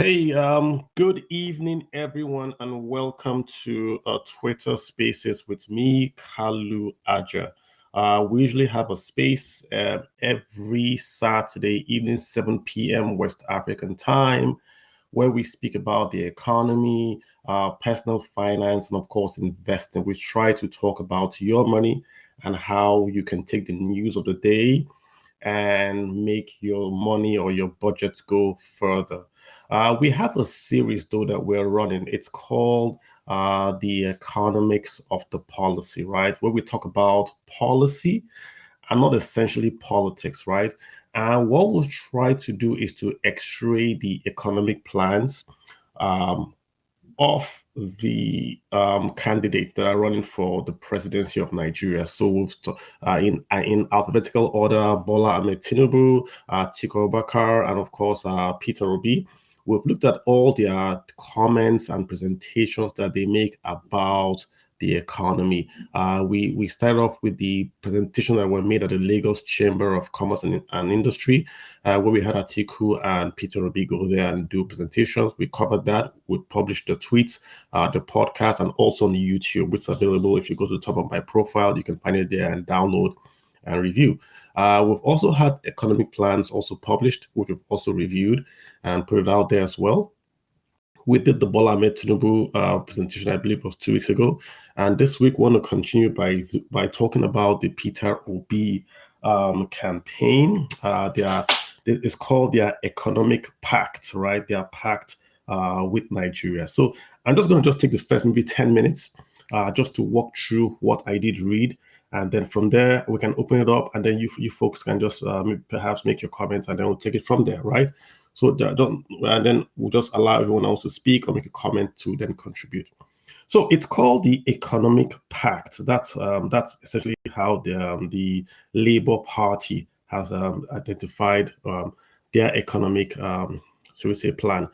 Hey, good evening, everyone, and welcome to Twitter Spaces with me, Kalu Aja. We usually have a space every Saturday evening, 7 p.m. West African time, where we speak about the economy, personal finance, and of course, investing. We try to talk about your money and how you can take the news of the day and make your money or your budget go further. We have a series though that we're running. It's called The Economics of the Policy, right? Where we talk about policy and not essentially politics, right? And what we'll try to do is to x-ray the economic plans um, of the candidates that are running for the presidency of Nigeria. So in alphabetical order, Bola Ahmed Tinubu, Atiku Abubakar, and of course Peter Obi. We've looked at all their comments and presentations that they make about the economy. We started off with the presentation that were made at the Lagos Chamber of Commerce and Industry, where we had Atiku and Peter Obi go there and do presentations. We covered that. We published the tweets, the podcast, and also on YouTube, which is available. If you go to the top of my profile, you can find it there and download and review. We've also had economic plans also published, which we've also reviewed and put it out there as well. We did the Bola Ahmed Tinubu presentation, I believe it was 2 weeks ago. And this week, we want to continue by talking about the Peter Obi campaign. It's called their economic pact, right? Their pact with Nigeria. So I'm just going to take the first maybe 10 minutes just to walk through what I did read. And then from there, we can open it up, and then you folks can just perhaps make your comments, and then we'll take it from there, right? So and then we'll just allow everyone else to speak or make a comment to then contribute. So it's called the Economic Pact. That's essentially how the Labour Party has identified their economic, shall we say, plan.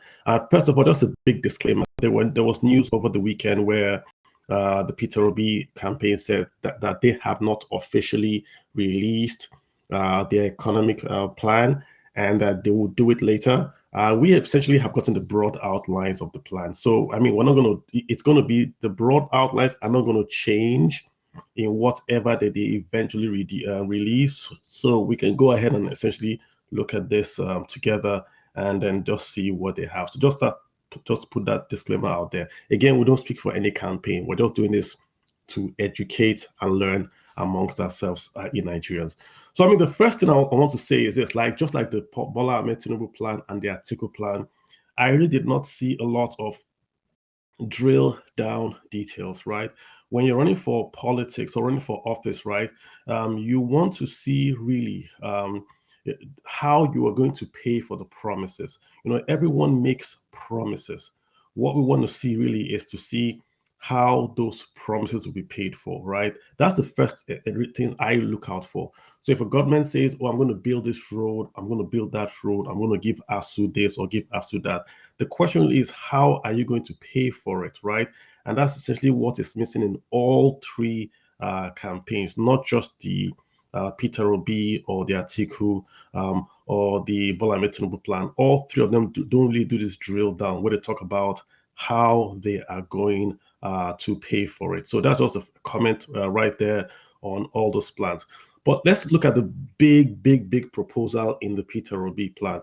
First of all, just a big disclaimer: there was news over the weekend where the Peter Obi campaign said that they have not officially released their economic plan, and that they will do it later. We essentially have gotten the broad outlines of the plan. So, I mean, it's going to be the broad outlines are not going to change in whatever they eventually release. So we can go ahead and essentially look at this together and then just see what they have. So just put that disclaimer out there. Again, we don't speak for any campaign. We're just doing this to educate and learn amongst ourselves in Nigerians. So, I mean, the first thing I want to say is this: just like the Bola Ahmed Tinubu plan and the Atiku plan, I really did not see a lot of drill down details, right? When you're running for politics or running for office, right, you want to see really how you are going to pay for the promises. Everyone makes promises. What we want to see really is to see how those promises will be paid for, right? That's the first thing I look out for. So if a government says, oh, I'm going to build this road, I'm going to build that road, I'm going to give ASU this or give ASU that, the question is, how are you going to pay for it, right? And that's essentially what is missing in all three campaigns, not just the Peter Obi or the Atiku or the Bola Ahmed Tinubu plan. All three of them don't really do this drill down where they talk about how they are going to pay for it. So that's just a comment right there on all those plans. But let's look at the big proposal in the Peter Obi plan.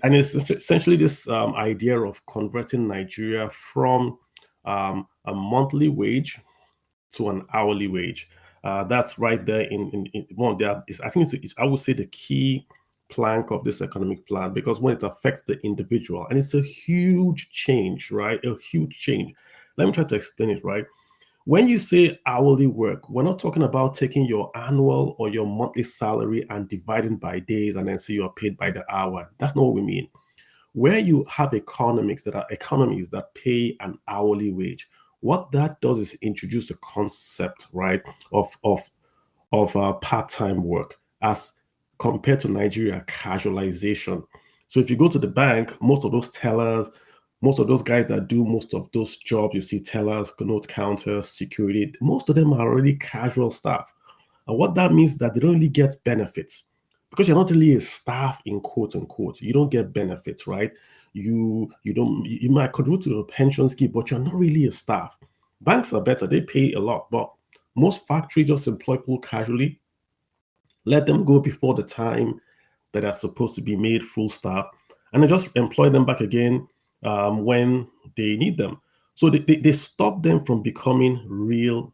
And it's essentially this idea of converting Nigeria from a monthly wage to an hourly wage. That's right there in one of their, I think I would say the key plank of this economic plan, because when it affects the individual, and it's a huge change, right? A huge change. Let me try to explain it, right? When you say hourly work, we're not talking about taking your annual or your monthly salary and dividing by days and then say you're paid by the hour. That's not what we mean. Where you have economies that pay an hourly wage, what that does is introduce a concept, right, of part-time work as compared to Nigeria casualization. So if you go to the bank, most of those tellers, most of those guys that do most of those jobs, you see tellers, note counters, security, most of them are already casual staff. And what that means is that they don't really get benefits. because you're not really a staff in quote unquote. You don't get benefits, right? You might contribute to a pension scheme, but you're not really a staff. Banks are better, they pay a lot, but most factories just employ people casually, let them go before the time that are supposed to be made full staff, and then just employ them back again when they need them. So they stop them from becoming real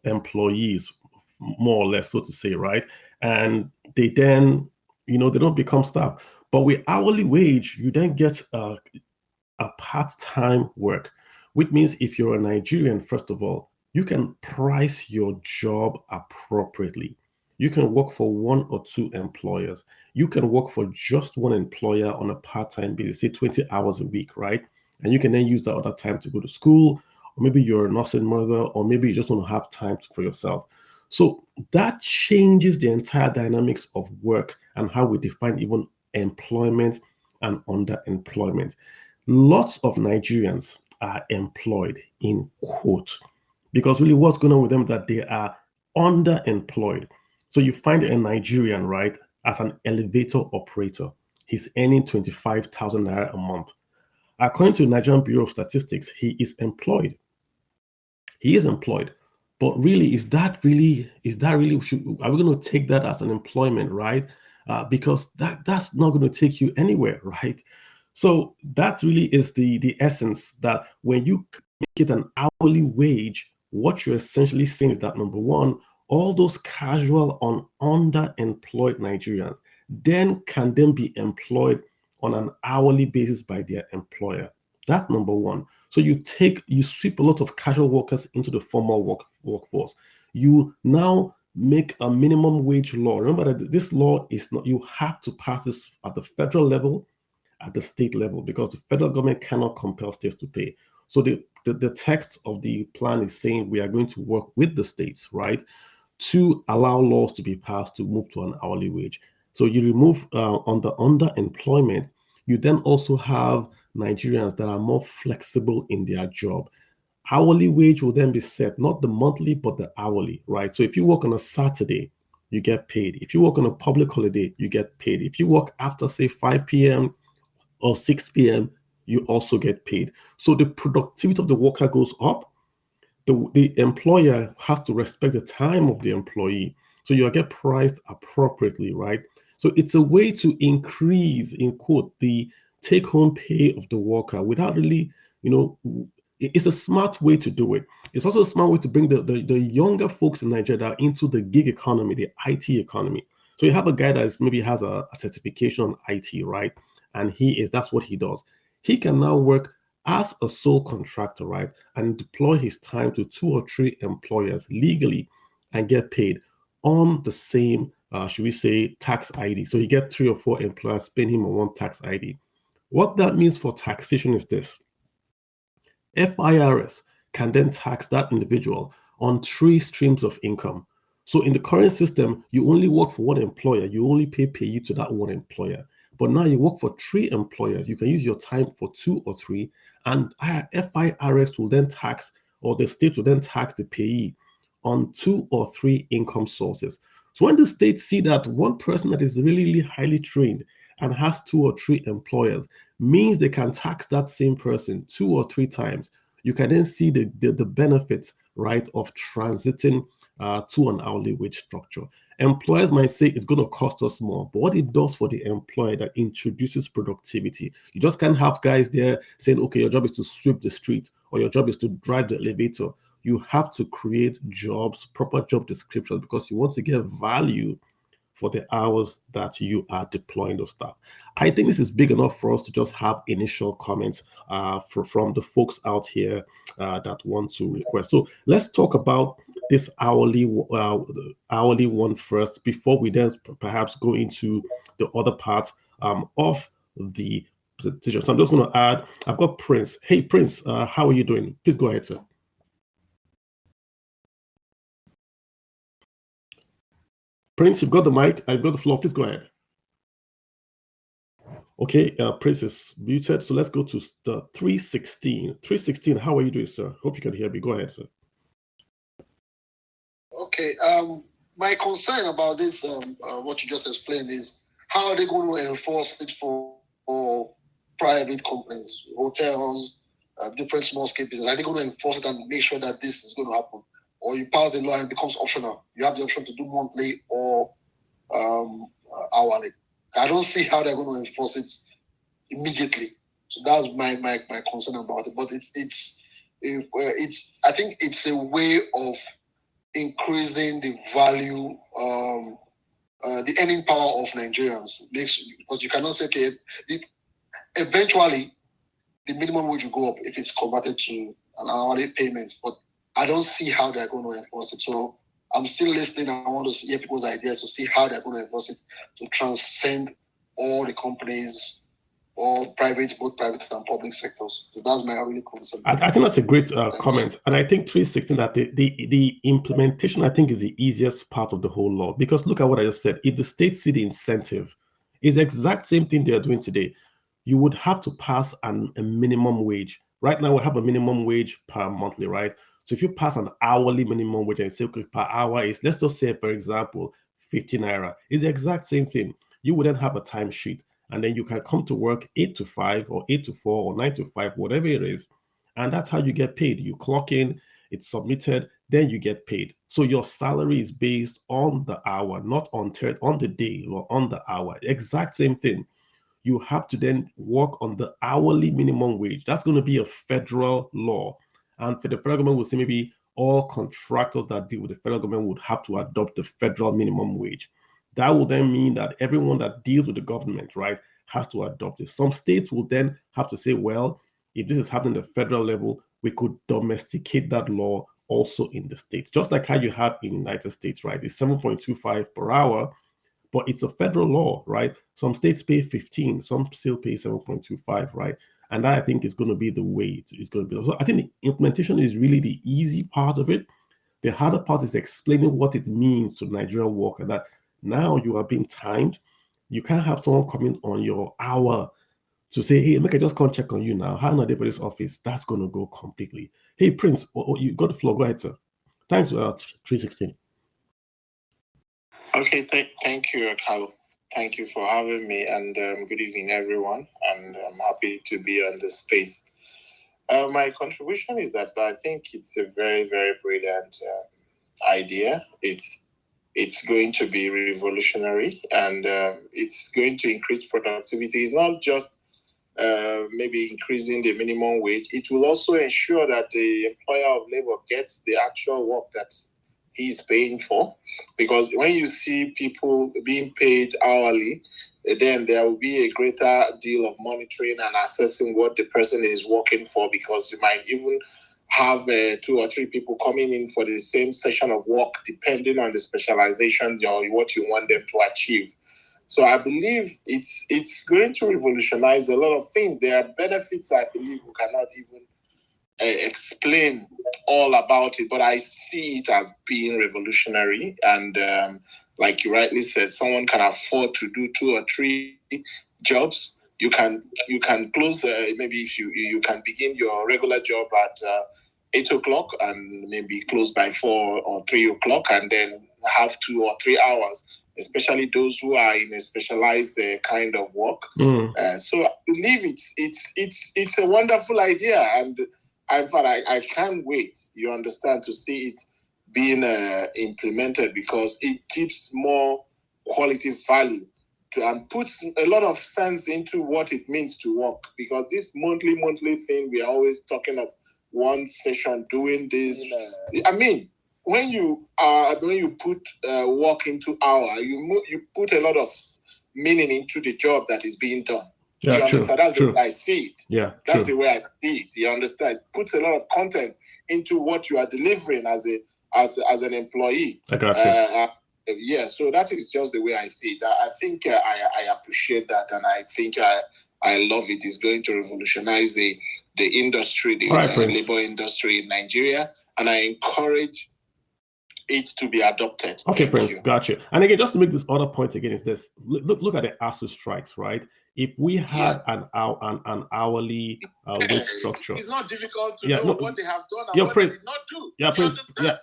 employees, more or less, so to say, right? And they then, they don't become staff. But with hourly wage, you then get a part-time work, which means if you're a Nigerian, first of all, you can price your job appropriately. You can work for one or two employers. You can work for just one employer on a part-time basis, say 20 hours a week, right? And you can then use that other time to go to school, or maybe you're a nursing mother, or maybe you just want to have time for yourself. So that changes the entire dynamics of work and how we define even employment and underemployment. Lots of Nigerians are employed in quote, because really what's going on with them is that they are underemployed. So you find a Nigerian, right, as an elevator operator. He's earning 25,000 naira a month. According to the Nigerian Bureau of Statistics, he is employed. He is employed. But really, are we going to take that as an employment, right? Because that's not going to take you anywhere, right? So that really is the essence, that when you make it an hourly wage, what you're essentially saying is that, number one, all those casual on underemployed Nigerians can then be employed on an hourly basis by their employer. That's number one. So you sweep a lot of casual workers into the formal workforce. You now make a minimum wage law. Remember that this law is not, you have to pass this at the federal level, at the state level, because the federal government cannot compel states to pay. So the text of the plan is saying we are going to work with the states, right, to allow laws to be passed to move to an hourly wage. So you remove on the underemployment, you then also have Nigerians that are more flexible in their job. Hourly wage will then be set, not the monthly, but the hourly, right? So if you work on a Saturday, you get paid. If you work on a public holiday, you get paid. If you work after, say, 5 p.m. or 6 p.m., you also get paid. So the productivity of the worker goes up. The employer has to respect the time of the employee. So you get priced appropriately, right? So it's a way to increase, in quote, the take home pay of the worker without really, it's a smart way to do it. It's also a smart way to bring the younger folks in Nigeria into the gig economy, the IT economy. So you have a guy that maybe has a certification on IT, right? And that's what he does. He can now work as a sole contractor, right? And deploy his time to two or three employers legally and get paid on the same, should we say, tax ID. So you get three or four employers paying him on one tax ID. What that means for taxation is this. FIRS can then tax that individual on three streams of income. So in the current system, you only work for one employer. You only pay you to that one employer. But now you work for three employers. You can use your time for two or three, and FIRS will then tax, or the state will then tax the payee on two or three income sources. So when the states see that one person that is really, really highly trained and has two or three employers means they can tax that same person two or three times, you can then see the benefits, right, of transiting to an hourly wage structure. Employers might say it's going to cost us more, but what it does for the employer, that introduces productivity. You just can't have guys there saying, okay, your job is to sweep the street or your job is to drive the elevator. You have to create jobs, proper job descriptions, because you want to get value for the hours that you are deploying those staff. I think this is big enough for us to just have initial comments from the folks out here that want to request. So let's talk about this hourly one first, before we then perhaps go into the other part of the presentation. So I'm just going to add, I've got Prince. Hey, Prince, how are you doing? Please go ahead, sir. Prince, you've got the mic. I've got the floor. Please go ahead. Okay, Prince is muted. So let's go to the 316. 316, how are you doing, sir? Hope you can hear me. Go ahead, sir. Okay. my concern about this, what you just explained, is how are they going to enforce it for private companies, hotels, different small-scale businesses? Are they going to enforce it and make sure that this is going to happen? Or you pass the law and it becomes optional? You have the option to do monthly or hourly. I don't see how they're going to enforce it immediately. So that's my concern about it. But it's I think it's a way of increasing the value, the earning power of Nigerians. Because you cannot say, okay, eventually the minimum wage will go up if it's converted to an hourly payment. But I don't see how they're going to enforce it. So I'm still listening. I want to hear people's ideas to see how they're going to enforce it to transcend all the companies, or both private and public sectors. So that's my really concern. I think that's a great comment. And I think 316, that the implementation, I think, is the easiest part of the whole law. Because look at what I just said. If the states see the incentive, it's the exact same thing they are doing today. You would have to pass a minimum wage. Right now, we have a minimum wage per monthly, right? So if you pass an hourly minimum wage and say, okay, per hour is, let's just say, for example, 50 naira, it's the exact same thing. You would then have a timesheet, and then you can come to work 8 to 5 or 8 to 4 or 9 to 5, whatever it is. And that's how you get paid. You clock in, it's submitted, then you get paid. So your salary is based on the hour, not on the day or on the hour. Exact same thing. You have to then work on the hourly minimum wage. That's going to be a federal law. And for the federal government, we'll say maybe all contractors that deal with the federal government would have to adopt the federal minimum wage. That will then mean that everyone that deals with the government, right, has to adopt it. Some states will then have to say, well, if this is happening at the federal level, we could domesticate that law also in the states. Just like how you have in the United States, right? It's 7.25 per hour, but it's a federal law, right? Some states pay 15, some still pay 7.25, right? And that, I think, is going to be the way it's going to be. So I think the implementation is really the easy part of it. The harder part is explaining what it means to Nigerian workers, that now you are being timed. You can't have someone coming on your hour to say, hey, make I just come check on you now. How are they for this office? That's going to go completely. Hey, Prince, you got the floor. Go ahead, sir. Thanks, 316. Okay, thank you, Carlo. Thank you for having me, and good evening, everyone. And I'm happy to be on this space. My contribution is that I think it's a very, very brilliant idea. It's going to be revolutionary, and it's going to increase productivity. It's not just maybe increasing the minimum wage. It will also ensure that the employer of labor gets the actual work that he's paying for, because when you see people being paid hourly, then there will be a greater deal of monitoring and assessing what the person is working for, because you might even have 2 or 3 people coming in for the same session of work, depending on the specializations or what you want them to achieve. So I believe it's going to revolutionize a lot of things. There are benefits I believe we cannot even explain all about it, but I see it as being revolutionary. And like you rightly said, someone can afford to do 2 or 3 jobs. You can close maybe if you can begin your regular job at 8 o'clock and maybe close by 4 or 3 o'clock, and then have 2 or 3 hours, especially those who are in a specialized kind of work. So I believe it's a wonderful idea, and in fact, I can't wait, you understand, to see it being implemented, because it gives more quality value and puts a lot of sense into what it means to work. Because this monthly thing, we are always talking of one session doing this. I mean, when you put work into hour, you put a lot of meaning into the job that is being done. Yeah, you understand? That's the way I see it. Yeah, that's the way I see it. You understand? It puts a lot of content into what you are delivering as an employee. I got you. Yeah, so that is just the way I see it. I think I appreciate that, and I think I love it. It's going to revolutionize the industry, the labor industry in Nigeria, and I encourage it to be adopted. Okay, Thank Prince, you. gotcha. And again, just to make this other point again, is this: look at the ASU strikes, right? If we had an hourly wage structure, it's not difficult to know what they have done and what Prince, they did not do. Yeah, Prince.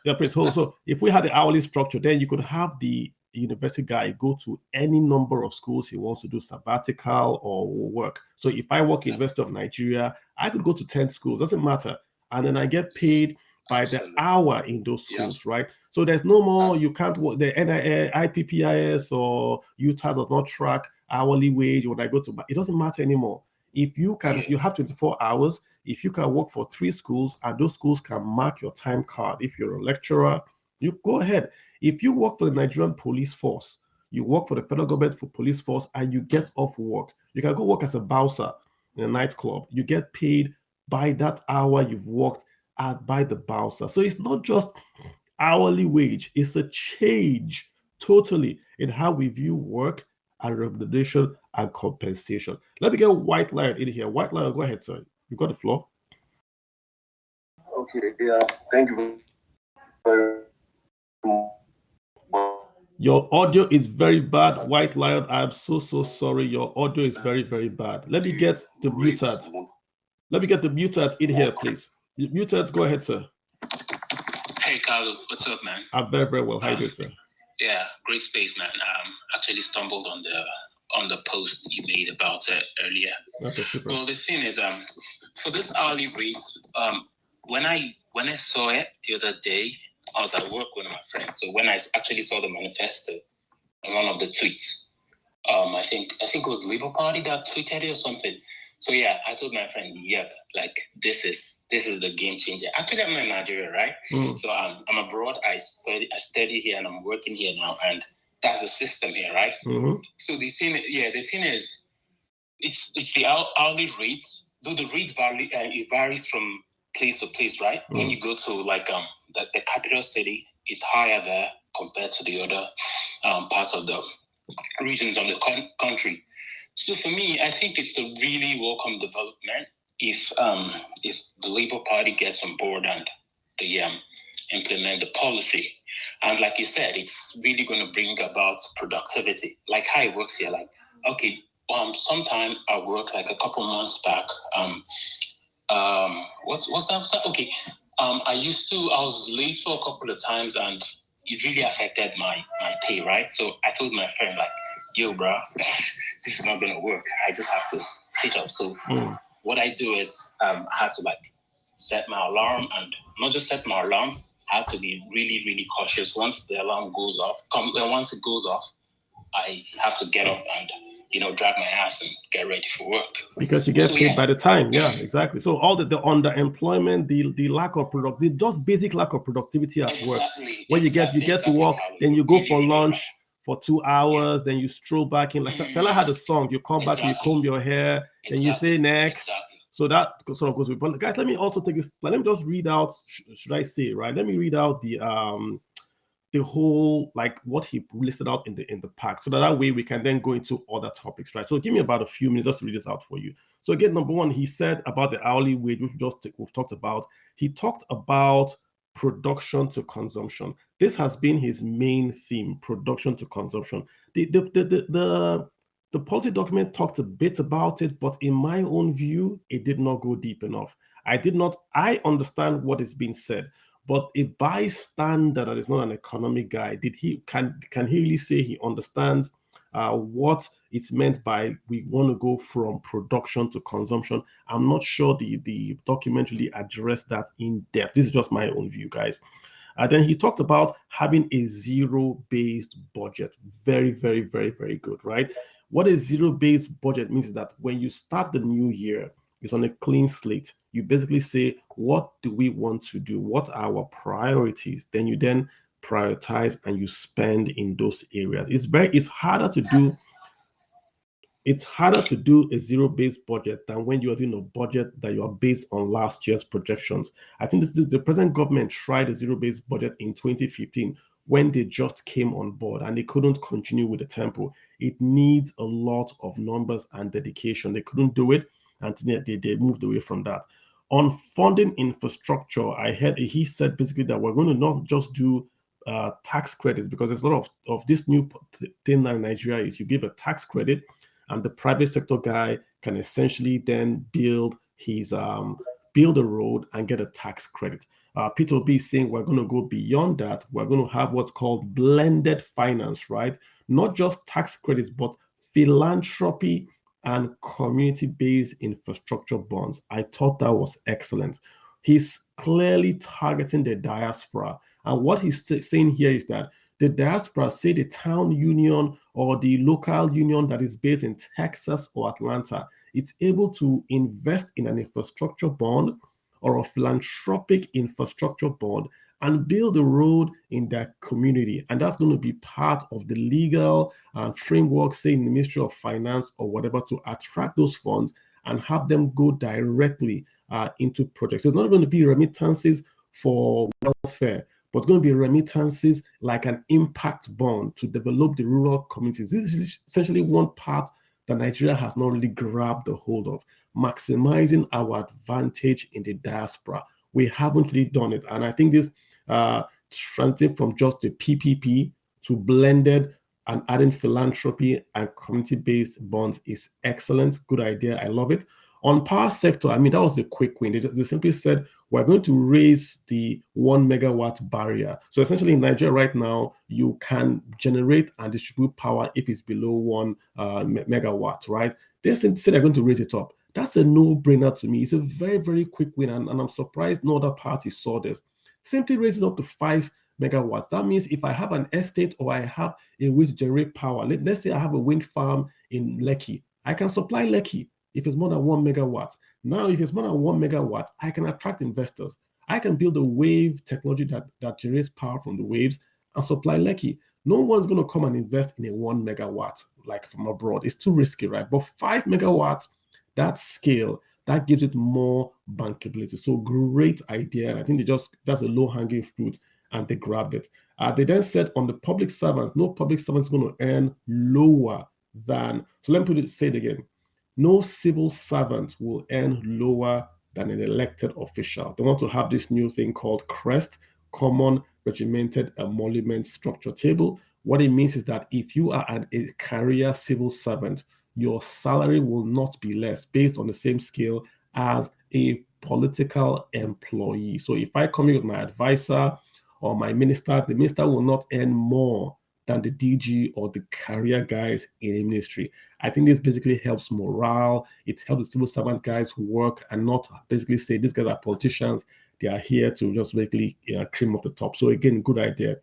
Yeah, Prince. So if we had the hourly structure, then you could have the university guy go to any number of schools he wants to do sabbatical or work. So if I work in University of Nigeria, I could go to 10 schools, doesn't matter. And then I get paid by the hour in those schools, right? So there's no more, you can't work the IPPIS or UTAS does not track hourly wage when I go to, it doesn't matter anymore. If you can, you have 24 hours. If you can work for 3 schools and those schools can mark your time card, if you're a lecturer, you go ahead. If you work for the Nigerian police force, you work for the federal government for police force and you get off work, you can go work as a bouncer in a nightclub. You get paid by that hour you've worked by the bouncer. So it's not just hourly wage, it's a change totally in how we view work and remuneration and compensation. Let me get White Lion in here. White Lion, go ahead, sir. You got the floor. Okay, yeah, thank you very much. Your audio is very bad, White Lion. I'm so sorry. Your audio is very, very bad. Let me get the muted. Let me get the muted in here, please. Muted, go ahead, sir. Hey, Carlo, what's up, man? I'm very, very well. How you doing, sir? Yeah, great space, man. Actually stumbled on the post you made about it earlier. Okay, super. Well, the thing is, for this hourly rate, when I saw it the other day, I was at work with my friend. So when I actually saw the manifesto and one of the tweets, I think it was Labour Party that tweeted it or something. So yeah, I told my friend, yep, like this is the game changer. Actually, I'm in Nigeria, right? So I'm abroad. I study here and I'm working here now, and that's the system here, right? So the thing is, it's the hourly rates. Though the rates vary, it varies from place to place, right? When you go to like the capital city, it's higher there compared to the other parts of the regions of the country. So for me, I think it's a really welcome development if the Labour Party gets on board and they implement the policy. And like you said, it's really going to bring about productivity. Like how it works here, like, okay, sometime I work like a couple months back. What's that? Okay. I was late for a couple of times and it really affected my pay, right? So I told my friend, like, yo, bro, this is not going to work. I just have to sit up. So what I do is I had to like set my alarm, and not just set my alarm, I had to be really, really cautious. Once the alarm goes off, once it goes off, I have to get up and, drag my ass and get ready for work. Because you get paid by the time. Yeah, exactly. So all the underemployment, the lack of just basic lack of productivity at work. When you get to work, then you go for lunch for 2 hours, then you stroll back in. Like fella had a song, you come back, you comb your hair, then you say next. So that sort of goes with. But guys, let me also take this. Let me just read out. Should I say right? Let me read out the whole, like what he listed out in the pact, so that way we can then go into other topics, right? So give me about a few minutes just to read this out for you. So again, number one, he said about the hourly wage, which we've talked about. He talked about production to consumption. This has been his main theme: production to consumption. The policy document talked a bit about it, but in my own view, it did not go deep enough. I understand what is being said, but a bystander that is not an economic guy, can he really say he understands what it's meant by we want to go from production to consumption? I'm not sure the document really addressed that in depth. This is just my own view, guys. Then he talked about having a zero-based budget. Very, very, very, very good, right? What a zero-based budget means is that when you start the new year, it's on a clean slate. You basically say, what do we want to do? What are our priorities? Then you prioritize and you spend in those areas. It's harder to do a zero-based budget than when you are doing a budget that you are based on last year's projections. I think the present government tried a zero-based budget in 2015 when they just came on board and they couldn't continue with the tempo. It needs a lot of numbers and dedication. They couldn't do it, and they moved away from that. On funding infrastructure, I heard he said basically that we're going to not just do tax credits, because there's a lot of this new thing now in Nigeria is you give a tax credit, and the private sector guy can essentially then build a road and get a tax credit. Peter B is saying we're going to go beyond that. We're going to have what's called blended finance, right? Not just tax credits, but philanthropy and community-based infrastructure bonds. I thought that was excellent. He's clearly targeting the diaspora. And what he's saying here is that the diaspora, say the town union or the local union that is based in Texas or Atlanta, it's able to invest in an infrastructure bond or a philanthropic infrastructure bond and build a road in their community. And that's going to be part of the legal framework, say in the Ministry of Finance or whatever, to attract those funds and have them go directly into projects. So it's not going to be remittances for welfare, but it's going to be remittances like an impact bond to develop the rural communities. This is essentially one part that Nigeria has not really grabbed the hold of, maximizing our advantage in the diaspora. We haven't really done it. And I think this transition from just the PPP to blended and adding philanthropy and community-based bonds is excellent. Good idea. I love it. On power sector, I mean, that was a quick win. They simply said, we're going to raise the 1 megawatt barrier. So essentially in Nigeria right now, you can generate and distribute power if it's below 1 megawatt, right? They said they're going to raise it up. That's a no-brainer to me. It's a very, very quick win, and I'm surprised no other party saw this. Simply raise it up to 5 megawatts. That means if I have an estate or I have a way to generate power, let's say I have a wind farm in Lekki, I can supply Lekki if it's more than 1 megawatt. Now, if it's more than 1 megawatt, I can attract investors. I can build a wave technology that generates power from the waves and supply Lekki. No one's going to come and invest in a 1 megawatt like from abroad. It's too risky, right? But 5 megawatts, that scale, that gives it more bankability. So great idea. I think that's a low-hanging fruit, and they grabbed it. They then said on the public servants, no public servant is going to earn lower than, so let me say it again. No civil servant will earn lower than an elected official. They want to have this new thing called CREST, Common Regimented Emolument Structure Table. What it means is that if you are a career civil servant, your salary will not be less based on the same scale as a political employee. So if I come in with my advisor or my minister, the minister will not earn more than the DG or the career guys in a ministry. I think this basically helps morale. It helps the civil servant guys who work and not basically say these guys are politicians. They are here to just basically cream up the top. So again, good idea.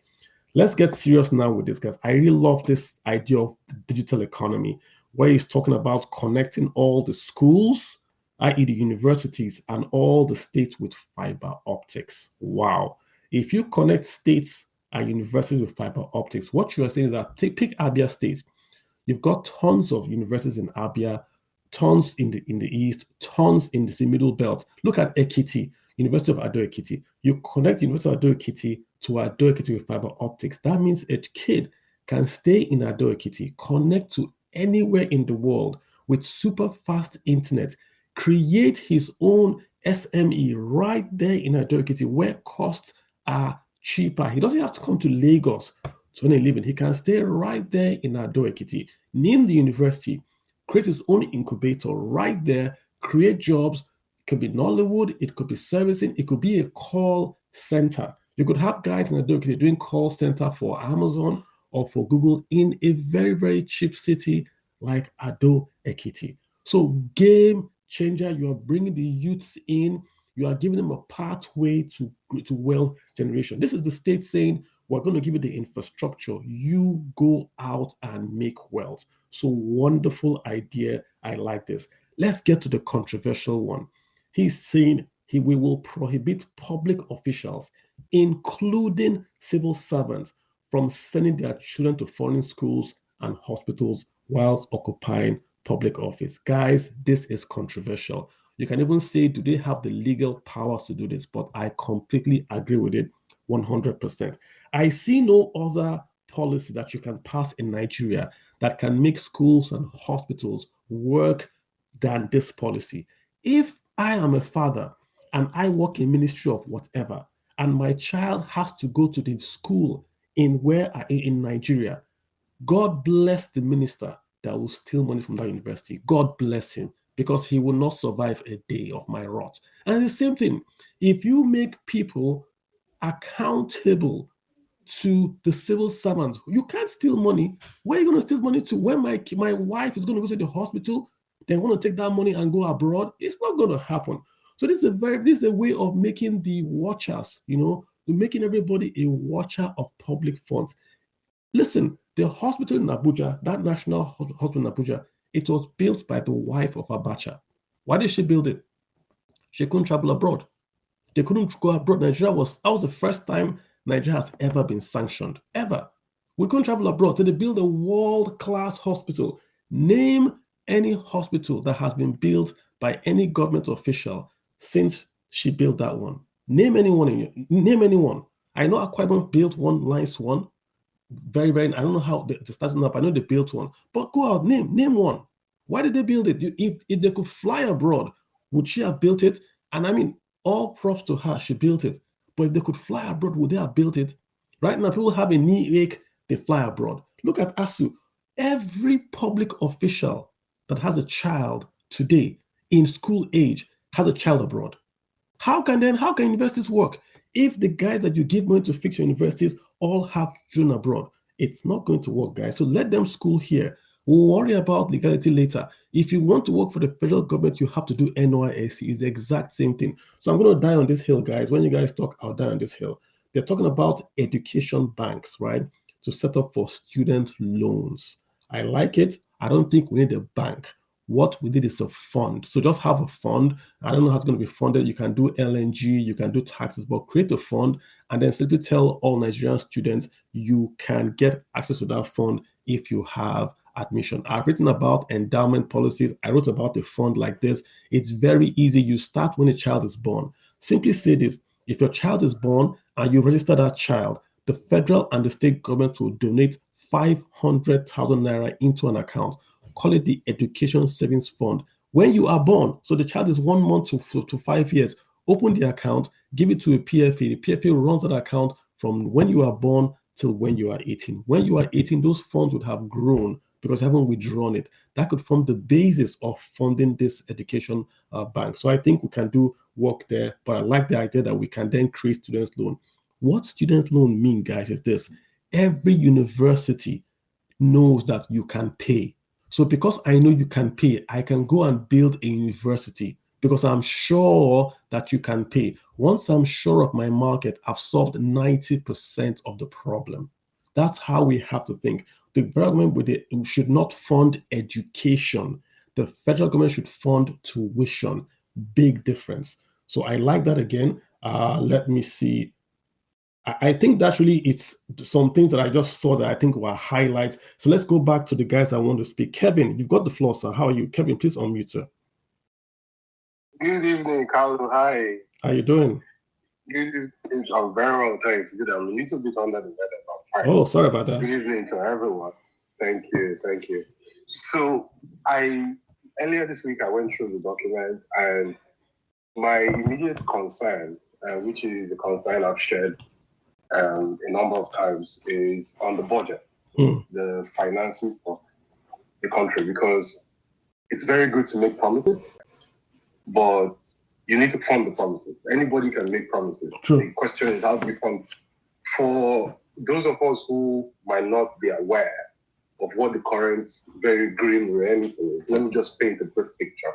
Let's get serious now with this, guys. I really love this idea of the digital economy, where he's talking about connecting all the schools, i.e. the universities, and all the states with fiber optics. Wow. If you connect states and universities with fiber optics, what you are saying is that pick Abia State. You've got tons of universities in Abia, tons in the east, tons in the middle belt. Look at Ekiti, University of Ado Ekiti. You connect University of Ado Ekiti to Ado Ekiti with fiber optics. That means a kid can stay in Ado Ekiti, connect to anywhere in the world with super fast internet, create his own SME right there in Ado Ekiti where costs are cheaper. He doesn't have to come to Lagos to earn a living. He can stay right there in Ado Ekiti, name the university, create his own incubator right there, create jobs. It could be Nollywood, it could be servicing, it could be a call center. You could have guys in Ado Ekiti doing call center for Amazon or for Google in a very, very cheap city like Ado Ekiti. So game changer, you are bringing the youths in, you are giving them a pathway to wealth generation. This is the state saying, we're going to give you the infrastructure. You go out and make wealth. So wonderful idea. I like this. Let's get to the controversial one. He's saying we will prohibit public officials, including civil servants, from sending their children to foreign schools and hospitals whilst occupying public office. Guys, this is controversial. You can even say, do they have the legal powers to do this? But I completely agree with it 100%. I see no other policy that you can pass in Nigeria that can make schools and hospitals work than this policy. If I am a father and I work in ministry of whatever, and my child has to go to the school in Nigeria, God bless the minister that will steal money from that university. God bless him, because he will not survive a day of my wrath. And the same thing, if you make people accountable to the civil servants, you can't steal money. Where are you going to steal money to? When my wife is going to go to the hospital, they want to take that money and go abroad. It's not going to happen. So this is a way of making the watchers, making everybody a watcher of public funds. Listen, the hospital in Abuja, that national hospital in Abuja, it was built by the wife of Abacha. Why did she build it? She couldn't travel abroad. They couldn't go abroad. That was the first time Nigeria has ever been sanctioned. Ever. We couldn't travel abroad. So they built a world-class hospital. Name any hospital that has been built by any government official since she built that one. Name anyone. Name anyone. I know Akwa Ibom built one nice one. Very, very, I don't know how they're starting up. I know they built one. But go out, name one. Why did they build it? If they could fly abroad, would she have built it? And I mean, all props to her, she built it. But if they could fly abroad, would they have built it? Right now, people have a knee ache, they fly abroad. Look at ASU. Every public official that has a child today in school age has a child abroad. How can universities work if the guys that you give money to fix your universities all have children abroad? It's not going to work, guys. So let them school here. We'll worry about legality later. If you want to work for the federal government, you have to do NYSC. It's the exact same thing. So I'm going to die on this hill, guys. When you guys talk, I'll die on this hill. They're talking about education banks, right? To set up for student loans. I like it. I don't think we need a bank. What we did is a fund. So just have a fund. I don't know how it's going to be funded. You can do LNG, you can do taxes, but create a fund and then simply tell all Nigerian students you can get access to that fund if you have admission. I've written about endowment policies. I wrote about a fund like this. It's very easy. You start when a child is born. Simply say this: if your child is born and you register that child, the federal and the state government will donate 500,000 naira into an account. Call it the Education Savings Fund. When you are born, so the child is 1 month to 5 years, open the account, give it to a PFA. The PFA runs that account from when you are born till when you are 18. When you are 18, those funds would have grown because you haven't withdrawn it. That could form the basis of funding this education bank. So I think we can do work there, but I like the idea that we can then create students' loan. What student loan mean, guys, is this: every university knows that you can pay. So because I know you can pay, I can go and build a university because I'm sure that you can pay. Once I'm sure of my market, I've solved 90% of the problem. That's how we have to think. The government should not fund education. The federal government should fund tuition. Big difference. So I like that again. Let me see. I think that really it's some things that I just saw that I think were highlights. So let's go back to the guys that want to speak. Kevin, you've got the floor, sir. How are you? Kevin, please unmute, sir. Good evening, Carlo. Hi. How are you doing? Good evening. I'm very well, thanks. Good. I'm a little bit under the weather, but fine. Oh, sorry about that. Good evening to everyone. Thank you. So earlier this week I went through the document, and my immediate concern, which is the concern I've shared a number of times, is on the budget, the financing of the country, because it's very good to make promises, but you need to fund the promises. Anybody can make promises. True. The question is, how do we fund? For those of us who might not be aware of what the current very grim reality is, let me just paint a brief picture.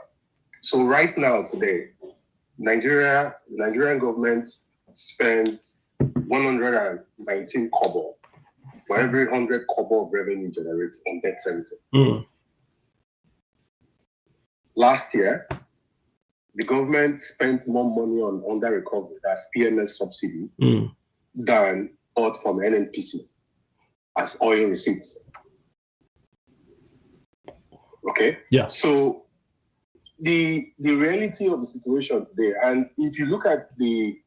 So right now, today, the Nigerian government spends 119 kobo for every 100 kobo of revenue generated on debt servicing. Last year, the government spent more money on under recovery, that's PMS subsidy, than bought from NNPC as oil receipts. Okay? Yeah. So the reality of the situation today, and if you look at the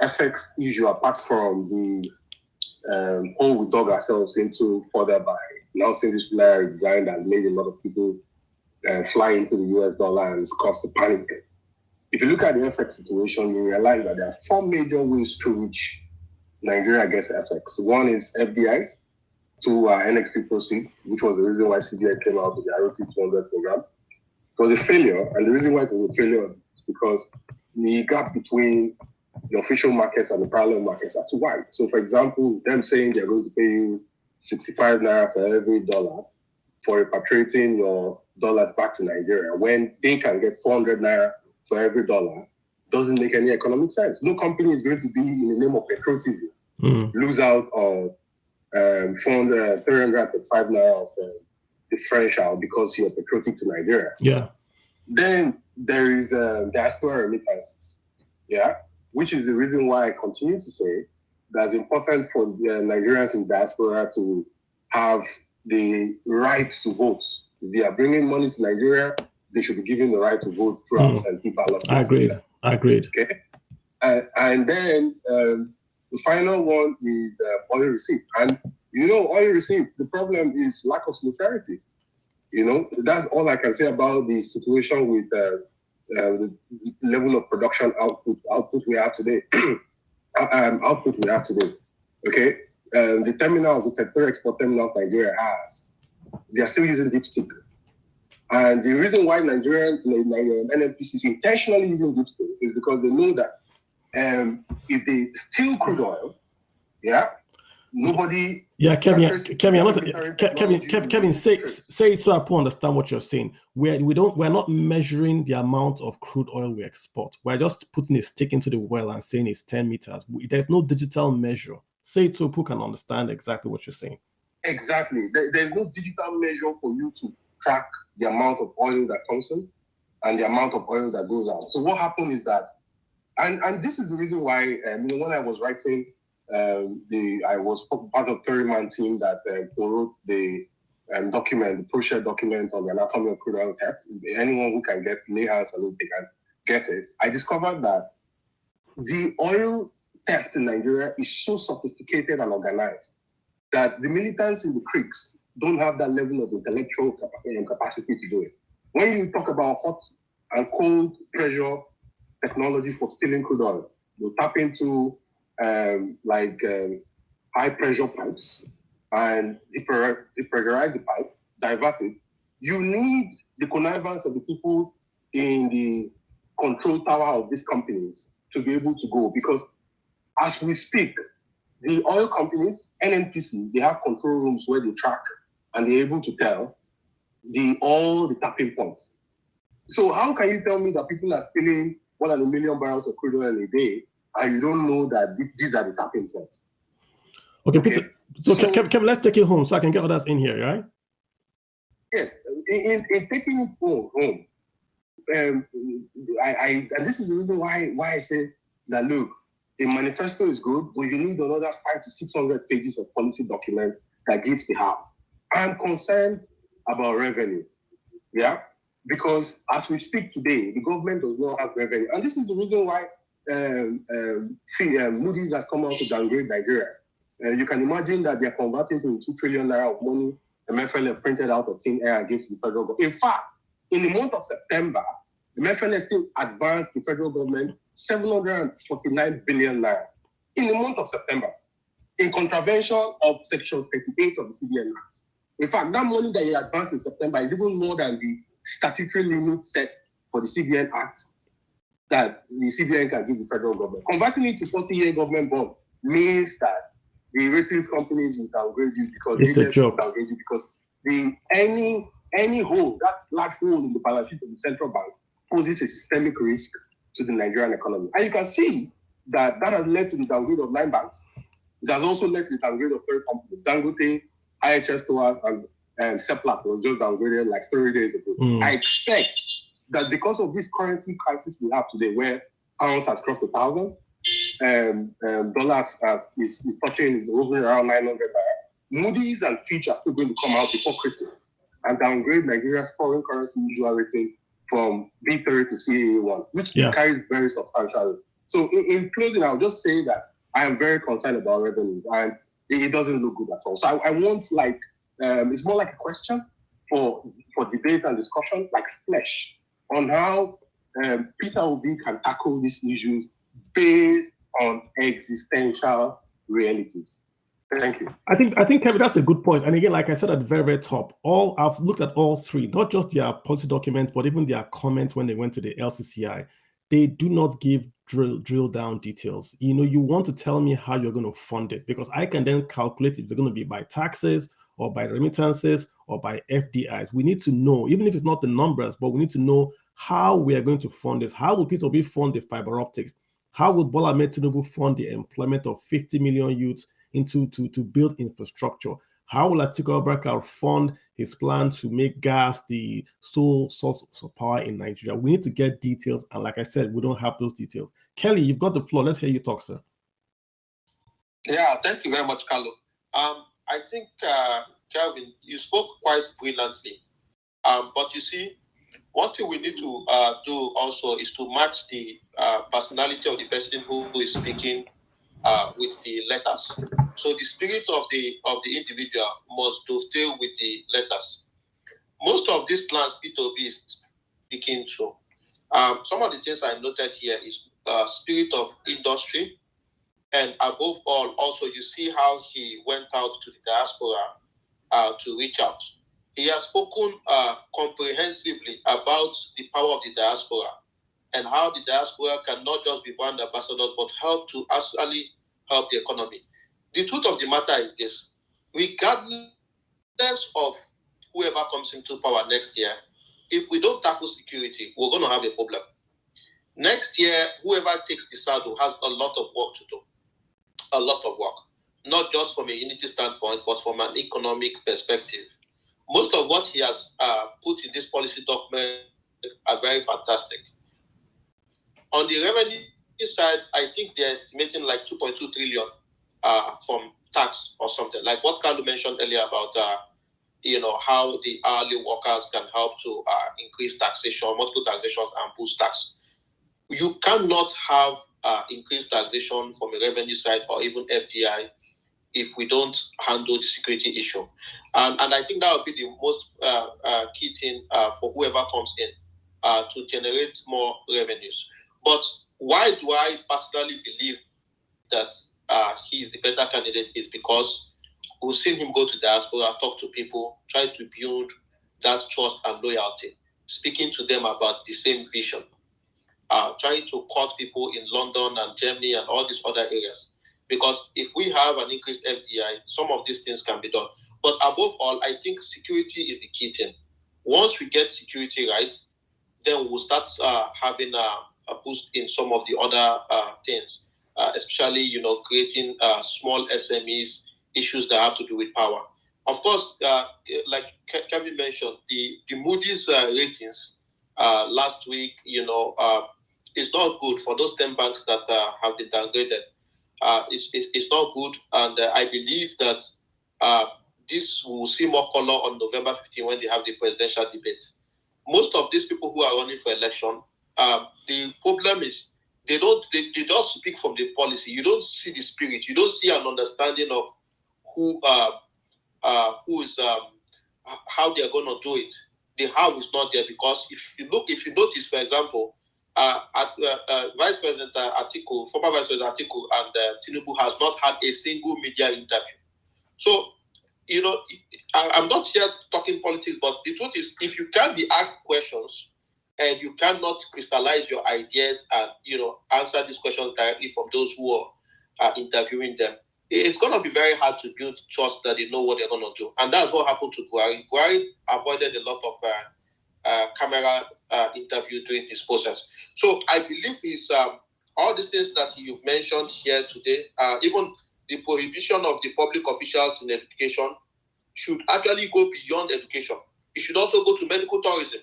FX issue, apart from the hole we dug ourselves into further by announcing this player resigned and made a lot of people fly into the US dollar and caused a panic. if you look at the FX situation, you realize that there are 4 major ways through which Nigeria gets FX. One is FDIs, 2 are NXP proceeds, which was the reason why CBN came out with the ROT 200 program. It was a failure, and the reason why it was a failure is because the gap between the official markets and the parallel markets are too wide. So, for example, them saying they're going to pay you 65 naira for every dollar for repatriating your dollars back to Nigeria when they can get 400 naira for every dollar doesn't make any economic sense. No company is going to be, in the name of patriotism, lose out on 305 naira of differential because you're patriotic to Nigeria. Yeah. Then there is diaspora remittances, which is the reason why I continue to say that it's important for the Nigerians in diaspora to have the right to vote. If they are bringing money to Nigeria, they should be given the right to vote through our S&P ballot. I agreed. Okay. And then the final one is oil receipt. And oil receipt, the problem is lack of sincerity. That's all I can say about the situation with the level of production output we have today. Okay. The terminals, the petrol export terminals Nigeria has, they are still using dipstick. And the reason why Nigerian NNPC is intentionally using dipstick is because they know that if they steal crude oil, nobody. Yeah, Kevin, say it so I understand what you're saying. We're not measuring the amount of crude oil we export. We're just putting a stick into the well and saying it's 10 meters. There's no digital measure. Say it so people can understand exactly what you're saying. Exactly. There's no digital measure for you to track the amount of oil that comes in and the amount of oil that goes out. So what happened is that, and this is the reason why when I was writing, I was part of 30-man team that wrote the document, the ProShare document on the anatomy of crude oil theft. Anyone who can lay hands on it, they can get it. I discovered that the oil theft in Nigeria is so sophisticated and organized that the militants in the creeks don't have that level of intellectual capacity to do it. When you talk about hot and cold pressure technology for stealing crude oil, you tap into high pressure pipes and depressurize the pipe, divert it. You need the connivance of the people in the control tower of these companies to be able to go, because as we speak, the oil companies, NNPC, they have control rooms where they track and they're able to tell all the tapping points. So how can you tell me that people are stealing more than 1 million barrels of crude oil a day and you don't know that these are the tapping points? Okay, Peter. So Kevin, let's take it home so I can get others in here, right? Yes, in taking it home, and this is the reason why I say that, look, a manifesto is good, but you need another 500 to 600 pages of policy documents that gives the how. I'm concerned about revenue, because as we speak today, the government does not have revenue, and this is the reason why Moody's has come out to downgrade Nigeria. You can imagine that they're converting to 2 trillion naira of money MFLA printed out of thin air and gave to the federal government. In fact, in the month of September, the MFLA still advanced the federal government 749 billion naira in the month of September, in contravention of Section 38 of the CBN Act. In fact, that money that he advanced in September is even more than the statutory limit set for the CBN Act that the CBN can give the federal government. Converting it to 40-year government bond means that the ratings companies will downgrade you because any hole, that large hole in the balance sheet of the central bank, poses a systemic risk to the Nigerian economy. And you can see that has led to the downgrade of 9 banks. It has also led to the downgrade of 3 companies. Dangote, IHS Towers, and Seplat was just downgraded like 30 days ago. I expect that because of this currency crisis we have today, where pounds has crossed 1,000, dollars is touching, is hovering around 900 naira. Moody's and Fitch are still going to come out before Christmas and downgrade Nigeria's foreign currency usual rating from B3 to CAA1, which carries very substantial risk. So in closing, I'll just say that I am very concerned about revenues, and it doesn't look good at all. So I want it's more like a question for debate and discussion, like flesh, on how Peter Obi can tackle these issues based on existential realities. Thank you. I think Kevin, that's a good point. And again, like I said at the very, very top, I've looked at all three, not just their policy documents, but even their comments when they went to the LCCI. They do not give drill down details. You want to tell me how you're going to fund it, because I can then calculate if they're going to be by taxes or by remittances or by FDIs. We need to know, even if it's not the numbers, but we need to know how we are going to fund this. How will Peter Obi fund the fiber optics? How will Bola Ahmed Tinubu fund the employment of 50 million youths to build infrastructure? How will Atiku Abubakar fund his plan to make gas the sole source of power in Nigeria? We need to get details, and like I said, we don't have those details. Kelly, you've got the floor. Let's hear you talk, sir. Yeah, thank you very much, Carlo. I think, Kelvin, you spoke quite brilliantly. But you see, one thing we need to do also is to match the personality of the person who is speaking with the letters. So the spirit of the individual must dovetail with the letters. Most of these plans P2B is speaking to. Some of the things I noted here is spirit of industry, and above all, also you see how he went out to the diaspora to reach out. He has spoken comprehensively about the power of the diaspora and how the diaspora can not just be brand ambassadors, but help to actually help the economy. The truth of the matter is this: regardless of whoever comes into power next year, if we don't tackle security, we're going to have a problem. Next year, whoever takes the saddle has a lot of work to do. A lot of work. Not just from a unity standpoint, but from an economic perspective. Most of what he has put in this policy document are very fantastic. On the revenue side, I think they're estimating like 2.2 trillion from tax or something, like what Carlo mentioned earlier about how the hourly workers can help to increase taxation, multiple taxations, and boost tax. You cannot have increased taxation from a revenue side or even FDI if we don't handle the security issue. And I think that would be the most key thing for whoever comes in to generate more revenues. But why do I personally believe that he is the better candidate is because we've seen him go to diaspora, talk to people, try to build that trust and loyalty, speaking to them about the same vision, trying to court people in London and Germany and all these other areas. Because if we have an increased FDI, some of these things can be done. But above all, I think security is the key thing. Once we get security right, then we'll start having a boost in some of the other things, especially, creating small SMEs, issues that have to do with power. Of course, like Kevin mentioned, the Moody's ratings last week, is not good for those 10 banks that have been downgraded. It's not good, and I believe that this will see more color on November 15 when they have the presidential debate. Most of these people who are running for election, the problem is they just speak from the policy. You don't see the spirit. You don't see an understanding of who is how they are going to do it. The how is not there, because if you notice, for example, Vice President Atiku, former Vice President Atiku, and Tinubu has not had a single media interview. So, I'm not here talking politics, but the truth is, if you can't be asked questions and you cannot crystallize your ideas and answer these questions directly from those who are interviewing them, it's going to be very hard to build trust that they know what they're going to do. And that's what happened to Buhari. Buhari avoided a lot of camera interview during this process. So I believe all these things that you've mentioned here today, even the prohibition of the public officials in education, should actually go beyond education. It should also go to medical tourism.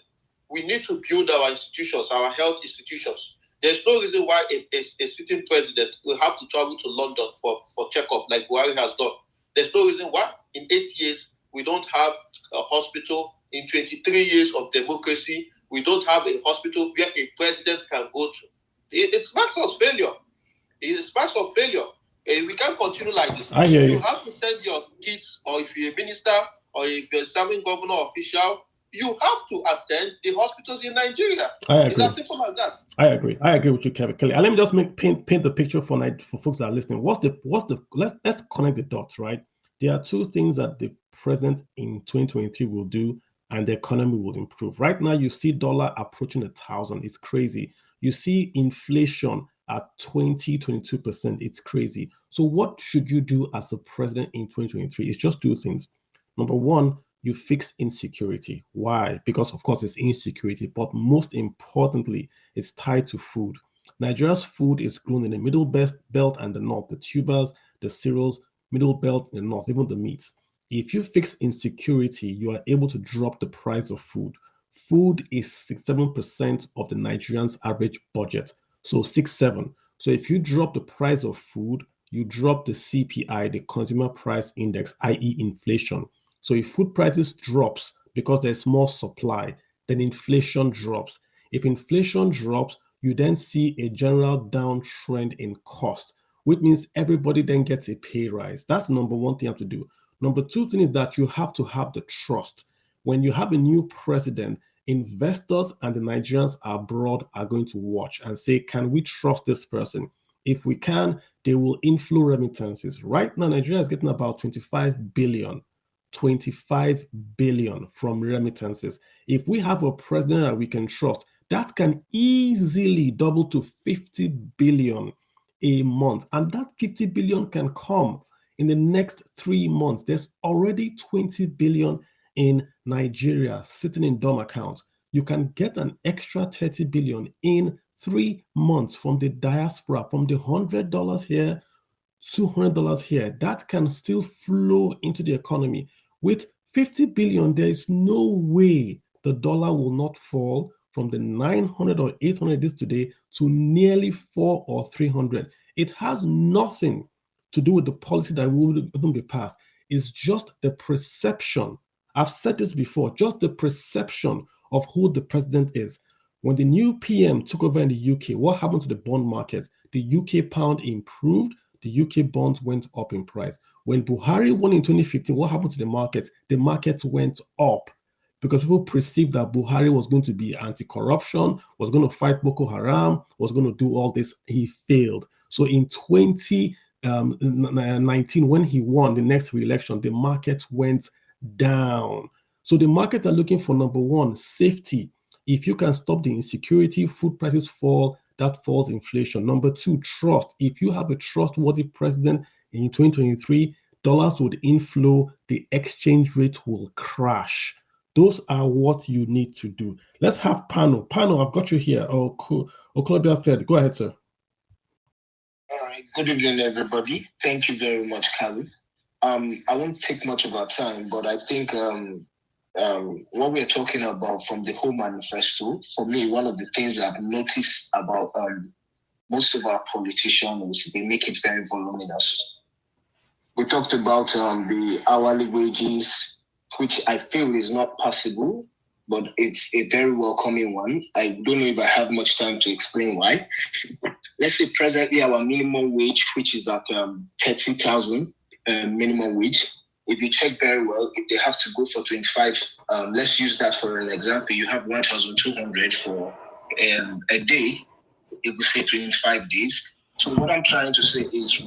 We need to build our institutions, our health institutions. There's no reason why a sitting president will have to travel to London for checkup like Buhari has done. There's no reason why in 8 years we don't have a hospital. In 23 years of democracy, we don't have a hospital where a president can go to. It's marks of failure. It's marks of failure. We can't continue like this. I hear you. You have to send your kids, or if you're a minister, or if you're a serving governor official, you have to attend the hospitals in Nigeria. I agree. It's as simple as that. I agree with you, Kevin Kelly. And let me just paint the picture for folks that are listening. Let's connect the dots, right? There are two things that the president in 2023 will do, and the economy will improve. Right now, you see dollar approaching 1,000. It's crazy. You see inflation at 22%. It's crazy. So what should you do as a president in 2023? It's just two things. Number one, you fix insecurity. Why? Because of course it's insecurity, but most importantly, it's tied to food. Nigeria's food is grown in the middle belt and the north, the tubers, the cereals, middle belt and the north, even the meats. If you fix insecurity, you are able to drop the price of food. Food is 67% of the Nigerians' average budget. So 6-7. So if you drop the price of food, you drop the CPI, the consumer price index, i.e. inflation. So if food prices drops because there's more supply, then inflation drops. If inflation drops, you then see a general downtrend in cost, which means everybody then gets a pay rise. That's number one thing you have to do. Number two thing is that you have to have the trust. When you have a new president, investors and the Nigerians abroad are going to watch and say, can we trust this person? If we can, they will inflow remittances. Right now, Nigeria is getting about 25 billion from remittances. If we have a president that we can trust, that can easily double to 50 billion a month. And that 50 billion can come in the next 3 months. There's already 20 billion in Nigeria sitting in dorm accounts. You can get an extra 30 billion in 3 months from the diaspora, from the $100 here, $200 here. That can still flow into the economy. With 50 billion, there is no way the dollar will not fall from the 900 or 800 it is today to nearly 400 or 300. It has nothing to do with the policy that will even be passed. It's just the perception. I've said this before, just the perception of who the president is. When the new PM took over in the UK, what happened to the bond market? The UK pound improved, the UK bonds went up in price. When Buhari won in 2015, what happened to the market? The market went up because people perceived that Buhari was going to be anti-corruption, was going to fight Boko Haram, was going to do all this. He failed. So in 2019, when he won the next re-election, the market went down. So the markets are looking for, number one, safety. If you can stop the insecurity, food prices fall, that falls inflation. Number two, trust. If you have a trustworthy president in 2023, dollars would inflow, the exchange rate will crash. Those are what you need to do. Let's have panel. Panel, I've got you here. Oh, cool. Claudia Third. Go ahead, sir. All right. Good evening, everybody. Thank you very much, Khalid. I won't take much of our time, but I think what we're talking about from the whole manifesto, for me, one of the things I've noticed about most of our politicians is they make it very voluminous. We talked about the hourly wages, which I feel is not possible, but it's a very welcoming one. I don't know if I have much time to explain why. Let's say presently our minimum wage, which is at 30,000 minimum wage. If you check very well, if they have to go for 25, let's use that for an example. You have 1,200 for a day. If we say 25 days. So what I'm trying to say is,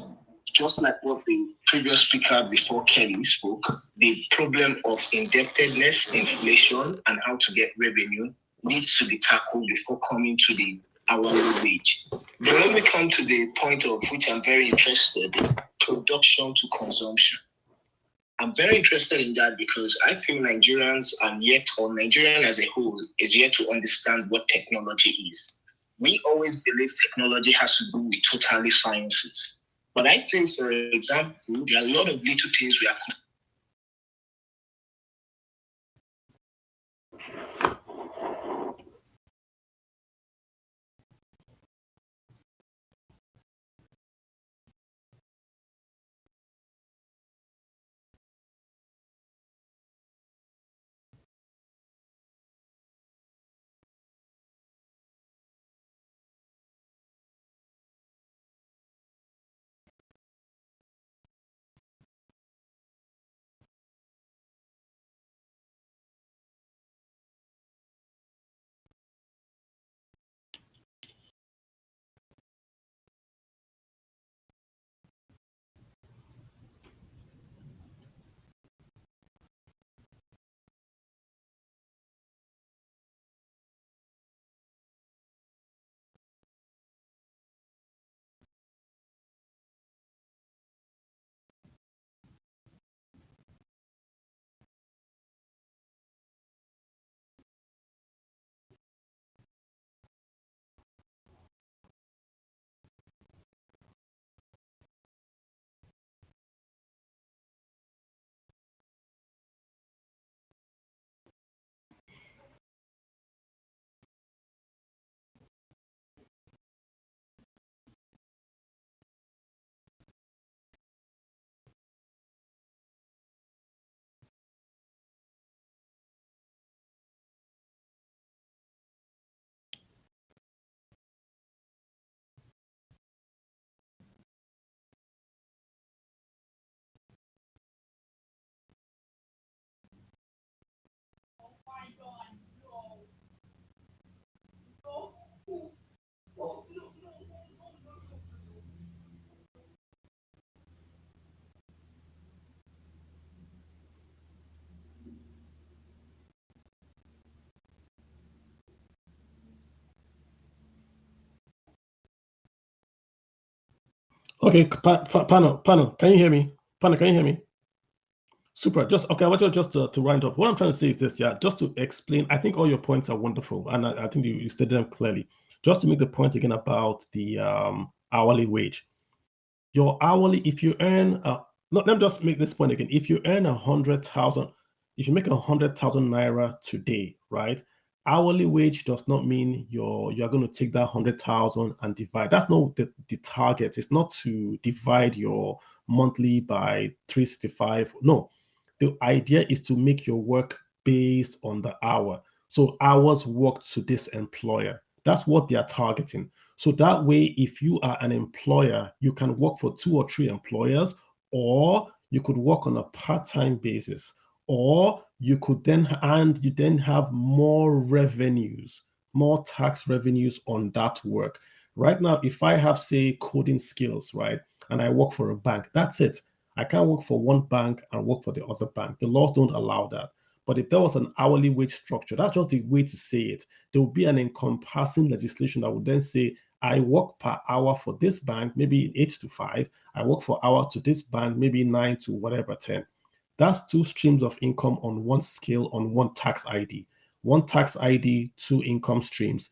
just like what the previous speaker before Kelly spoke, the problem of indebtedness, inflation, and how to get revenue needs to be tackled before coming to the hourly wage. Then when we come to the point of which I'm very interested in, production to consumption. I'm very interested in that because I feel Nigerians and yet, or Nigerian as a whole, is yet to understand what technology is. We always believe technology has to do with totally sciences. But I think, for example, there are a lot of little things we are Okay, Pano, can you hear me? Pano, can you hear me? Super. Just okay. I want to just to round up. What I'm trying to say is this, yeah. Just to explain, I think all your points are wonderful, and I think you stated them clearly. Just to make the point again about the hourly wage. Your hourly, if you earn, let me just make this point again. If you earn 100,000, if you make 100,000 naira today, right? Hourly wage does not mean you're going to take that 100,000 and divide. That's not the target. It's not to divide your monthly by 365. No, the idea is to make your work based on the hour. So hours worked to this employer. That's what they are targeting. So that way, if you are an employer, you can work for 2 or 3 employers, or you could work on a part-time basis, or you then have more revenues, more tax revenues on that work. Right now, if I have, say, coding skills, right, and I work for a bank, that's it. I can't work for one bank and work for the other bank. The laws don't allow that. But if there was an hourly wage structure, that's just the way to say it. There would be an encompassing legislation that would then say, I work per hour for this bank, maybe 8 to 5. I work for hour to this bank, maybe 9 to whatever 10. That's 2 streams of income on one scale on one tax ID. One tax ID, 2 income streams.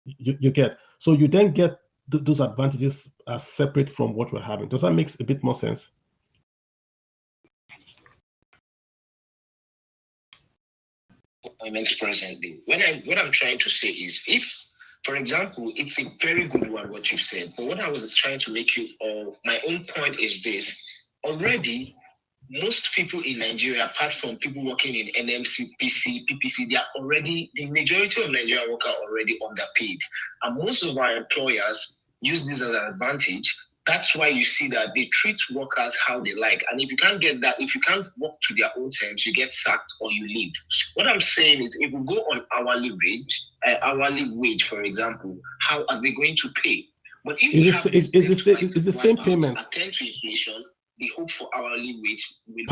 You get. So you then get those advantages as separate from what we're having. Does that make a bit more sense? Presently, what I'm trying to say is, if, for example, it's a very good one what you said, but what I was trying to make you, or my own point is this: already, most people in Nigeria, apart from people working in NMC, PPC, they are already, the majority of Nigerian workers are already underpaid, and most of our employers use this as an advantage. That's why you see that they treat workers how they like. And if you can't get that, if you can't work to their own terms, you get sacked or you leave. What I'm saying is, if we go on hourly wage, for example, how are they going to pay? But if we have it's the same payment. Attend to inflation, the hope for hourly wage will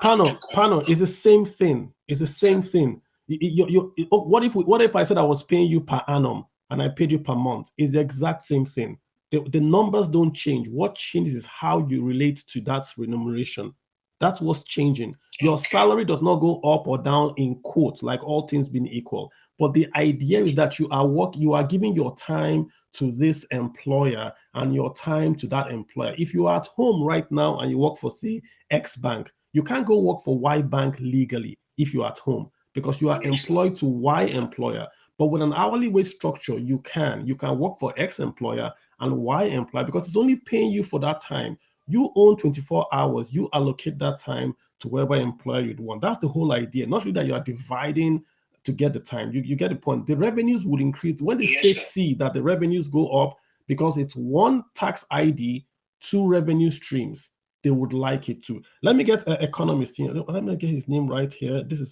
Pano, it's the same thing. It's the same thing. What if I said I was paying you per annum and I paid you per month? It's the exact same thing. The numbers don't change. What changes is how you relate to that remuneration. That's what's changing. Your salary does not go up or down in quotes, like all things being equal. But the idea is that you are giving your time to this employer and your time to that employer. If you are at home right now and you work for, say, X bank, you can't go work for Y bank legally if you're at home, because you are employed to Y employer. But with an hourly wage structure, you can work for X employer and Y employer, because it's only paying you for that time. You own 24 hours. You allocate that time to whatever employer you'd want. That's the whole idea. Not really that you are dividing to get the time. You get the point. The revenues would increase when the states see that the revenues go up, because it's one tax ID, 2 revenue streams. They would like it to. Let me get an economist here. Let me get his name right here. This is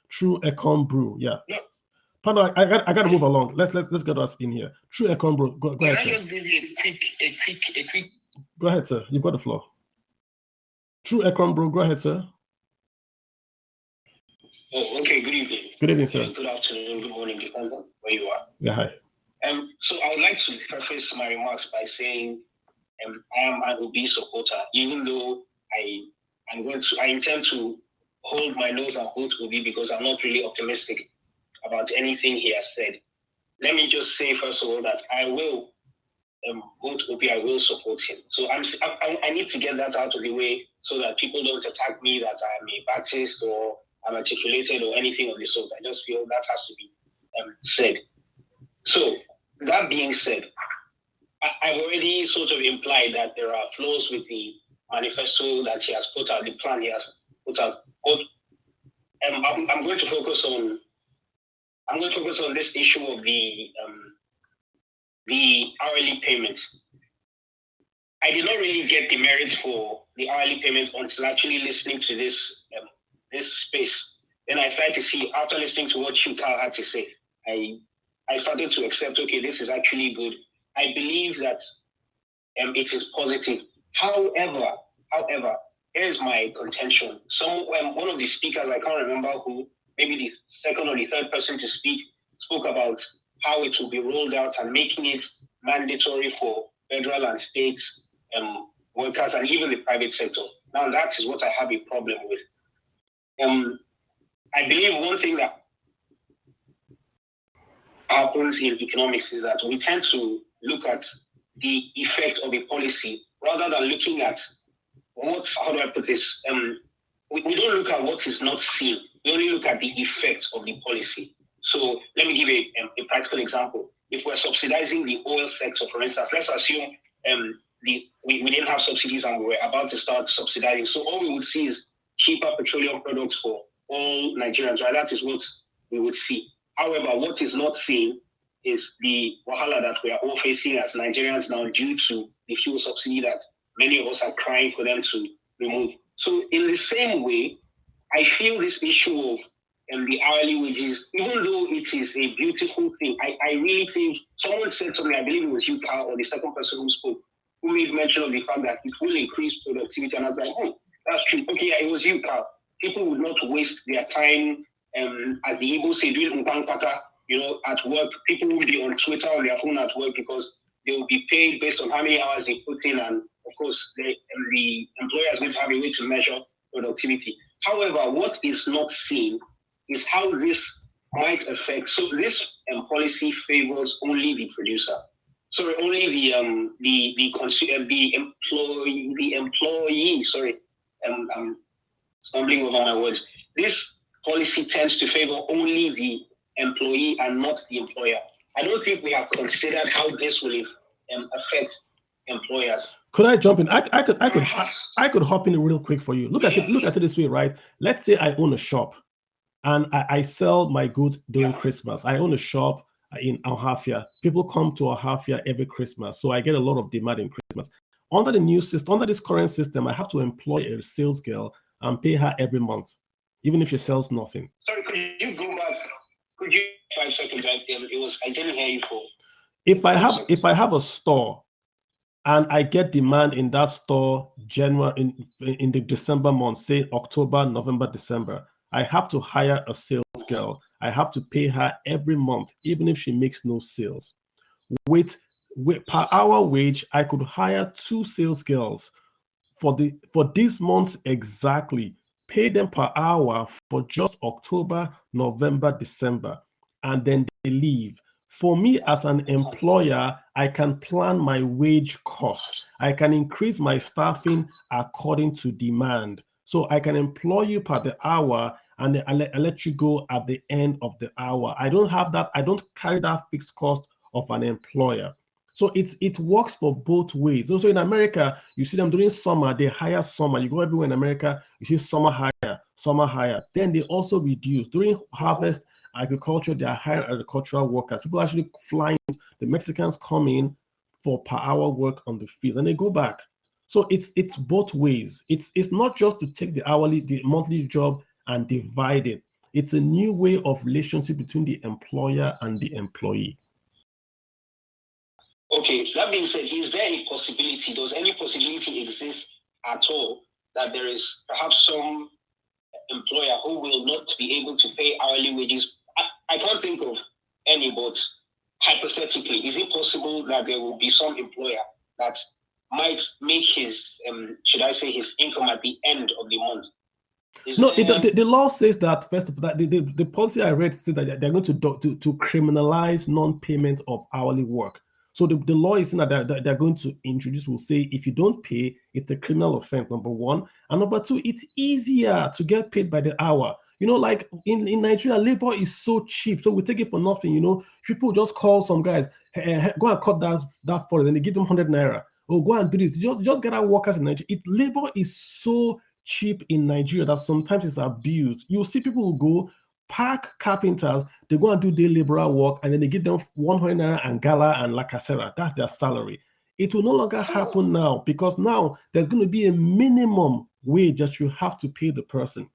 True Econ Brew. Yeah. Pardon, I got to move along. Let's get us in here. True Econ Brew. Go ahead, sir. Just give you a quick. Go ahead, sir. You've got the floor. True Econ Brew. Go ahead, sir. Oh, okay. Good evening. Good evening, sir. Good afternoon. Good morning. Depends on where you are. Yeah, hi. So I would like to preface my remarks by saying I am an Obi supporter, even though I intend to hold my nose and vote Obi, because I'm not really optimistic about anything he has said. Let me just say, first of all, that I will vote Obi. I will support him. So I need to get that out of the way so that people don't attack me that I'm a Baptist or I'm articulated or anything of the sort. I just feel that has to be said. So that being said, I've already sort of implied that there are flaws with the manifesto that he has put out, the plan he has put out. But I'm going to focus on this issue of the hourly payment. I did not really get the merit for the hourly payment until actually listening to this space. Then I tried to see, after listening to what Shuka had to say, I started to accept, okay, this is actually good. I believe that it is positive. However, here's my contention. One of the speakers, I can't remember who, maybe the second or the third person to speak, spoke about how it will be rolled out and making it mandatory for federal and state workers and even the private sector. Now, that is what I have a problem with. I believe one thing that happens in economics is that we tend to look at the effect of a policy rather than looking at how do I put this? We don't look at what is not seen. We only look at the effect of the policy. So let me give a practical example. If we're subsidizing the oil sector, for instance, let's assume we didn't have subsidies and we were about to start subsidizing. So all we would see is cheaper petroleum products for all Nigerians, right? That is what we would see. However, what is not seen is the wahala that we are all facing as Nigerians now due to the fuel subsidy that many of us are crying for them to remove. So in the same way, I feel this issue of the hourly wages, even though it is a beautiful thing, I really think someone said something, I believe it was you, Carl, or the second person who spoke, who made mention of the fact that it will increase productivity. And I was like, oh, that's true. Okay, yeah, it was you, Carl. People would not waste their time, as the Igbo say, doing umpangpata, at work. People will be on Twitter on their phone at work because they will be paid based on how many hours they put in. And of course, the employer is going to have a way to measure productivity. However, what is not seen is how this might affect. So this policy favors only the producer. Sorry, only the employee. Sorry, I'm stumbling over my words. This policy tends to favor only the employee and not the employer. I don't think we have considered how this will affect employers. Could I jump in? I could hop in real quick for you. Look at it this way, right? Let's say I own a shop and I sell my goods during Christmas. I own a shop in Alhafia. People come to Alhafia every Christmas, so I get a lot of demand in Christmas. Under the new system, under this current system, I have to employ a sales girl and pay her every month, even if she sells nothing. Sorry, could you go back? Could you 5 seconds? I didn't hear you for. If I have a store and I get demand in that store January in the December month, say October, November, December, I have to hire a sales girl. I have to pay her every month, even if she makes no sales. With per hour wage, I could hire 2 sales girls for this month exactly, pay them per hour for just October, November, December, and then they leave. For me as an employer, I can plan my wage costs. I can increase my staffing according to demand. So I can employ you per the hour and I let you go at the end of the hour. I don't have that. I don't carry that fixed cost of an employer. So it works for both ways. Also in America, you see them during summer, they hire summer. You go everywhere in America, you see summer hire. Then they also reduce. During harvest, agriculture, they are hiring agricultural workers. People actually flying, the Mexicans come in for per hour work on the field and they go back. So it's both ways. It's not just to take the monthly job and divide it. It's a new way of relationship between the employer and the employee. Okay, that being said, is there a possibility, does any possibility exist at all that there is perhaps some employer who will not be able to pay hourly wages? I can't think of any, but hypothetically, is it possible that there will be some employer that might make his, his income at the end of the month? The law says that, first of all, that the policy I read says that they're going to criminalize non-payment of hourly work. So the law is saying that they're going to introduce, will say, if you don't pay, it's a criminal offense, number one. And number two, it's easier to get paid by the hour. Like in Nigeria, labor is so cheap. So we take it for nothing, People just call some guys, hey, go and cut that forest, and they give them 100 naira. Oh, go and do this. Just get out workers in Nigeria. Labor is so cheap in Nigeria that sometimes it's abused. You see people who go, park carpenters, they go and do day laborer work, and then they give them 100 naira and gala and lacasera. That's their salary. It will no longer happen now because now there's going to be a minimum wage that you have to pay the person.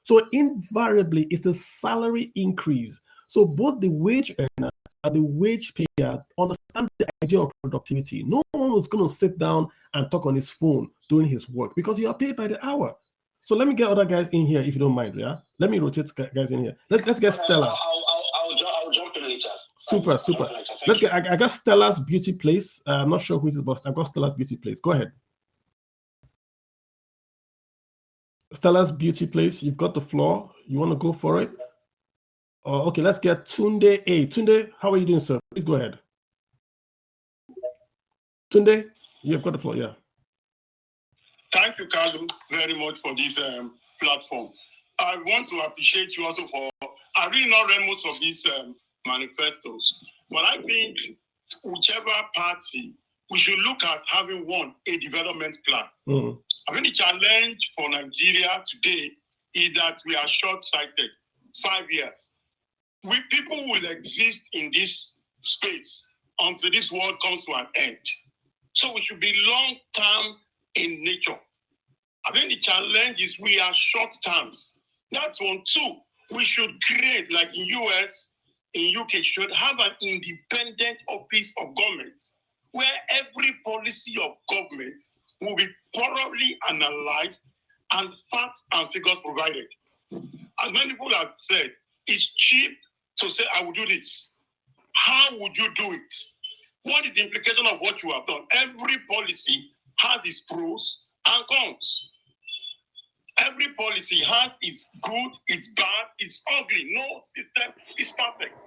So invariably, it's a salary increase. So both the wage earner and the wage payer understand the idea of productivity. No one was going to sit down and talk on his phone doing his work because you are paid by the hour. So let me get other guys in here if you don't mind, yeah? Let me rotate guys in here. Let's get Stella. I'll jump in later. Super. Let's get. I got Stella's Beauty Place. I'm not sure who it is, but I got Stella's Beauty Place. Go ahead. Stella's Beauty Place, you've got the floor. You want to go for it? Okay, let's get Tunde A. Tunde, how are you doing, sir? Please go ahead. Tunde, you've got the floor, yeah. Thank you, Carlo, very much for this platform. I want to appreciate you also for, I really not read most of these manifestos, but I think whichever party, we should look at having a development plan. I think the challenge for Nigeria today is that we are short-sighted. 5 years. People will exist in this space until this world comes to an end. So we should be long-term in nature. I think the challenge is we are short terms. That's 1. 2, we should create, like in US, in UK, should have an independent office of government where every policy of government will be thoroughly analyzed and facts and figures provided. As many people have said, it's cheap to say, I will do this. How would you do it? What is the implication of what you have done? Every policy has its pros and cons. Every policy has its good, its bad, its ugly. No system is perfect.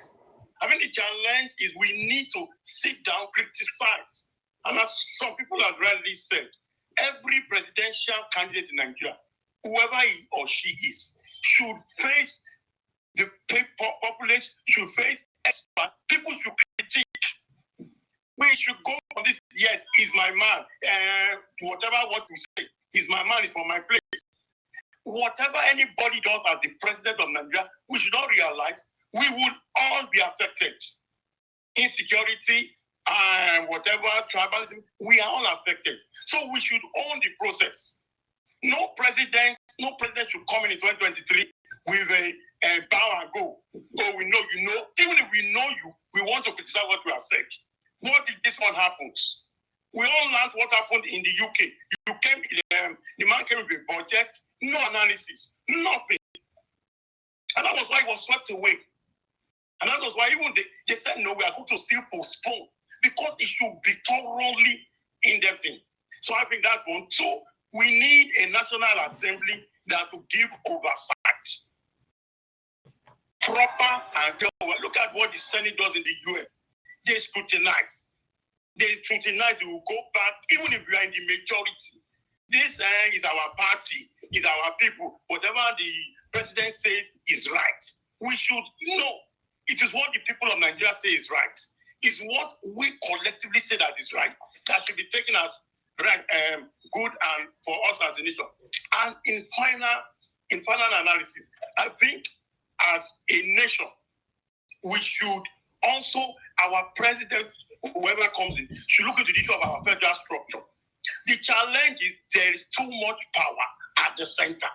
I mean, the challenge is we need to sit down, criticize. And as some people have rightly said, every presidential candidate in Nigeria, whoever he or she is, should face the population, should face experts. People should critique. We should go on this. Yes, he's my man. Whatever what we say, he's my man, he's from my place. Whatever anybody does as the president of Nigeria, we should not realize we would all be affected. Insecurity and whatever, tribalism, we are all affected. So we should own the process. No president should come in 2023 with a bow and go. Oh, we know you know. Even if we know you, we want to criticize what we have said. What if this one happens? We all learned what happened in the UK. The man came with a budget, no analysis, nothing. And that was why it was swept away. And that was why even they said, no, we are going to still postpone because it should be thoroughly in-depth. So I think that's 1. 2, we need a National Assembly that will give oversight. Proper and look at what the Senate does in the US. They scrutinize. They scrutinize, we will go back, even if we are in the majority. This is our party, is our people. Whatever the president says is right. We should know it is what the people of Nigeria say is right. It's what we collectively say that is right. That should be taken as right, good and for us as a nation. And in final analysis, I think as a nation, we should also, our president, whoever comes in, should look into the issue of our federal structure. The challenge is there is too much power at the center.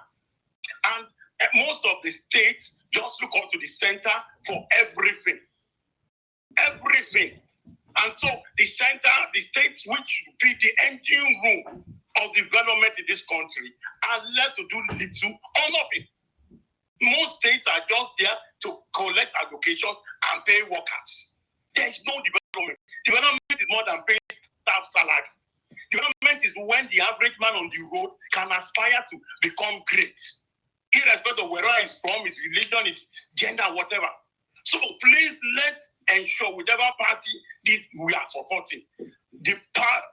And most of the states just look up to the center for everything. Everything. And so the center, the states which should be the engine room of development in this country are left to do little or nothing. Most states are just there to collect allocation and pay workers. There is no development. Development is more than paying staff salary. Development is when the average man on the road can aspire to become great, irrespective of where he's from, his religion, his gender, whatever. So please let's ensure whichever party this we are supporting, the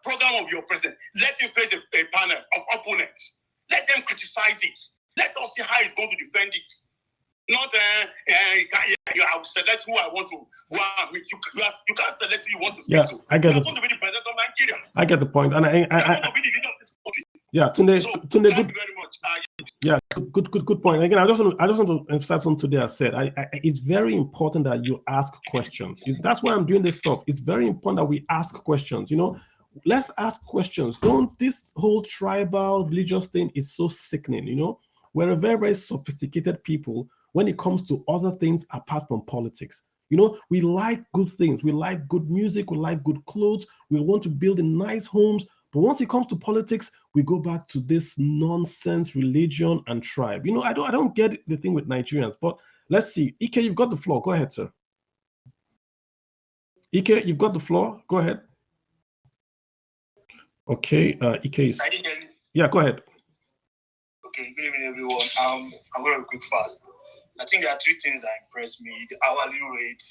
program of your president, let him face a panel of opponents. Let them criticize it. Let us see how he's going to defend it. Not, I will select who I want to go and meet. You can't select who you want to speak to. I get it. You're going to be the president of Nigeria. I get the point. And I want to be the leader of this country. Yeah, Tunde, Thank you very much. Yeah, good point. Again, I just want to emphasize something today. I said it's very important that you ask questions. That's why I'm doing this stuff. It's very important that we ask questions. Let's ask questions. This whole tribal religious thing is so sickening. We're a very, very sophisticated people when it comes to other things apart from politics. We like good things. We like good music. We like good clothes. We want to build in nice homes. But once it comes to politics, we go back to this nonsense religion and tribe. I don't get the thing with Nigerians. But let's see. Ike, you've got the floor. Go ahead, sir. Ike, you've got the floor. Go ahead. Okay, Ike is... Yeah, go ahead. Okay, good evening, everyone. I'm going to be quick fast. I think there are three things that impressed me: the hourly rate,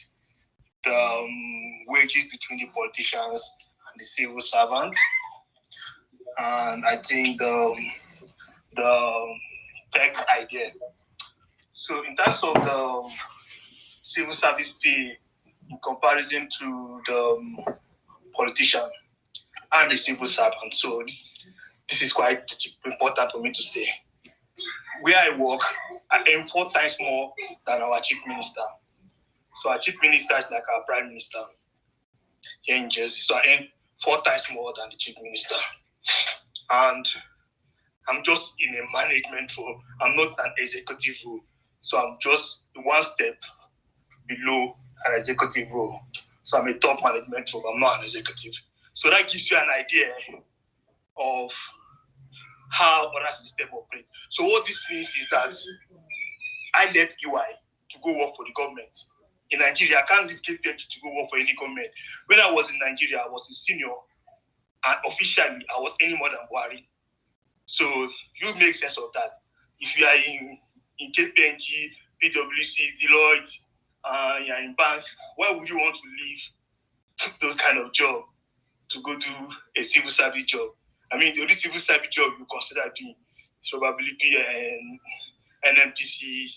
the wages between the politicians and the civil servant, and I think the tech idea. So, in terms of the civil service pay in comparison to the politician and the civil servant, so this is quite important for me to say. Where I work, I earn 4 times more than our chief minister. So our chief minister is like our prime minister here in Jersey. So I earn 4 times more than the chief minister. And I'm just in a management role. I'm not an executive role. So I'm just one step below an executive role. So I'm a top management role. I'm not an executive. So that gives you an idea of how other systems operate. So what this means is that I left UI to go work for the government. In Nigeria, I can't leave KPMG to go work for any government. When I was in Nigeria, I was a senior, and officially, I was any more than Buhari. So you make sense of that. If you are in KPMG, PwC, Deloitte, you're in bank, why would you want to leave those kind of jobs to go do a civil service job? I mean, the only civil service job you consider doing is probably be an NPC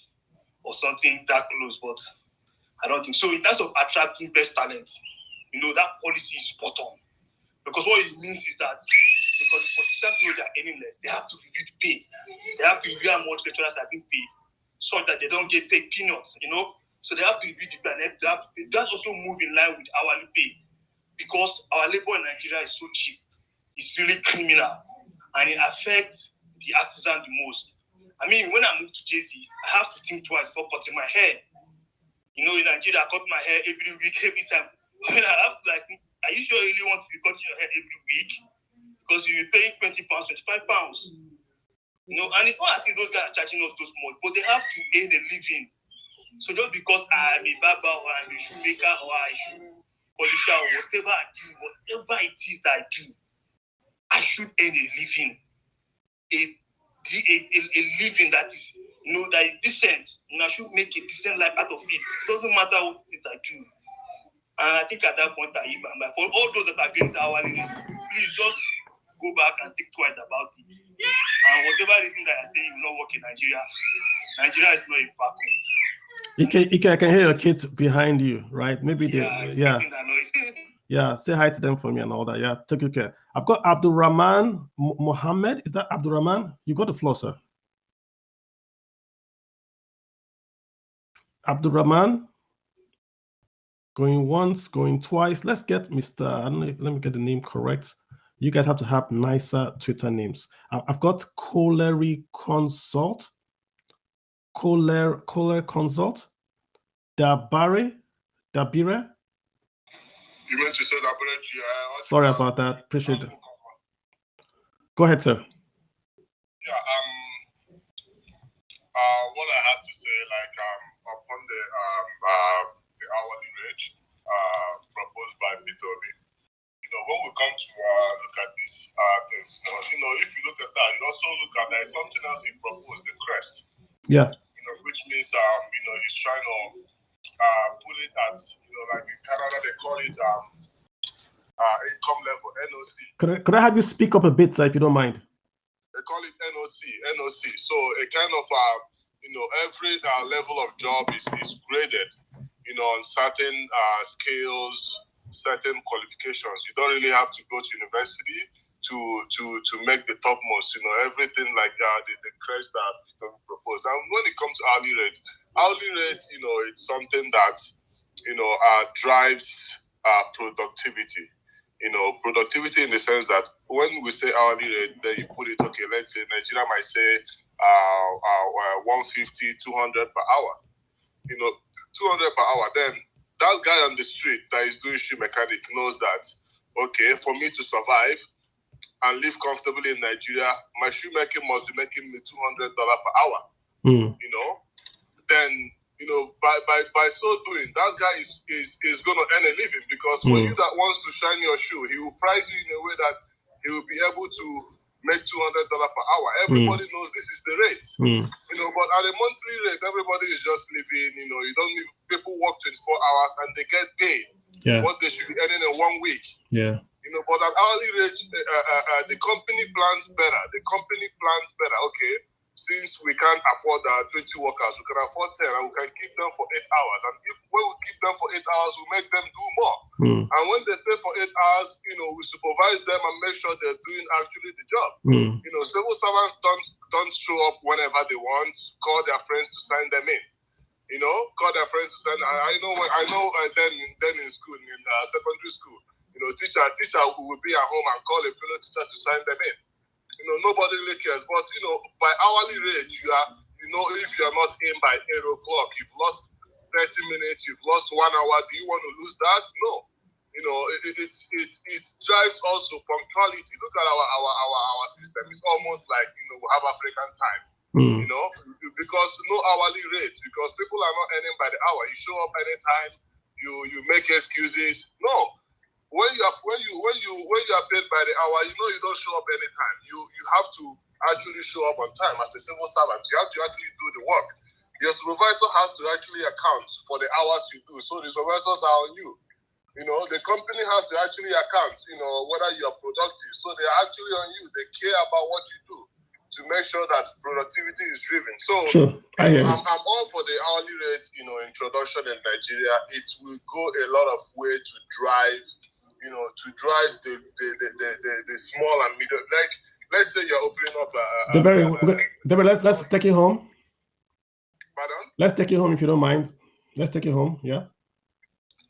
or something that close, but I don't think so. In terms of attracting best talents, that policy is spot on. Because what it means is that because the politicians know they're earning less, they have to review the pay. They have to review how much lecturers are being paid so that they don't get paid peanuts, So they have to review the pay and they have to pay. That also move in line with hourly pay because our labor in Nigeria is so cheap. It's really criminal and it affects the artisan the most. I mean, when I moved to Jersey, I have to think twice before cutting my hair. In Nigeria, I cut my hair every week, every time. When I have to, think, are you sure you really want to be cutting your hair every week? Because you'll be paying £20, £25. And it's not as if those guys are charging us those much, but they have to earn a living. So just because I'm a barber or I'm a shoemaker or a shoe polisher or whatever I do, whatever it is that I do, I should earn a living. A living that is, that is decent. I should make a decent life out of it. It doesn't matter what it is I do. And I think at that point, for all those that are against hourly rate, please just go back and think twice about it. And whatever reason that I say you will not work in Nigeria, Nigeria is not a vacuum. I can hear your kids behind you, right? Maybe yeah. Say hi to them for me and all that. Yeah, take good care. I've got Abdul Rahman Mohammed. Is that Abdul Rahman? You got the floor, sir. Abdul Rahman. Going once, going twice. Let's get Mr. I don't know. Let me get the name correct. You guys have to have nicer Twitter names. I've got Colery Consult. Coler Consult. Dabire. You meant to say Dabire? Sorry about that. Appreciate it. Go ahead, sir. Yeah. What I have to say, upon the hourly rate proposed by Bitobi, when we come to look at these things, if you look at that, you also look at there's something else he proposed, the crest. Yeah. Which means he's trying to put it at like in Canada they call it income level, NOC. Could I have you speak up a bit, sir, if you don't mind? They call it NOC. So a kind of every level of job is graded, on certain scales, certain qualifications. You don't really have to go to university to make the topmost. Everything like the crest that proposed. And when it comes to hourly rate, it's something that drives productivity. Productivity in the sense that when we say hourly rate, then you put it, okay, let's say Nigeria might say 150, 200 per hour. 200 per hour. Then that guy on the street that is doing shoe mechanic knows that, okay, for me to survive and live comfortably in Nigeria, my shoemaking must be making me $200 per hour. Then by so doing, that guy is going to earn a living because for you that wants to shine your shoe, he will price you in a way that he will be able to make $200 per hour. Everybody knows this is the rate. You know, but at a monthly rate, everybody is just living. You know, you don't need people work 24 hours and they get paid what they should be earning in 1 week. Yeah. You know, but at hourly rate, the company plans better. The company plans better. Okay, since we can't afford 20 workers, we can afford 10, and we can keep them for 8 hours. And if when we keep them for 8 hours, we make them do more. And when they stay for 8 hours, you know, we supervise them and make sure they're doing actually the job. You know, civil servants don't show up whenever they want. Call their friends to sign them in. You know, call their friends to sign. I know. Then in school, in secondary school, you know, teacher will be at home and call a fellow teacher to sign them in. You know, nobody really cares. But you know, by hourly rate, you know, if you're not in by 8 o'clock, you've lost 30 minutes, you've lost 1 hour. Do you want to lose that? No. You know, it drives also punctuality. Look at our system. It's almost like, you know, we have African time. You know, because no hourly rate, because people are not earning by the hour. You show up anytime, you make excuses. No. When you are paid by the hour, you know you don't show up anytime. You have to actually show up on time as a civil servant. You have to actually do the work. Your supervisor has to actually account for the hours you do. So the supervisors are on you. You know, the company has to actually account, you know, whether you are productive. So they're actually on you. They care about what you do to make sure that productivity is driven. So I'm all for the hourly rate, you know, introduction in Nigeria. It will go a lot of way to drive, you know, the small and middle. Like, let's say you're opening up Deborah, let's take it home. Pardon? Let's take it home if you don't mind. Let's take it home, yeah?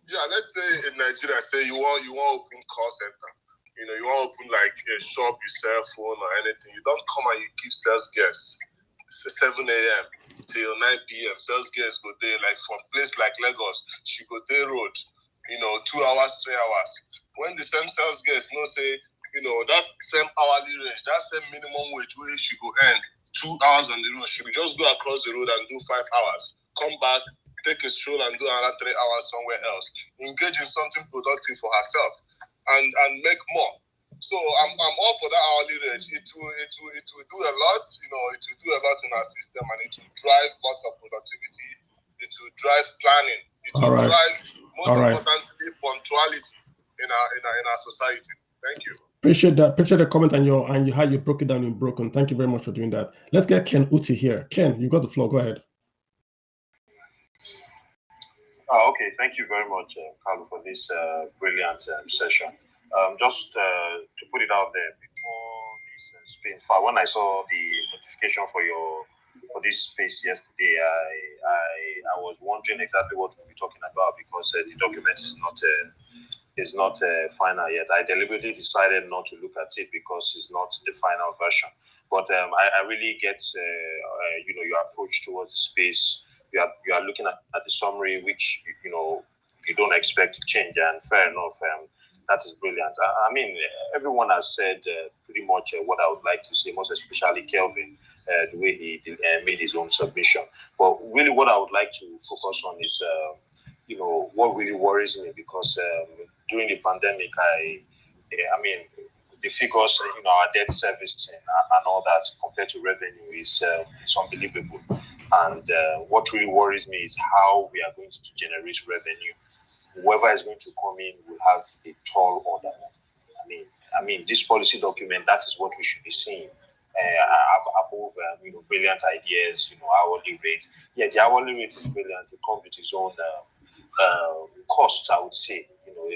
Yeah, let's say in Nigeria, say you want to open call center. You know, you want to open like a shop, you sell phone or anything. You don't come and you keep sales guests. It's 7 a.m. till 9 p.m. Sales guests go there, like from place like Lagos, she go there road, you know, 2 hours, 3 hours. When the same sales guest, you know, say, you know, that same hourly range, that same minimum wage where she go earn 2 hours on the road, she will just go across the road and do 5 hours. Come back, take a stroll and do another 3 hours somewhere else. Engage in something productive for herself and make more. So I'm all for that hourly rate. It will do a lot, you know, it will do a lot in our system, and it will drive lots of productivity. It will drive planning. It will drive, most importantly, punctuality in our society. Thank you. Appreciate that. Appreciate the comment and how you broke it down in broken. Thank you very much for doing that. Let's get Ken Uti here. Ken, you got the floor. Go ahead. Okay, thank you very much, Carlo, for this brilliant session. Just to put it out there, before this space, when I saw the notification for this space yesterday, I was wondering exactly what we'll be talking about, because the document is not final yet. I deliberately decided not to look at it because it's not the final version. But I really get you know, your approach towards the space. You are looking at the summary, which, you know, you don't expect to change, and fair enough. That is brilliant. I mean, everyone has said pretty much what I would like to say, most especially Kelvin, the way he made his own submission. But really, what I would like to focus on is, you know, what really worries me, because during the pandemic, I mean, the figures, you know, our debt service and all that compared to revenue is unbelievable. And what really worries me is how we are going to generate revenue. Whoever is going to come in will have a tall order. I mean, this policy document, that is what we should be seeing. Above, you know, brilliant ideas, you know, hourly rates. Yeah, the hourly rate is brilliant. It comes with its own costs, I would say. You know,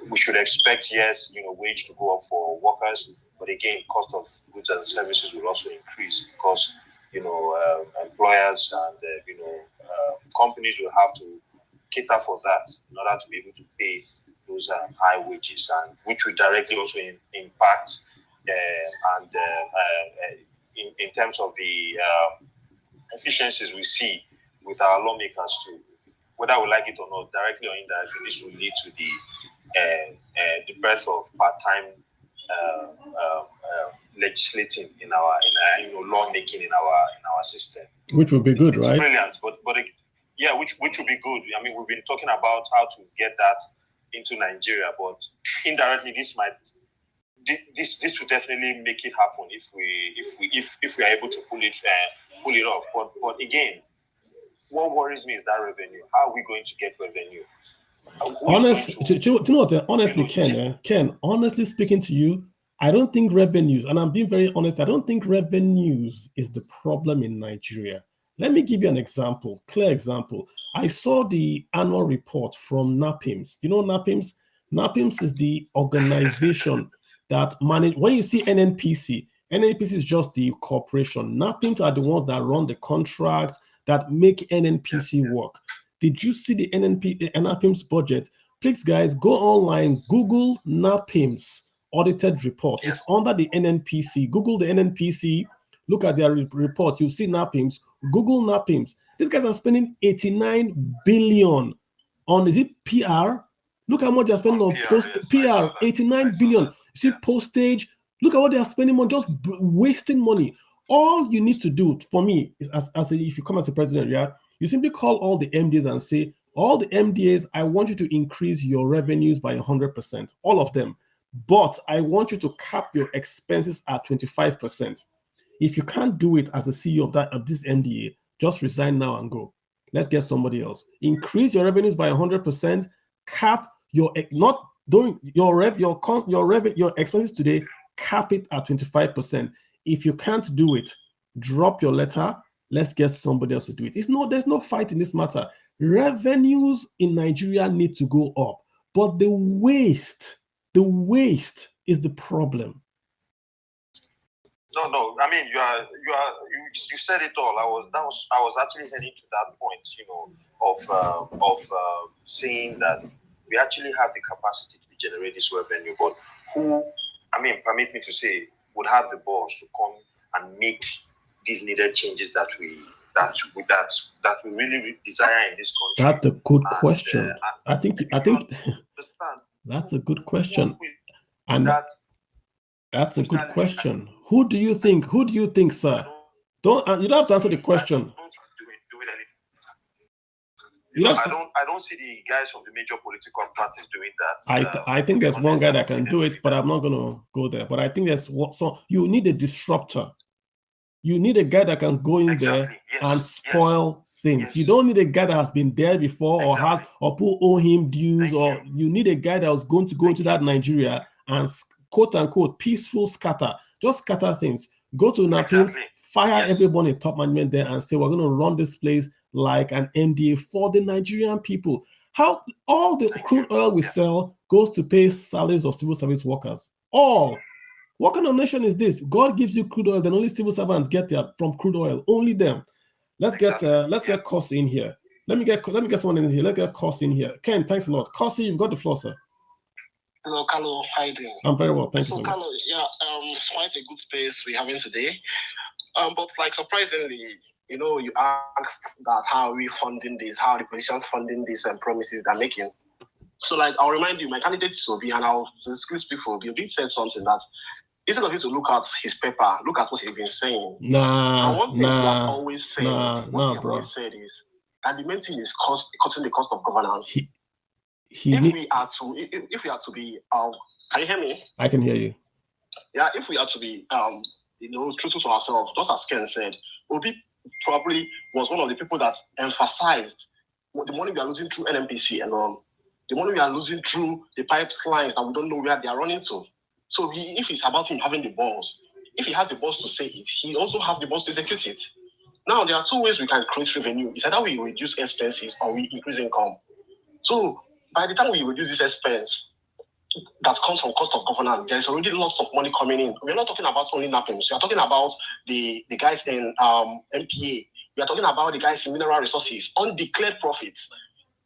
we should expect, yes, you know, wage to go up for workers, but again, cost of goods and services will also increase, because, you know, employers and you know, companies will have to cater for that in order to be able to pay those high wages, and which will directly also impact in terms of the efficiencies we see with our lawmakers too. Whether we like it or not, directly or indirectly, this will lead to the birth of part-time legislating in our you know, lawmaking in our system, which would be good, it's right? Brilliant, but yeah, which would be good. I mean, we've been talking about how to get that into Nigeria, but indirectly, this this will definitely make it happen if we are able to pull it off. But again, what worries me is that revenue. How are we going to get revenue? Honestly, Ken, honestly speaking to you, I don't think revenues, and I'm being very honest, I don't think revenues is the problem in Nigeria. Let me give you an example, clear example. I saw the annual report from NAPIMS. Do you know NAPIMS? NAPIMS is the organization that manage. When you see NNPC is just the corporation. NAPIMS are the ones that run the contracts that make NNPC work. Did you see the NAPIMS budget? Please, guys, go online, Google NAPIMS audited report. It's under the NNPC. Google the NNPC, look at their reports. You see NAPIMS. Google NAPIMS. These guys are spending 89 billion on, is it PR? Look how much they're spending on PR, 89 billion. You see postage. Look at what they're spending on, just wasting money. All you need to do, for me, is if you come as a president, yeah, you simply call all the MDAs and say, all the MDAs, I want you to increase your revenues by 100%, all of them. But I want you to cap your expenses at 25%. If you can't do it as a CEO of this MDA, just resign now and go. Let's get somebody else. Increase your revenues by 100%. Cap your your expenses today. Cap it at 25%. If you can't do it, drop your letter. Let's get somebody else to do it. There's no fight in this matter. Revenues in Nigeria need to go up, but the waste is the problem. No. I mean, you said it all. I was actually heading to that point, of saying that we actually have the capacity to generate this revenue, but who, permit me to say, would have the balls to come and make these needed changes that we really desire in this country? That's a good question. I think that's a good question. And that's a good question. Who do you think, sir? You don't have to answer the question. I don't see the guys from the major political parties doing that. I think there's one guy that can do it, but I'm not going to go there. But I think you need a disruptor. You need a guy that can go in there and spoil things. Yes. You don't need a guy that has been there before or people owe him dues, or you need a guy that was going to go into that Nigeria and quote unquote peaceful scatter. Just scatter things. Go to NAPIMS, fire everyone in top management there and say, we're going to run this place like an MDA for the Nigerian people. How all the crude oil we sell goes to pay salaries of civil service workers. All. What kind of nation is this? God gives you crude oil, then only civil servants get there from crude oil. Only them. Let's get Kosi in here. Let me get someone in here. Let's get Kosi in here. Ken, thanks a lot. Kosi, you've got the floor, sir. Hello, Carlo. How are you doing? I'm very well, thank you so much. Carlo, it's quite a good space we're having today. But surprisingly, you asked that how are we funding this, how are the politicians funding these promises they're making. So I'll remind you, my candidate is Obi, and I'll speak for Obi. Obi said something that instead of you to look at his paper, look at what he's been saying. One thing he has always said, always said is that the main thing is cutting the cost of governance. If we are to be, can you hear me? I can hear you. Yeah, if we are to be, truthful to ourselves, just as Ken said, Obi probably was one of the people that emphasized the money we are losing through NNPC and the money we are losing through the pipelines that we don't know where they are running to. So if it's about him having the balls, if he has the balls to say it, he also has the balls to execute it. Now, there are two ways we can create revenue. It's either we reduce expenses or we increase income. So by the time we reduce this expense that comes from cost of governance, there's already lots of money coming in. We're not talking about only NAPIMS. We're talking about the guys in MPA. We're talking about the guys in mineral resources, undeclared profits.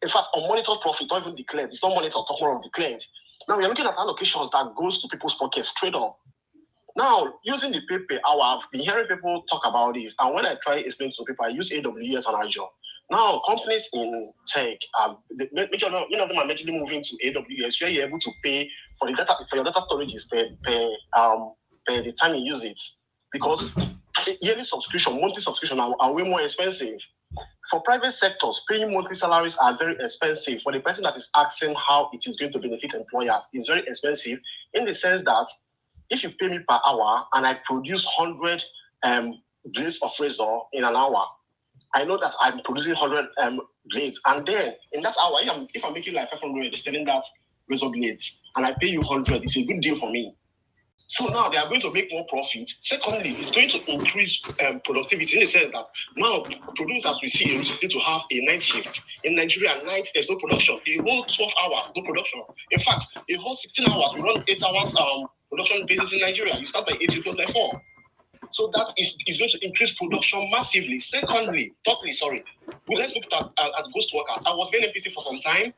In fact, unmonitored profit, not even declared. It's not monitored, talk more of declared. Now we're looking at allocations that goes to people's pockets straight up. Now, using the pay per hour, I've been hearing people talk about this. And when I try to explain to people, I use AWS and Azure. Now, companies in tech, many of them are actually moving to AWS, where you're able to pay for the data, for your data storages per the time you use it. Because yearly subscription, monthly subscription are way more expensive. For private sectors, paying monthly salaries are very expensive. For the person that is asking how it is going to benefit employers, it's very expensive in the sense that if you pay me per hour and I produce 100 blades of razor in an hour, I know that I'm producing 100 blades, and then in that hour, if I'm making like 500 selling that razor blades, and I pay you 100, it's a good deal for me. So now they are going to make more profit. Secondly, it's going to increase productivity in the sense that now producers we see need to have a night shift. In Nigeria, at night there's no production. A whole 12 hours, no production. In fact, a whole 16 hours, we run 8 hours production basis in Nigeria. You start by 8, you close by 4. So that is going to increase production massively. Thirdly, let's look at ghost workers. I was very NPC for some time,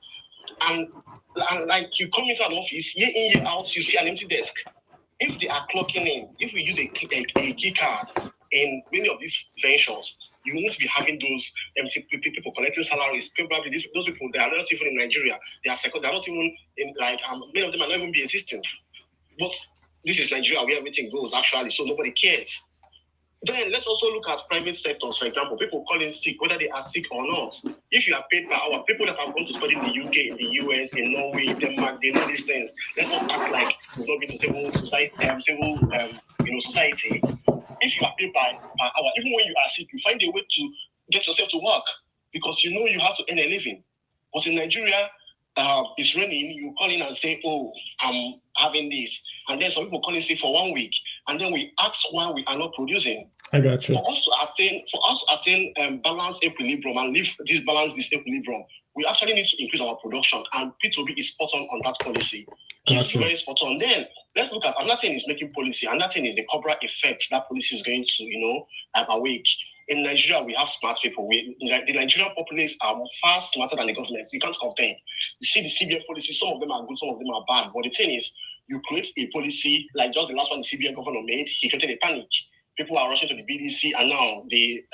and like you come into an office, year in, year out, you see an empty desk. If they are clocking in, if we use a key card in many of these ventures, you won't be having those empty people collecting salaries. Probably those people, they are not even in Nigeria. They are not even in, like, many of them are not even be existing. But this is Nigeria where everything goes, actually, so nobody cares. Then let's also look at private sectors, for example, people calling sick, whether they are sick or not. If you are paid per hour, people that have gone to study in the UK, in the US, in Norway, Denmark, they know these things. Let's not act like it's not been to civil society. Society. If you are paid per hour, even when you are sick, you find a way to get yourself to work because you know you have to earn a living. But in Nigeria, it's raining, you call in and say, oh, I'm having this. And then some people call in sick for 1 week. And then we ask why we are not producing. I got you. For us to attain balanced equilibrium and leave this equilibrium, we actually need to increase our production. And P2B is spot on that policy. It's very spot on. Then let's look at another thing is making policy. Another thing is the cobra effect that policy is going to, awake. In Nigeria, we have smart people. The Nigerian populace are far smarter than the government. You can't compare. You see the CBN policy, some of them are good, some of them are bad. But the thing is, you create a policy, like just the last one the CBN governor made, he created a panic. People are rushing to the BDC, and now the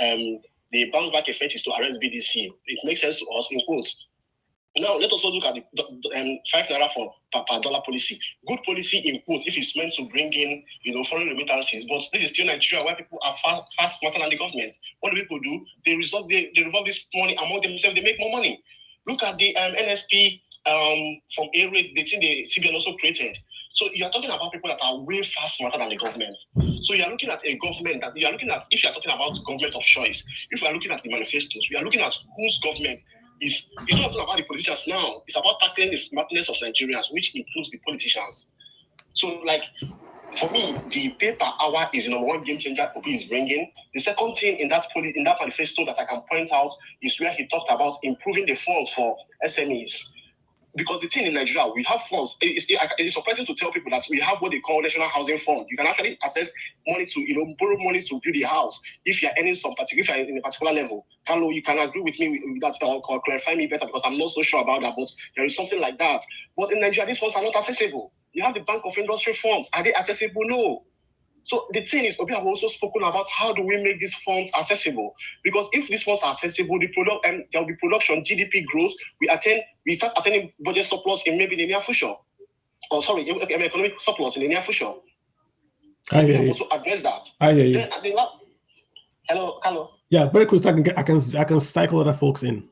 bounce back effect is to arrest BDC. It makes sense to us, in quotes. Now, let us also look at the 5 naira per dollar policy. Good policy in quotes if it's meant to bring in, foreign remittances. But this is still Nigeria where people are far smarter than the government. What do people do? They revolve this money among themselves. They make more money. Look at the NSP from A-rate, the thing the CBN also created. So you are talking about people that are way far smarter than the government. So you are looking at a government that you are looking at, if you are talking about government of choice, if you are looking at the manifestos, we are looking at whose government it's not about the politicians now. It's about tackling the smartness of Nigerians, which includes the politicians. So, like, for me, the pay per hour is the number one game changer Obi is bringing. The second thing in that manifesto that I can point out is where he talked about improving the funds for SMEs. Because the thing in Nigeria, we have funds. It's surprising to tell people that we have what they call National Housing Fund. You can actually access money to, borrow money to build a house if you're earning if you're in a particular level. Carlo, you can agree with me with that or clarify me better because I'm not so sure about that, but there is something like that. But in Nigeria, these funds are not accessible. You have the Bank of Industry funds. Are they accessible? No. So the thing is, Obi have also spoken about how do we make these funds accessible? Because if these funds are accessible, there will be production, GDP growth. We start attaining budget surplus in maybe the near future. Economic surplus in the near future. I hear you. Also address that. I hear you. Then hello, Carlo. Yeah, very quick. So I can cycle other folks in.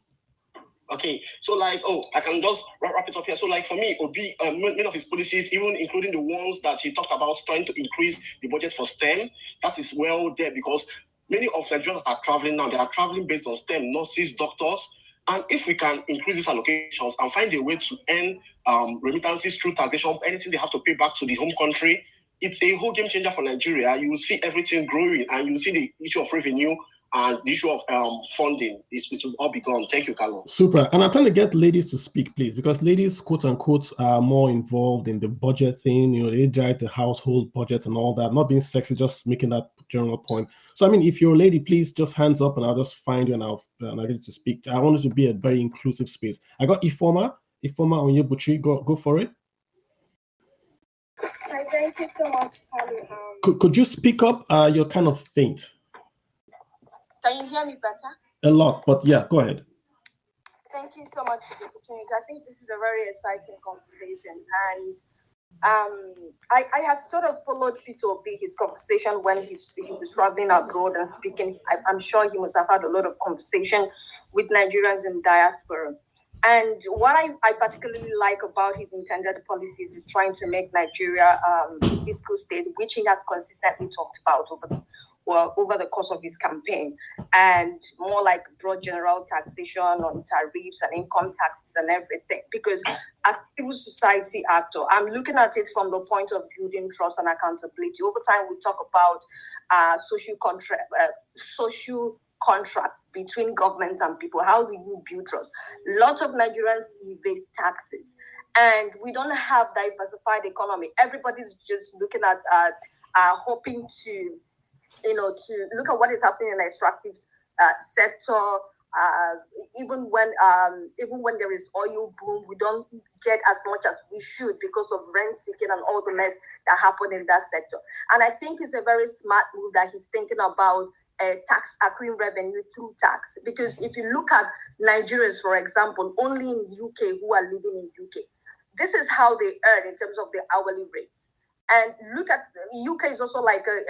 Okay, so I can just wrap it up here. So for me, Obi, many of his policies, even including the ones that he talked about trying to increase the budget for STEM, that is well there because many of Nigerians are traveling now. They are traveling based on STEM, nurses, doctors. And if we can increase these allocations and find a way to earn remittances through taxation, anything they have to pay back to the home country, it's a whole game changer for Nigeria. You will see everything growing and you will see the issue of revenue and the issue of funding, it will all be gone. Thank you, Carlos. Super. And I'm trying to get ladies to speak, please, because ladies, quote unquote, are more involved in the budget thing. They drive the household budget and all that. Not being sexy, just making that general point. So, if you're a lady, please just hands up and I'll just find you and I'll get you to speak. I want it to be a very inclusive space. I got Ifoma on your Buchi. Go for it. Hi, thank you so much, Carlo. Could you speak up? You're kind of faint. Can you hear me better? A lot, but yeah, go ahead. Thank you so much for the opportunity. I think this is a very exciting conversation. And I have sort of followed P2B, his conversation when he was traveling abroad and speaking. I'm sure he must have had a lot of conversation with Nigerians in diaspora. And what I particularly like about his intended policies is trying to make Nigeria a fiscal state, which he has consistently talked about over the course of his campaign, and more like broad general taxation on tariffs and income taxes and everything. Because as a civil society actor, I'm looking at it from the point of building trust and accountability. Over time, we talk about social contract between government and people. How do you build trust? Lots of Nigerians evade taxes, and we don't have diversified economy. Everybody's just looking at hoping to look at what is happening in the extractive sector. Even when there is oil boom, we don't get as much as we should because of rent seeking and all the mess that happened in that sector. And I think it's a very smart move that he's thinking about tax accruing revenue through tax. Because if you look at Nigerians, for example, only in UK who are living in UK, this is how they earn in terms of the hourly rate. And look at UK is also like a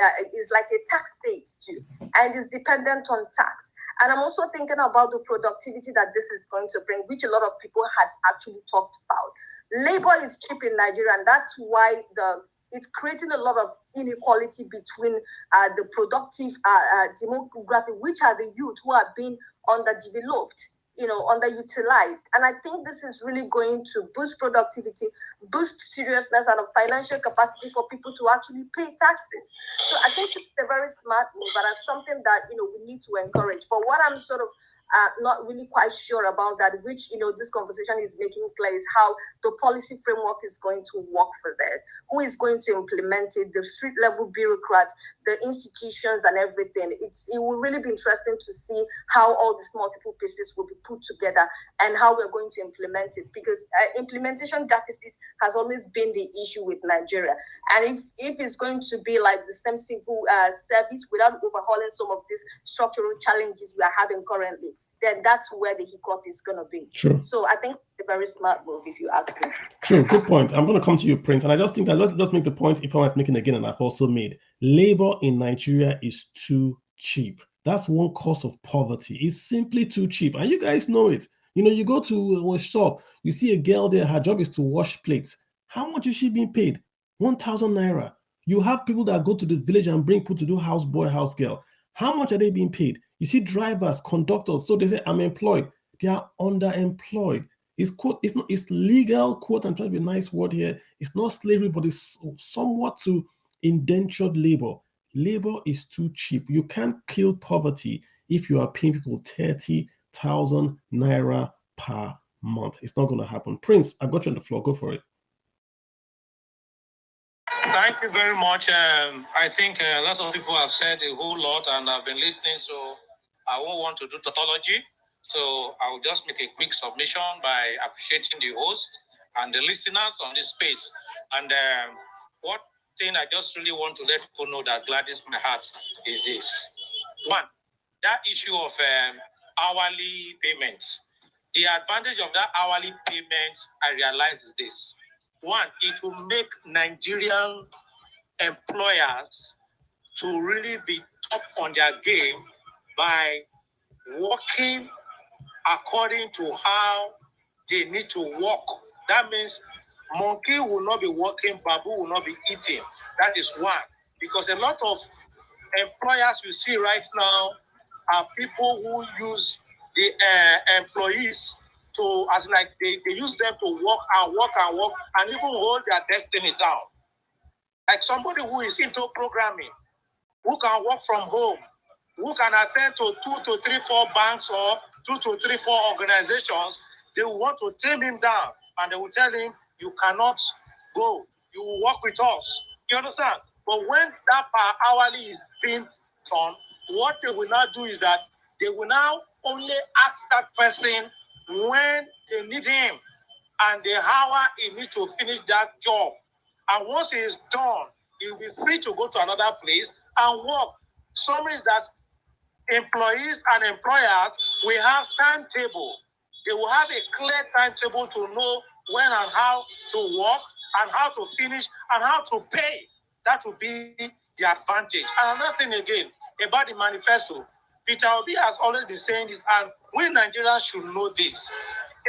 tax state too, and is dependent on tax. And I'm also thinking about the productivity that this is going to bring, which a lot of people has actually talked about. Labor is cheap in Nigeria, and that's why it's creating a lot of inequality between the productive demographic, which are the youth who are being underdeveloped, underutilized. And I think this is really going to boost productivity, boost seriousness and financial capacity for people to actually pay taxes. So I think it's a very smart move, and it's something that we need to encourage. But what I'm sort of not really quite sure about that, which this conversation is making clear, is how the policy framework is going to work for this. Who is going to implement it? The street level bureaucrats, the institutions, and everything. It will really be interesting to see how all these multiple pieces will be put together and how we're going to implement it. Because implementation deficit has always been the issue with Nigeria. And if it's going to be like the same simple service without overhauling some of these structural challenges we are having currently, then that's where the hiccup is going to be. True. So I think it's a very smart move, if you ask me. True, good point. I'm going to come to you, Prince. And I just think that let's make the point if I was making again, and I've also made. Labor in Nigeria is too cheap. That's one cause of poverty. It's simply too cheap. And you guys know it. You go to a shop, you see a girl there, her job is to wash plates. How much is she being paid? 1,000 naira. You have people that go to the village and bring people to do house boy, house girl. How much are they being paid? You see drivers, conductors, so they say, I'm employed. They are underemployed. It's legal, quote, I'm trying to be a nice word here. It's not slavery, but it's somewhat to indentured labor. Labor is too cheap. You can't kill poverty if you are paying people 30,000 naira per month. It's not going to happen. Prince, I got you on the floor. Go for it. Thank you very much. I think a lot of people have said a whole lot and I've been listening, so I won't want to do tautology. So I will just make a quick submission by appreciating the host and the listeners on this space. And one thing I just really want to let people know that gladdens my heart is this. One, that issue of hourly payments. The advantage of that hourly payment, I realize, is this. One, it will make Nigerian employers to really be top on their game by working according to how they need to work. That means monkey will not be working, babu will not be eating. That is one. Because a lot of employers you see right now are people who use the employees to, as like they use them to work and even hold their destiny down. Like somebody who is into programming, who can work from home, who can attend to 2 to 3, 4 banks or 2 to 3, 4 organizations, they will want to tame him down and they will tell him, you cannot go, you will work with us. You understand? But when that per hourly is being done, what they will now do is that they will now only ask that person when they need him and the hour he needs to finish that job. And once he is done, he will be free to go to another place and work. Summary is that employees and employers will have timetable. They will have a clear timetable to know when and how to work and how to finish and how to pay. That will be the advantage. And another thing again about the manifesto, Peter Obi has always been saying this, and we Nigerians should know this.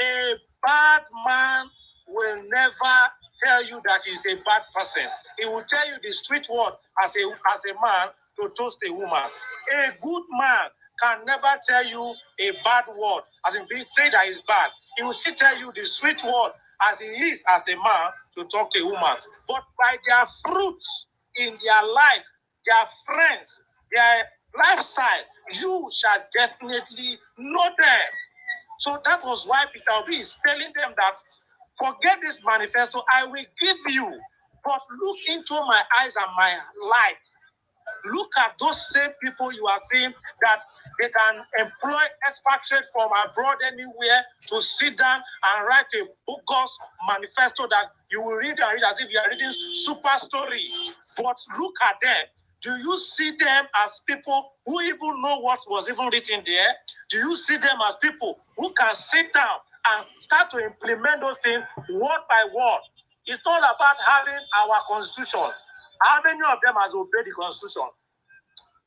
A bad man will never tell you that he's a bad person. He will tell you the sweet word as a man to toast a woman. A good man can never tell you a bad word, as in say that he's bad. He will still tell you the sweet word as he is as a man to talk to a woman. But by their fruits in their life, their friends, their lifestyle, you shall definitely know them. So that was why Peter Obi is telling them that forget this manifesto, I will give you, but look into my eyes and my life. Look at those same people you are saying that they can employ expatriates from abroad anywhere to sit down and write a bogus manifesto that you will read and read as if you are reading super story. But look at them. Do you see them as people who even know what was even written there? Do you see them as people who can sit down and start to implement those things word by word? It's not about having our constitution. How many of them has obeyed the constitution?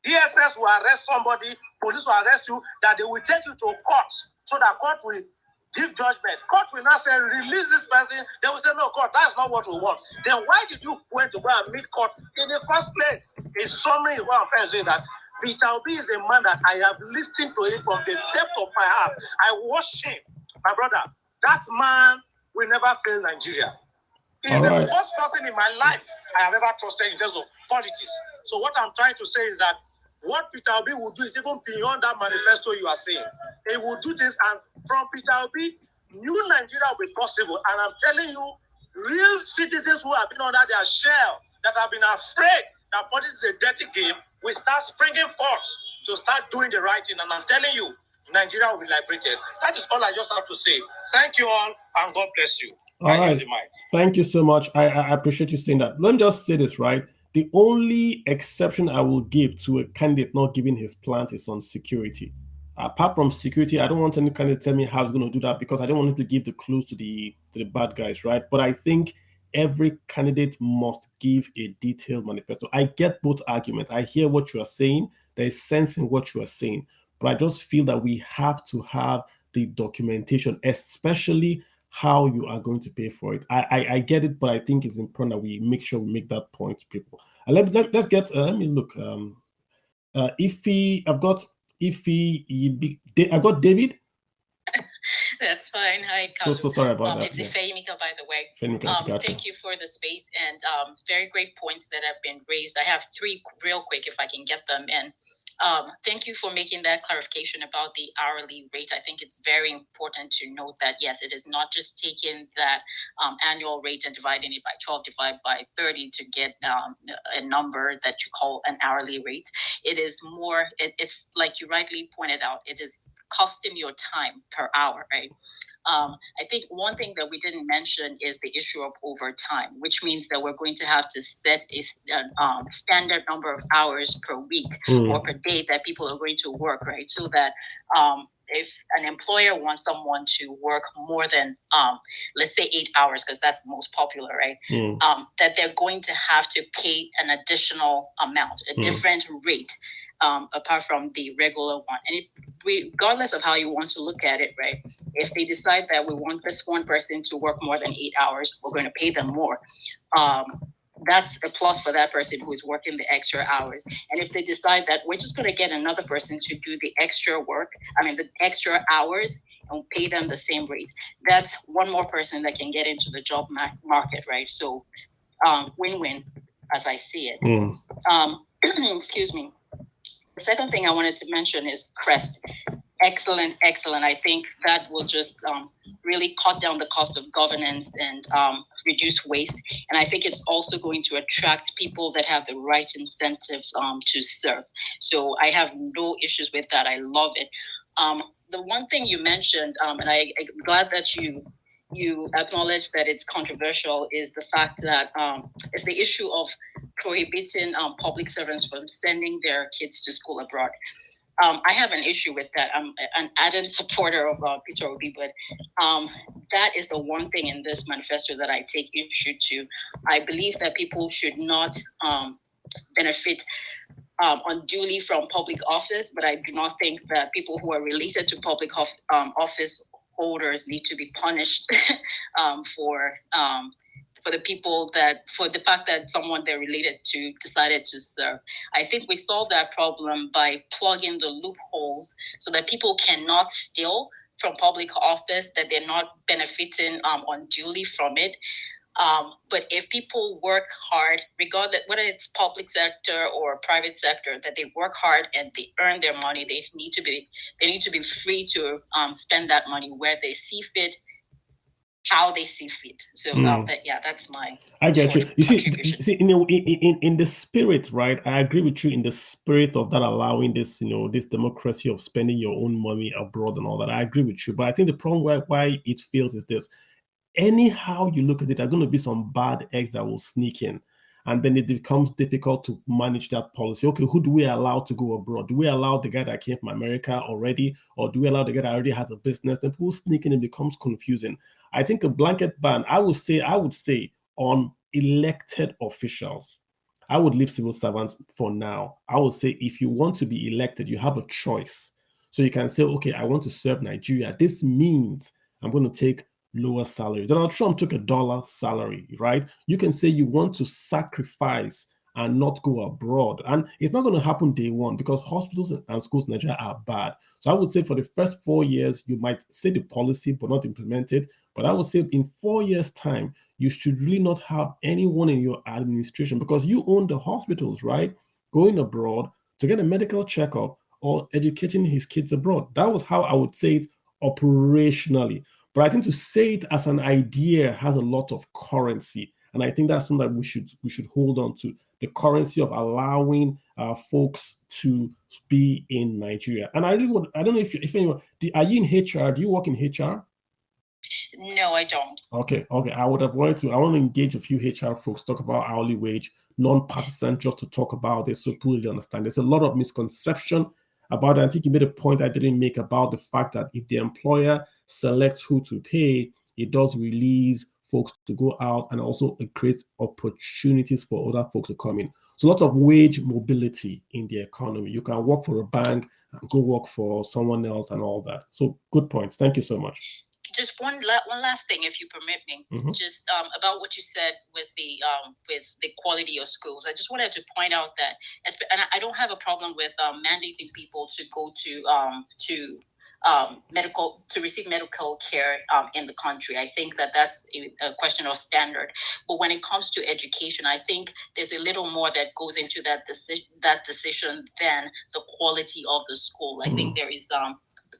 DSS will arrest somebody, police will arrest you, that they will take you to court so that court will give judgment. Court will not say, release this person. They will say, no, court, that's not what we want. Then why did you went to go and meet court in the first place? In summary, what I'm trying to say that Peter Obi is a man that I have listened to him from the depth of my heart. I watched him. My brother, that man will never fail Nigeria. He's the first person in my life I have ever trusted in terms of politics. So what I'm trying to say is that what Peter Obi will do is even beyond that manifesto you are saying. He will do this, and from Peter Obi, new Nigeria will be possible. And I'm telling you, real citizens who have been under their shell, that have been afraid that politics is a dirty game, will start springing forth to start doing the right thing. And I'm telling you, Nigeria will be liberated. That is all I just have to say. Thank you all, and God bless you. All right. Thank you so much. I appreciate you saying that. Let me just say this, right? The only exception I will give to a candidate not giving his plans is on security. Apart from security, I don't want any candidate to tell me how he's going to do that because I don't want him to give the clues to the bad guys, right? But I think every candidate must give a detailed manifesto. I get both arguments. I hear what you are saying. There is sense in what you are saying. But I just feel that we have to have the documentation, especially how you are going to pay for it. I get it, but I think it's important that we make sure we make that point to people. Let's get, let me look. I've got I've got David. That's fine. Hi, so sorry about that. It's Ifeimika, by the way. Gotcha. Thank you for the space and very great points that have been raised. I have three real quick if I can get them in. Thank you for making that clarification about the hourly rate. I think it's very important to note that, yes, it is not just taking that annual rate and dividing it by 12, divided by 30 to get a number that you call an hourly rate. It is more, it's like you rightly pointed out, it is costing your time per hour, right? I think one thing that we didn't mention is the issue of overtime, which means that we're going to have to set a standard number of hours per week or per day that people are going to work, right? So that if an employer wants someone to work more than, let's say 8 hours, because that's the most popular, right? That they're going to have to pay an additional amount, a different rate. Apart from the regular one. And regardless of how you want to look at it, right? If they decide that we want this one person to work more than 8 hours, we're going to pay them more. That's a plus for that person who is working the extra hours. And if they decide that we're just going to get another person to do the extra work, the extra hours, and pay them the same rate, that's one more person that can get into the job market, right? So win-win, as I see it. Excuse me. The second thing I wanted to mention is CREST. Excellent. I think that will just really cut down the cost of governance and reduce waste. And I think it's also going to attract people that have the right incentives to serve. So I have no issues with that. I love it. The one thing you mentioned, and I'm glad that you acknowledge that it's controversial, is the fact that it's the issue of prohibiting public servants from sending their kids to school abroad. I have an issue with that. I'm an ardent supporter of Peter Obi, but that is the one thing in this manifesto that I take issue to. I believe that people should not benefit unduly from public office, but I do not think that people who are related to public office holders need to be punished for the people for the fact that someone they're related to decided to serve. I think we solve that problem by plugging the loopholes so that people cannot steal from public office, that they're not benefiting unduly from it. But if people work hard, regardless whether it's public sector or private sector, that they work hard and they earn their money, they need to be free to spend that money where they see fit, how they see fit. So that's my. I get you. You see, in the spirit, right? I agree with you in the spirit of that, allowing this, this democracy of spending your own money abroad and all that. I agree with you, but I think the problem why it fails is this: anyhow you look at it, there are going to be some bad eggs that will sneak in. And then it becomes difficult to manage that policy. Okay, who do we allow to go abroad? Do we allow the guy that came from America already? Or do we allow the guy that already has a business? Then people sneak in and it becomes confusing. I think a blanket ban, I would say on elected officials. I would leave civil servants for now. I would say if you want to be elected, you have a choice. So you can say, okay, I want to serve Nigeria. This means I'm going to take lower salary. Donald Trump took $1 salary, right? You can say you want to sacrifice and not go abroad. And it's not going to happen day one because hospitals and schools in Nigeria are bad. So I would say for the first 4 years, you might say the policy but not implement it. But I would say in 4 years' time, you should really not have anyone in your administration because you own the hospitals, right? Going abroad to get a medical checkup or educating his kids abroad. That was how I would say it operationally. But I think to say it as an idea has a lot of currency. And I think that's something that we should hold on to, the currency of allowing folks to be in Nigeria. And I don't know if anyone, are you in HR? Do you work in HR? No, I don't. Okay. I want to engage a few HR folks, talk about hourly wage, non-partisan, just to talk about this so people really understand. There's a lot of misconception about it. I think you made a point I didn't make about the fact that if the employer selects who to pay, it does release folks to go out, and also it creates opportunities for other folks to come in. So lots of wage mobility in the economy. You can work for a bank and go work for someone else and all that. So good points. Thank you so much. Just one last thing, if you permit me, just about what you said with the quality of schools. I just wanted to point out that, and I don't have a problem with mandating people to go to receive medical care in the country. I think that's a question of standard. But when it comes to education, I think there's a little more that goes into that decision than the quality of the school. I think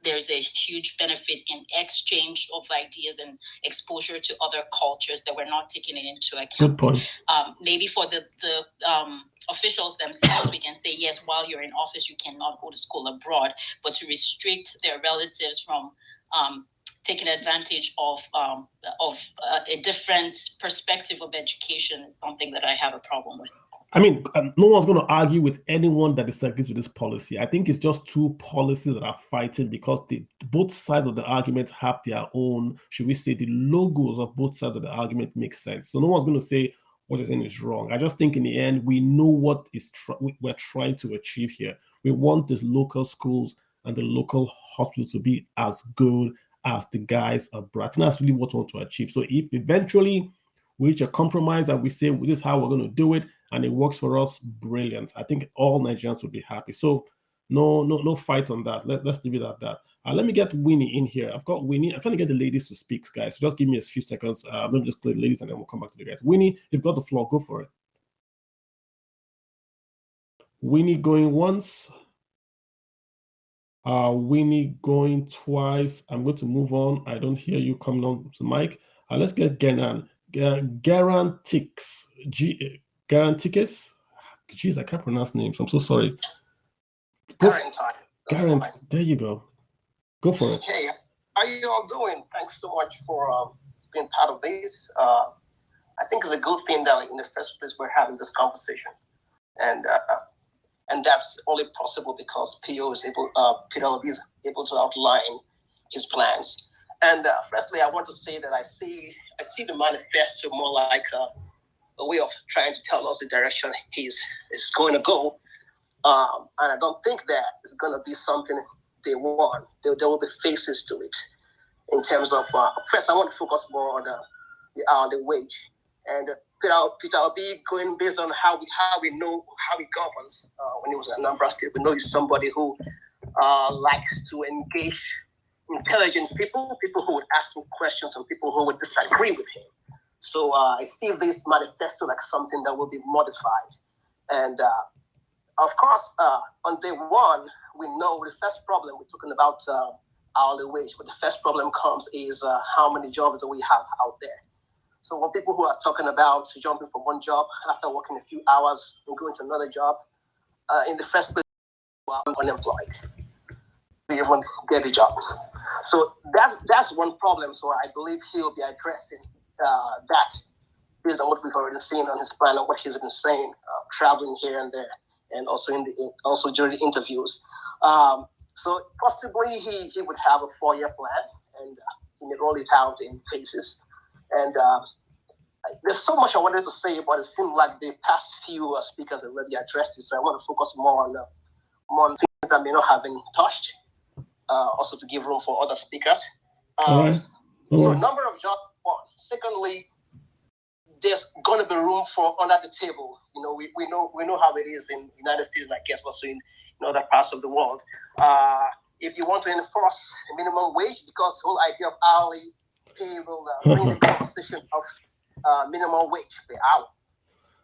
there's a huge benefit in exchange of ideas and exposure to other cultures that we're not taking it into account. Good point. Maybe for the officials themselves, we can say, yes, while you're in office, you cannot go to school abroad, but to restrict their relatives from taking advantage of a different perspective of education is something that I have a problem with. I mean, no one's going to argue with anyone that disagrees with this policy. I think it's just two policies that are fighting because both sides of the argument have their own, should we say, the logos of both sides of the argument make sense. So no one's going to say what you're saying is wrong. I just think in the end, we know what we're trying to achieve here. We want the local schools and the local hospitals to be as good as the guys abroad. And that's really what we want to achieve. So if eventually we reach a compromise and we say, this is how we're going to do it, and it works for us, brilliant. I think all Nigerians will be happy. So no fight on that. Let's leave it at that. Let me get Winnie in here. I've got Winnie. I'm trying to get the ladies to speak, guys. So just give me a few seconds. Let me just clear the ladies and then we'll come back to the guys. Winnie, you've got the floor. Go for it. Winnie going once. Winnie going twice. I'm going to move on. I don't hear you coming on to the mic. Let's get Genan. Garantix. Garantikis? Jeez, I can't pronounce names. I'm so sorry. Garant. There you go. Go for it. Hey, how you all doing? Thanks so much for being part of this. I think it's a good thing that in the first place we're having this conversation, and that's only possible because Peter is able to outline his plans. And firstly, I want to say that I see the manifesto more like a way of trying to tell us the direction he's going to go. And I don't think that it's going to be something they want. There will be faces to it. in terms of, first, I want to focus more on the hourly wage. And Peter will be going based on how we know how he governs. When he was at Anambra State, we know he's somebody who likes to engage intelligent people who would ask him questions, and people who would disagree with him. So I see this manifesto like something that will be modified. And of course, on day one, we know the first problem we're talking about hourly wage, but the first problem comes is how many jobs do we have out there? So when people who are talking about jumping from one job after working a few hours and going to another job, in the first place, you are unemployed. You even get a job. So that's one problem. So I believe he'll be addressing that based on what we've already seen on his plan and what he's been saying, traveling here and there, and also during the interviews. So possibly he would have a 4-year plan, and he may roll it out in phases. And there's so much I wanted to say, but it seemed like the past few speakers already addressed it. So I want to focus more on things that may not have been touched, also to give room for other speakers. All right. So number of jobs, one. Secondly, there's going to be room for under the table. You know, we know how it is in the United States, and I guess also in other parts of the world. If you want to enforce a minimum wage, because the whole idea of hourly pay will bring the conversation of minimum wage per hour.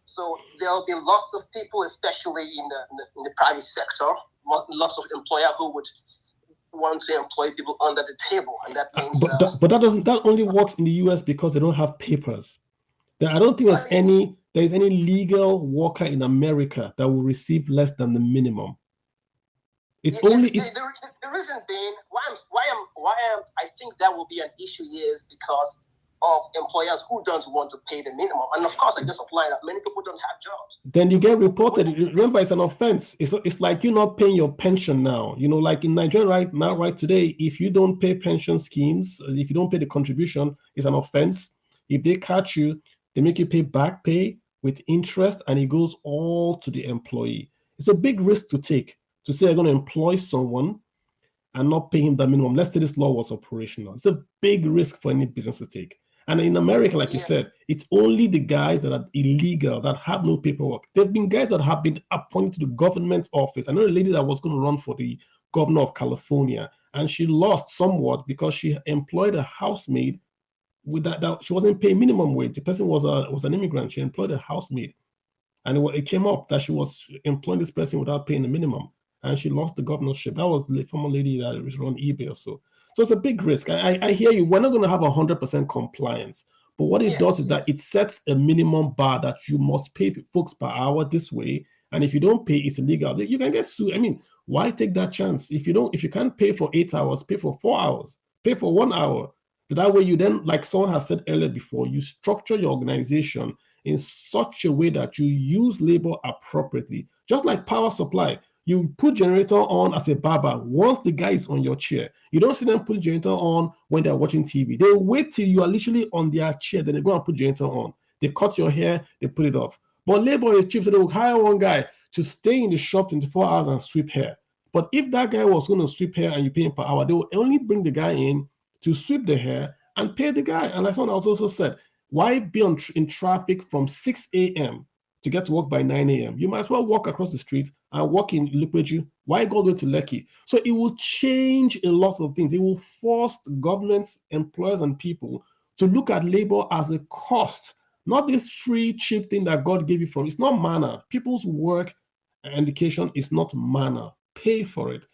So there'll be lots of people, especially in the private sector, lots of employers who would want to employ people under the table, and that means. But that only works in the U.S. because they don't have papers. I don't think there is any legal worker in America that will receive less than the minimum. The reason being I think that will be an issue is because of employers who don't want to pay the minimum, and of course I just apply that many people don't have jobs. Then you get reported. Remember, it's an offense. It's like you're not paying your pension now. You know, like in Nigeria right today, if you don't pay pension schemes, if you don't pay the contribution, it's an offense. If they catch you, they make you pay back pay with interest, and it goes all to the employee. It's a big risk to take to say I'm going to employ someone and not pay him the minimum. Let's say this law was operational. It's a big risk for any business to take. And in America, like you said, it's only the guys that are illegal, that have no paperwork. There have been guys that have been appointed to the government office. I know a lady that was going to run for the governor of California, and she lost somewhat because she employed a housemaid with that she wasn't paying minimum wage. The person was an immigrant. She employed a housemaid, and it came up that she was employing this person without paying the minimum, and she lost the governorship. That was the former lady that was on eBay or so. So it's a big risk. I hear you. We're not going to have 100% compliance, but what it does is that it sets a minimum bar that you must pay folks per hour this way, and if you don't pay, it's illegal. You can get sued. I mean, why take that chance? If you can't pay for 8 hours, pay for 4 hours, pay for 1 hour. That way, you then, like someone has said earlier before, you structure your organization in such a way that you use labor appropriately, just like power supply. You put generator on as a barber once the guy is on your chair. You don't see them put generator on when they're watching TV. They wait till you are literally on their chair, then they go and put generator on. They cut your hair, they put it off. But labor is cheap, so they will hire one guy to stay in the shop 24 hours and sweep hair. But if that guy was going to sweep hair and you pay him per hour, they will only bring the guy in to sweep the hair and pay the guy. And like someone else also said, why be in traffic from 6 a.m. to get to work by 9 a.m.? You might as well walk across the street and walk in Lukweju. Why go all the way to Lekki? So it will change a lot of things. It will force governments, employers, and people to look at labor as a cost, not this free, cheap thing that God gave you from. It's not manna. People's work and education is not manna. Pay for it.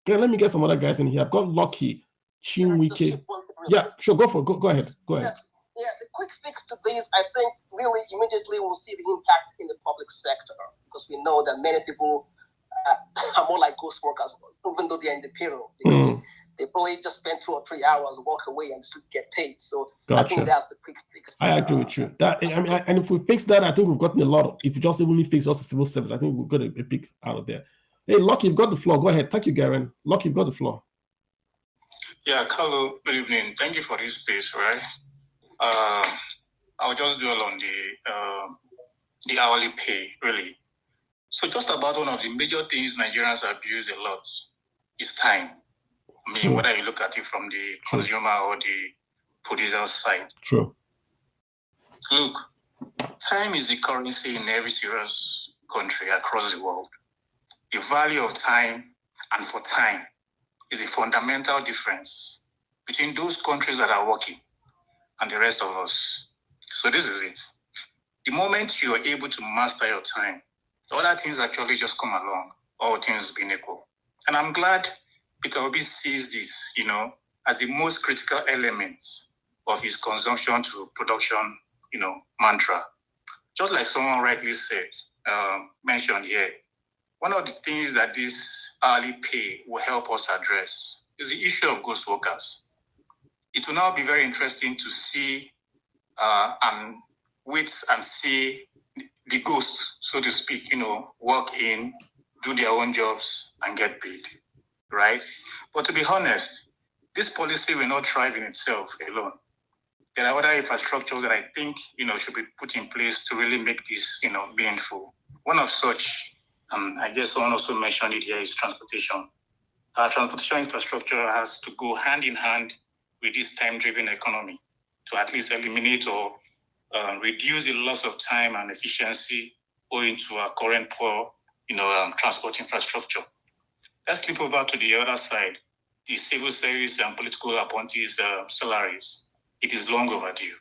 Okay, let me get some other guys in here. I've got Lucky, Chinwike. Yeah, sure. Go ahead. Go ahead. Yes. Yeah, the quick fix to this, I think, really immediately we'll see the impact in the public sector, because we know that many people are more like ghost workers, even though they're in the payroll. Because they probably just spend 2 or 3 hours, walk away, and still get paid. So I think that's the quick fix. I agree with you. And if we fix that, I think we've gotten a lot of. If you just only fix also civil service, I think we've got a big out of there. Hey, Lucky, you've got the floor. Go ahead. Thank you, Garen. Lucky, you've got the floor. Yeah, Carlo, good evening. Thank you for this space, right? I'll just dwell on the hourly pay, really. So just about one of the major things Nigerians abuse a lot is time. I mean, whether you look at it from the consumer or the producer side. True. Look, time is the currency in every serious country across the world. The value of time and for time is a fundamental difference between those countries that are working and the rest of us. So this is it. The moment you are able to master your time, the other things actually just come along, all things being equal. And I'm glad Peter Obi sees this, as the most critical element of his consumption to production, mantra. Just like someone rightly said, mentioned here, one of the things that this hourly pay will help us address is the issue of ghost workers. It will now be very interesting to see and wait and see the ghosts, so to speak, work in, do their own jobs and get paid, right? But to be honest, this policy will not thrive in itself alone. There are other infrastructures that I think, should be put in place to really make this, meaningful. One of such, I guess someone also mentioned it here, is transportation. Our transportation infrastructure has to go hand in hand with this time-driven economy to at least eliminate or reduce the loss of time and efficiency owing to our current poor, transport infrastructure. Let's flip over to the other side, the civil service and political appointees' salaries. It is long overdue.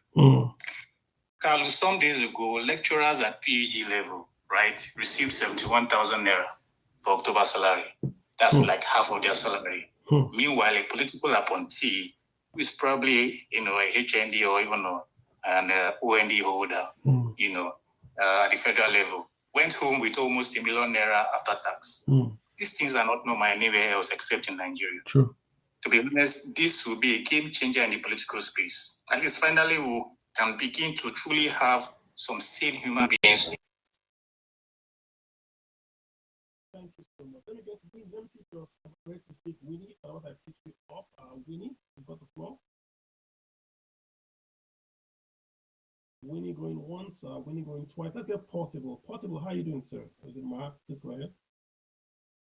Carlos, some days ago, lecturers at PhD level, right, received 71,000 naira for October salary. That's like half of their salary. Meanwhile, a political appointee who is probably, a HND or even an OND holder, at the federal level, went home with almost 1 million naira after tax. These things are not normal anywhere else except in Nigeria. True. To be honest, this will be a game changer in the political space. At least finally we can begin to truly have some sane human beings. Thank you so much. Let me see if you're ready to speak, Winnie. Otherwise, I pick you up. Winnie, you've got the floor. Winnie going once, Winnie going twice. Let's get Portable. Portable, how are you doing, sir? Is it Mark? Please go ahead.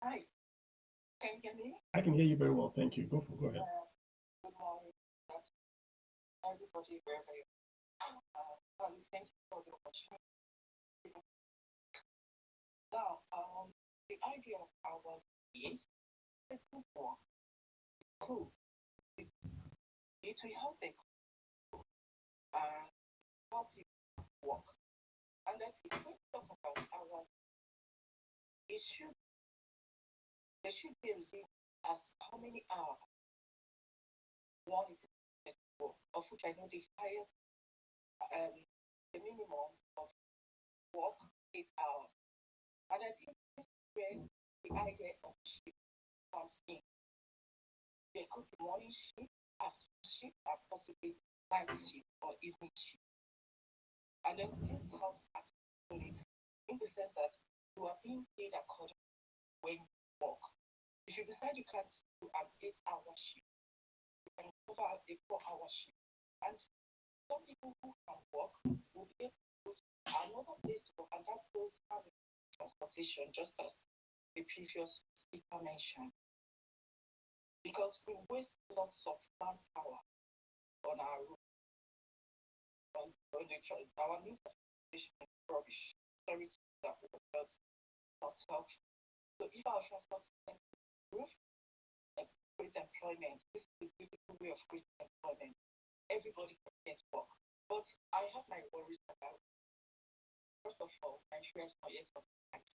Hi. Can you hear me? I can hear you very well. Thank you. Go ahead. Good morning, everybody, wherever you are. Thank you for the opportunity. Now, the idea of our is a good one. Cool. It will help them help people work. And I think when we talk about our, there should be a limit as to how many hours one is expected to work, of which I know the highest, the minimum of work 8 hours. And I think this is where the idea of shift comes in. There could be morning shift, afternoon shift, and possibly night shift or evening shift. And then this helps accumulate in the sense that you are being paid according to when you work. If you decide you can't do an 8-hour shift, you can cover a 4-hour shift. And some people who can work will be able to go to another place to work, and that goes hand in transportation, just as the previous speaker mentioned. Because we waste lots of manpower on our road. Our means of transportation is rubbish. Sorry to that, but that's not helpful. So if our transport system improve, create employment, this is a beautiful way of creating employment. Everybody can get work. But I have my worries about, first of all, Nigeria is not yet organized.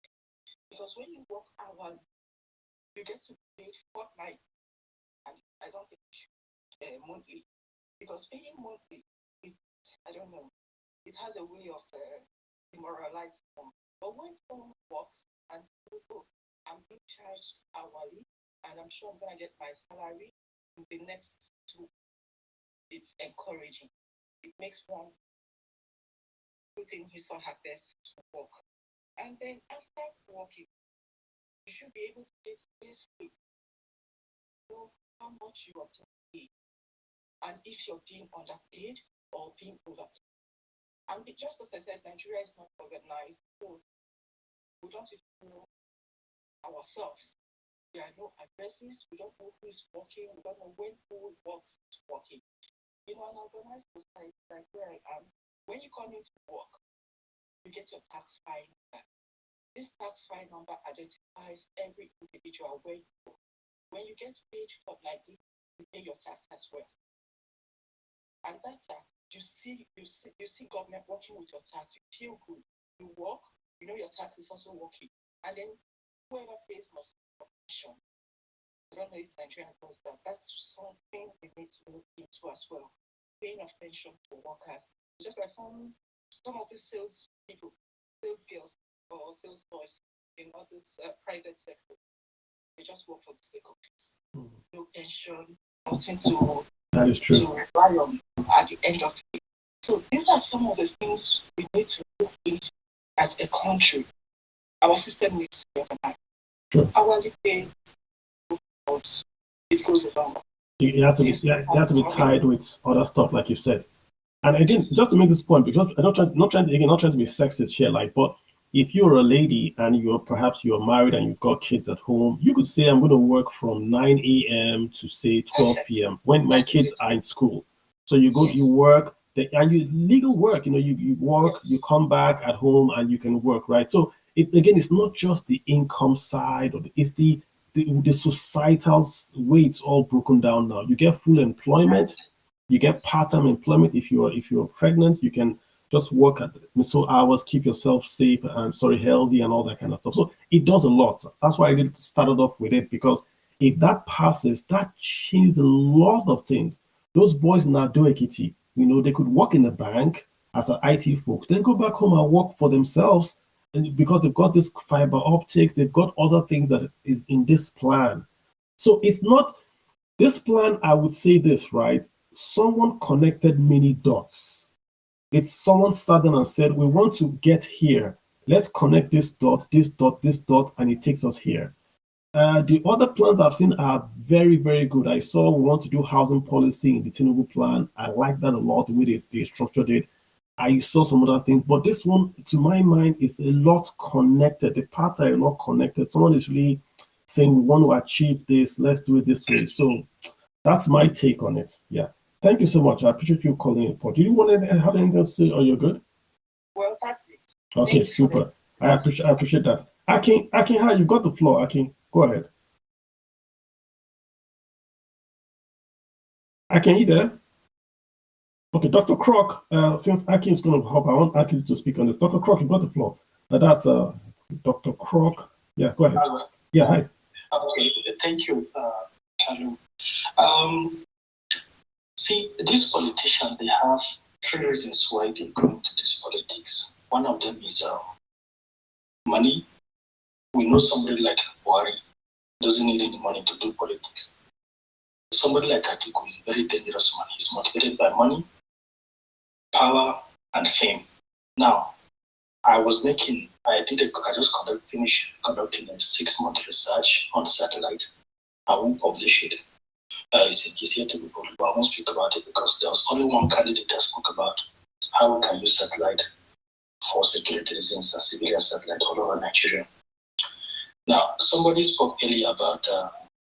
Because when you work hours, you get to pay fortnight. And I don't think you should monthly. Because paying monthly, I don't know, it has a way of demoralizing them. But when someone works and goes, oh, I'm being charged hourly, and I'm sure I'm going to get my salary in the next 2 weeks, it's encouraging. It makes one put in his or her best to work. And then after working, you should be able to get this week, know how much you are paid, and if you're being underpaid or being overpaid. And just as I said, Nigeria is not organized, so we don't even know ourselves. There are no addresses. We don't know who is working. We don't know when who works is working. In an organized society like where I am, when you come into work, you get your tax file number. This tax file number identifies every individual where you work. When you get paid for like this, you pay your tax as well. And that tax, you see government working with your tax. You feel good. You work. You know your tax is also working. And then whoever pays must pay commission. I don't know if Nigeria does that. That's something we need to look into as well. Paying of pension for workers. Just like some of the sales people, sales girls or sales boys in other private sector, they just work for the sake of it. No pension, nothing to that is true. To rely on at the end of it. So these are some of the things we need to look into as a country. Our system needs to be organized. Sure. Hourly pay, it goes along. It has to be tied with other stuff, like you said. And again, just to make this point, because I'm not trying to be sexist here, like, but if you're a lady and you're married and you've got kids at home, you could say I'm going to work from 9 a.m. to say 12 p.m. when my kids are in school. So you go, you work, and you legal work. You work, you come back at home, and you can work, right? So it's not just the income side, it's the societal way it's all broken down now. You get full employment. You get part-time employment. If you're pregnant, you can just work at so hours, keep yourself safe and healthy and all that kind of stuff. So it does a lot. That's why I started off with it, because if that passes, that changes a lot of things. Those boys in Ado Ekiti, they could work in the bank as an IT folks, then go back home and work for themselves, and because they've got this fiber optics, they've got other things that is in this plan. So it's not this plan. I would say this, right? Someone connected many dots. It's someone sat down and said, we want to get here. Let's connect this dot, this dot, this dot, and it takes us here. The other plans I've seen are very, very good. I saw we want to do housing policy in the Tinubu plan. I like that a lot, the way they structured it. I saw some other things, but this one, to my mind, is a lot connected. The parts are a lot connected. Someone is really saying, we want to achieve this, let's do it this way. So that's my take on it. Yeah. Thank you so much. I appreciate you calling in. Do you want to have anything to say, or you're good? Well, that's it. Okay, super. I appreciate that. Akin, hi, you've got the floor. Akin, go ahead. Akin, you there? Okay, Dr. Croc, since Akin is going to hop, I want Akin to speak on this. Dr. Croc, you've got the floor. That's Dr. Croc. Yeah, go ahead. Yeah, hi. Okay, thank you, Kalu. See, these politicians, they have three reasons why they go into this politics. One of them is money. We know somebody like Buhari doesn't need any money to do politics. Somebody like Atiku is a very dangerous man. He's motivated by money, power, and fame. Now, I just finished conducting a 6-month research on satellite. I won't publish it. It's yet to be published, but I won't speak about it because there was only one candidate that spoke about how we can use satellite for security reasons and civilian satellite all over Nigeria. Now, somebody spoke earlier about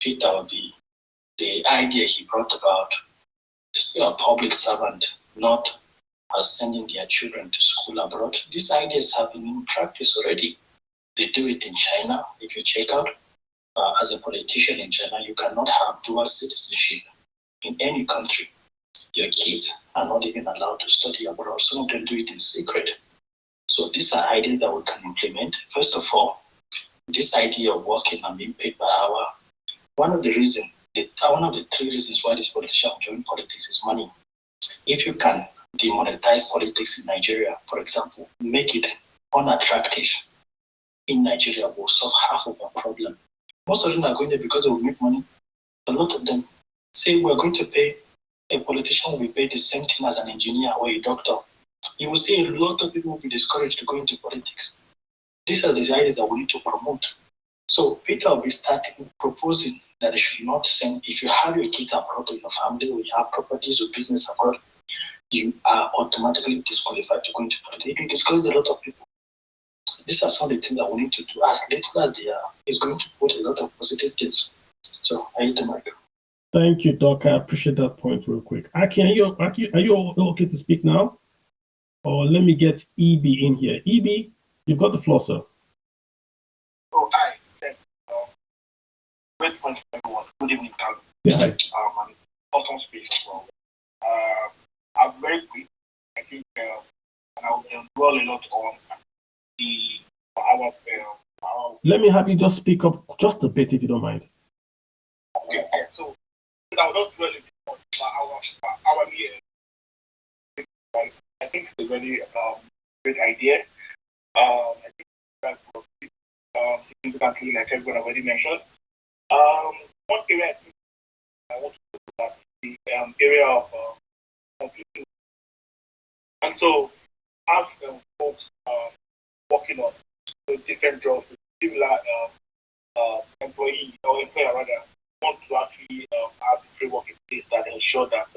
Peter Obi, the idea he brought about a public servant not sending their children to school abroad. These ideas have been in practice already. They do it in China. If you check out, as a politician in China, you cannot have dual citizenship in any country. Your kids are not even allowed to study abroad. Some of them do it in secret. So these are ideas that we can implement. First of all, this idea of working and being paid per hour. One of the three reasons why this politician join politics is money. If you can demonetize politics in Nigeria, for example, make it unattractive in Nigeria, will solve half of our problem. Most of them are going there because they will make money. A lot of them say we're going to pay a politician will be paid the same thing as an engineer or a doctor. You will see a lot of people will be discouraged to go into politics. These are the ideas that we need to promote. So Peter will be starting proposing that they should not send, if you have your kids abroad or your family or you have properties or business abroad, you are automatically disqualified to go into politics. It will discourage a lot of people. these are some of the things that we need to do as little as they are. It's going to put a lot of positive things. So I hit the mic. Thank you, Doc. I appreciate that point real quick. Aki, are you okay to speak now? Or let me get EB in here. EB, you've got the floor, sir. Oh, hi. Great point, everyone. Good evening, Carl. Yeah, hi. And awesome space as well. I'm very quick. I think, and I'll dwell a lot on our. Let me have you just speak up just a bit if you don't mind. Okay, so I will not dwell on our I think it's a very great idea. I think that's significantly, like everyone already mentioned. One area I want to talk about is the area of computing. And so, as folks working on different jobs, similar employee or employer rather, want to actually have the framework in place that ensure that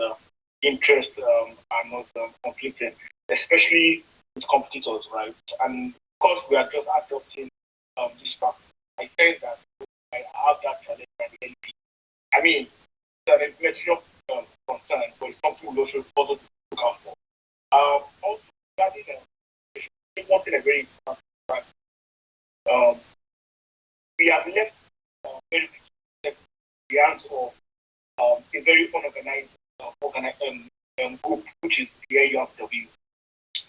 interests are not conflicting, especially with competitors, right? And because we are just adopting this practice, I think that I have that challenge at the NP. I mean, it's an intellectual concern, but it's something we also look out for. Also, regarding one thing very important, right? We have left very the hands of a very unorganized group, which is the AUFW,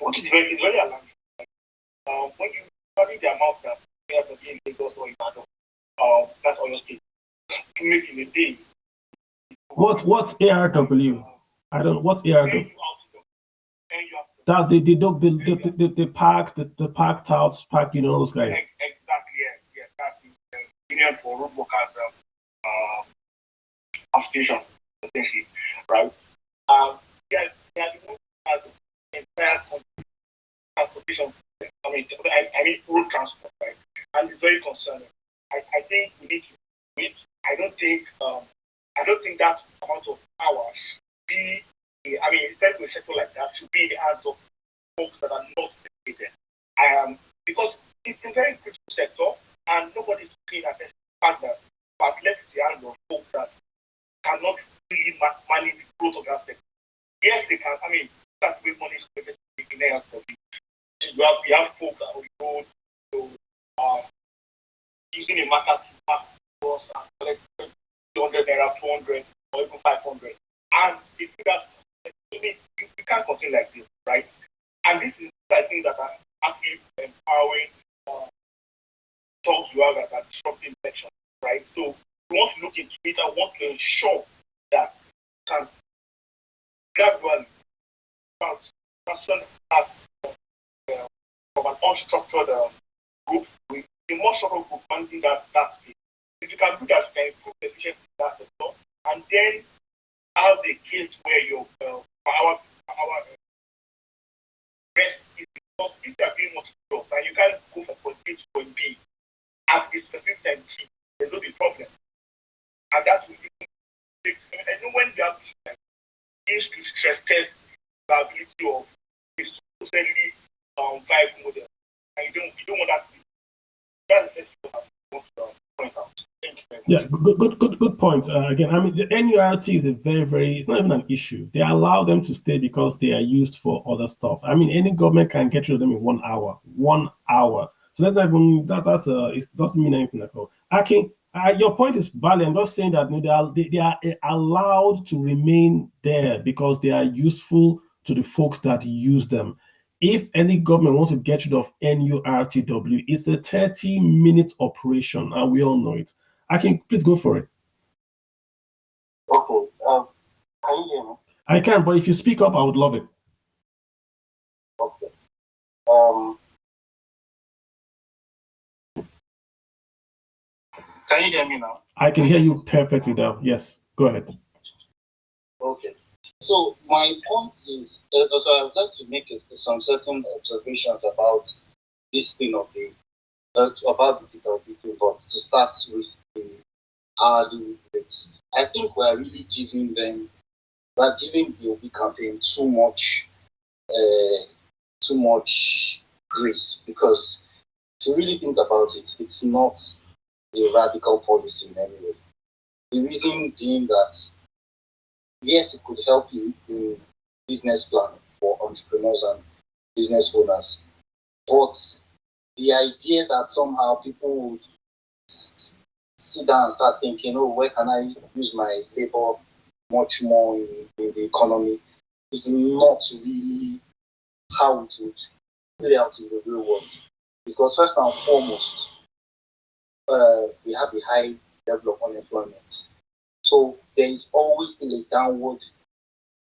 which is very alarming. When you study the amount that AUFW in Lagos or Ibadan, that's all your state, to make in a day. What's ARW? I don't. What's ARW? That's the Pact, the Pact Outs, Pact, those guys. Exactly, yeah. That's the Union for Road Workers Association, essentially, right? They are the ones that the entire transportation, I mean road transport, right? And it's very concerning. I think we need to. I don't think that amount of power should be. I mean, especially a sector like that should be in the hands of folks that are not dedicated. Because it's a very critical sector, and nobody's looking at the fact that left the hands of folks that cannot really manage the growth of that sector. Yes, they can. I mean, that's where money is created in areas of it. We have folks that will go to using a market to pass across and collect 200 naira, 200, or even 500. And if you that, you can't continue like this, right? And this is, I think, that are actually empowering talks you have that are disrupting election, right? So we want to look into it and want to ensure that can gradually transfer from an unstructured group with a more structured group managing that space. If you can do that, you can improve the efficiency of that sector, and then have a case where your power rest is because if you are doing multiple jobs and you can't go from point A to point B at a specific time, there's no problem. And that will be, and when you have things to stress test the ability of a socially viable model, and you don't want that to be. That's the thing I want to point out. Yeah, good point. Again, I mean, the NURT is a it's not even an issue. They allow them to stay because they are used for other stuff. I mean, any government can get rid of them in 1 hour. 1 hour. So it doesn't mean anything at all. Aki, your point is valid. I'm just saying that they are allowed to remain there because they are useful to the folks that use them. If any government wants to get rid of NURTW, it's a 30-minute operation, and we all know it. Please go for it. Okay. Can you hear me? I can, but if you speak up, I would love it. Okay. Can you hear me now? I can hear you perfectly now. Yes, go ahead. Okay. So my point is, so I would like to make some certain observations about this thing of about the capability, but to start with the hourly rates. I think we are really giving the OB campaign too much grace, because if you really think about it, it's not a radical policy in any way. The reason being that, yes, it could help you in business planning for entrepreneurs and business owners, but the idea that somehow people would sit down and start thinking, oh, where can I use my labor much more in the economy, is not really how it would play out in the real world. Because first and foremost, we have a high level of unemployment. So there is always still a downward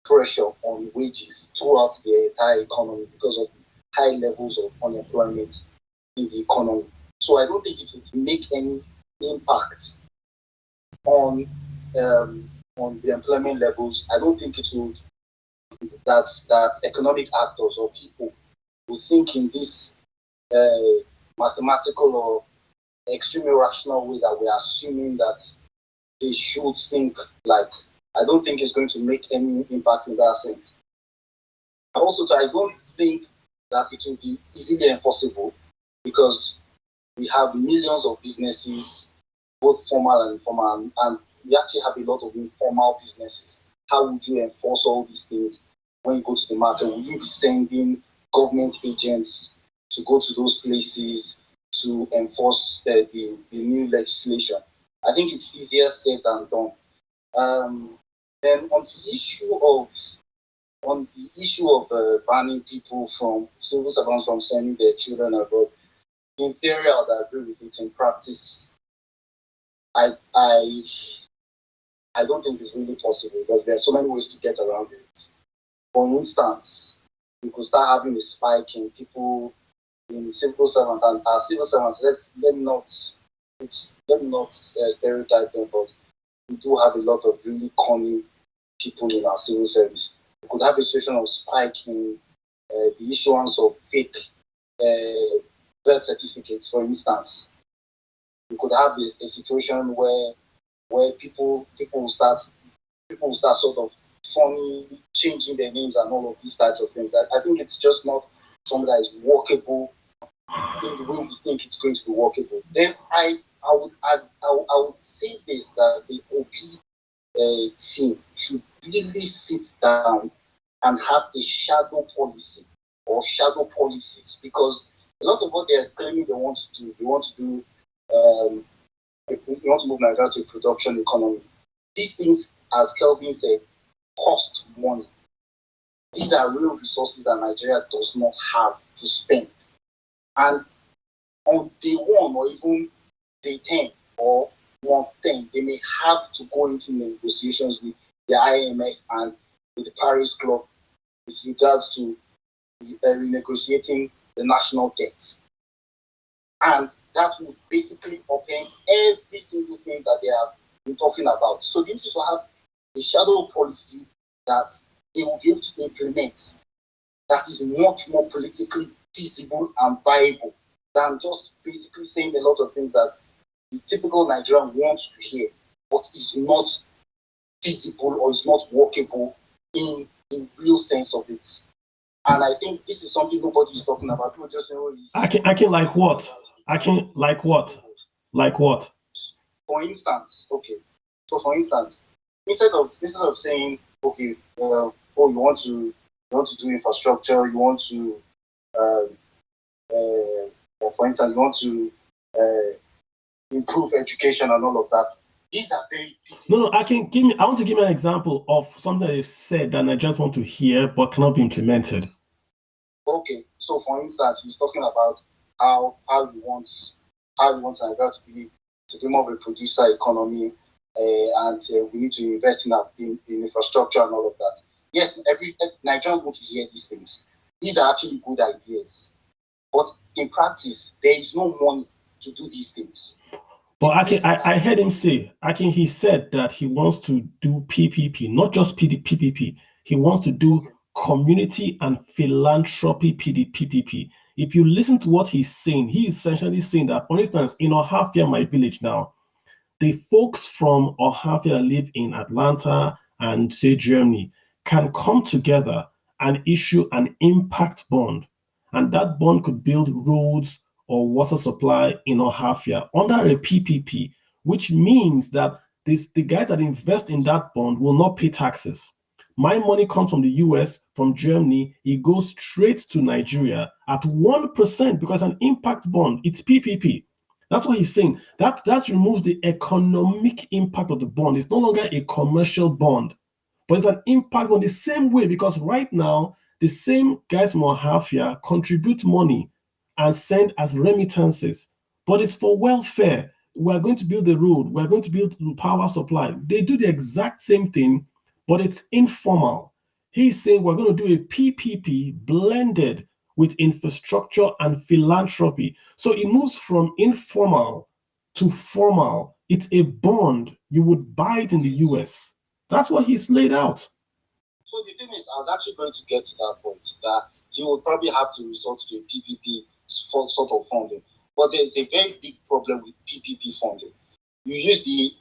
pressure on wages throughout the entire economy because of high levels of unemployment in the economy. So I don't think it would make any impact on the employment levels. I don't think it would that economic actors or people who think in this mathematical or extremely rational way that we are assuming that they should think like. I don't think it's going to make any impact in that sense. Also, I don't think that it will be easily enforceable because we have millions of businesses, both formal and informal, and we actually have a lot of informal businesses. How would you enforce all these things when you go to the market? Will you be sending government agents to go to those places to enforce the new legislation? I think it's easier said than done. Then on the issue of banning people from civil servants from sending their children abroad, in theory I would agree with it. In practice, I don't think it's really possible because there are so many ways to get around it. For instance, you could start having a spike in people in civil servants, and our civil servants. Let me not stereotype them, but we do have a lot of really cunning people in our civil service. We could have a situation of spike in the issuance of fake birth certificates, for instance. We could have a situation where people will start sort of funny changing their names and all of these types of things. I think it's just not something that is workable in the way we think it's going to be workable. Then I would say this, that the OP team should really sit down and have a shadow policy or shadow policies, because a lot of what they are claiming they want to do, they want to move Nigeria to a production economy. These things, as Kelvin said, cost money. These are real resources that Nigeria does not have to spend. And on day one or even day 10 or 110, they may have to go into negotiations with the IMF and with the Paris Club with regards to renegotiating the national debt. And that would basically upend every single thing that they have been talking about. So they need to have a shadow policy that they will be able to implement that is much more politically feasible and viable than just basically saying a lot of things that the typical Nigerian wants to hear, but is not feasible or is not workable in the real sense of it. And I think this is something nobody's talking about. People just say, oh, I can like what? I can like what? Like what? For instance, okay. So for instance, instead of saying, okay, you want to do infrastructure, you want to for instance, you want to improve education and all of that. These are very No, I want to give you an example of something they've said that Nigerians want to hear but cannot be implemented. Okay, so for instance, he's talking about how he wants Nigeria to be more of a producer economy, and we need to invest in infrastructure and all of that. Yes, Nigerians want to hear these things. These are actually good ideas, but in practice, there is no money to do these things. But I heard him say, he said that he wants to do PPP, not just PPP. He wants to do community and philanthropy PPP. If you listen to what he's saying, he is essentially saying that, for instance, in Ohafia, my village now, the folks from Ohafia that live in Atlanta and say Germany can come together and issue an impact bond. And that bond could build roads or water supply in Ohafia under a PPP, which means that the guys that invest in that bond will not pay taxes. My money comes from the US, from Germany, it goes straight to Nigeria at 1% because an impact bond, it's PPP. That's what he's saying. That removes the economic impact of the bond. It's no longer a commercial bond, but it's an impact on the same way, because right now, the same guys from Ohafia contribute money and send as remittances, but it's for welfare. We're going to build the road, we're going to build power supply. They do the exact same thing, but it's informal. He's saying we're going to do a PPP blended with infrastructure and philanthropy. So it moves from informal to formal. It's a bond. You would buy it in the US. That's what he's laid out. So the thing is, I was actually going to get to that point, that he would probably have to resort to a PPP sort of funding. But there's a very big problem with PPP funding. You use the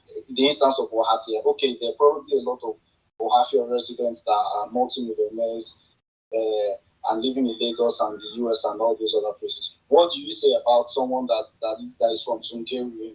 instance of Ohafia. Okay, there are probably a lot of Ohafia residents that are multi-millionaires and living in Lagos and the US and all those other places. What do you say about someone that is from Zungeri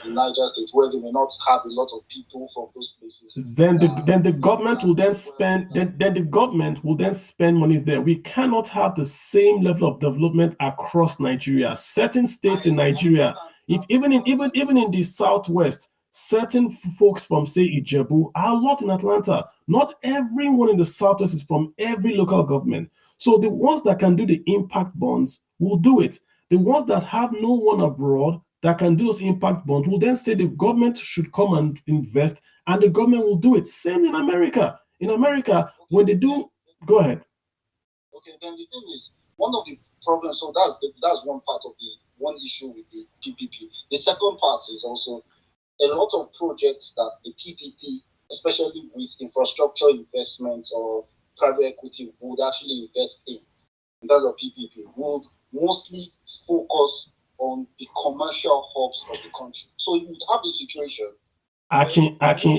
in Niger State, where they may not have a lot of people from those places? Then the government will then spend the government will then spend money there. We cannot have the same level of development across Nigeria. Certain states in Nigeria, even in the southwest, certain folks from, say, Ijebu are a lot in Atlanta. Not everyone in the southwest is from every local government. So the ones that can do the impact bonds will do it. The ones that have no one abroad that can do those impact bonds will then say the government should come and invest, and the government will do it. Same in America. In America, when they do, go ahead. Okay, then the thing is, one of the problems, so that's one part of the one issue with the PPP. The second part is also a lot of projects that the PPP, especially with infrastructure investments or private equity, would actually invest in terms of PPP, would mostly focus on the commercial hubs of the country. So you would have a situation. I can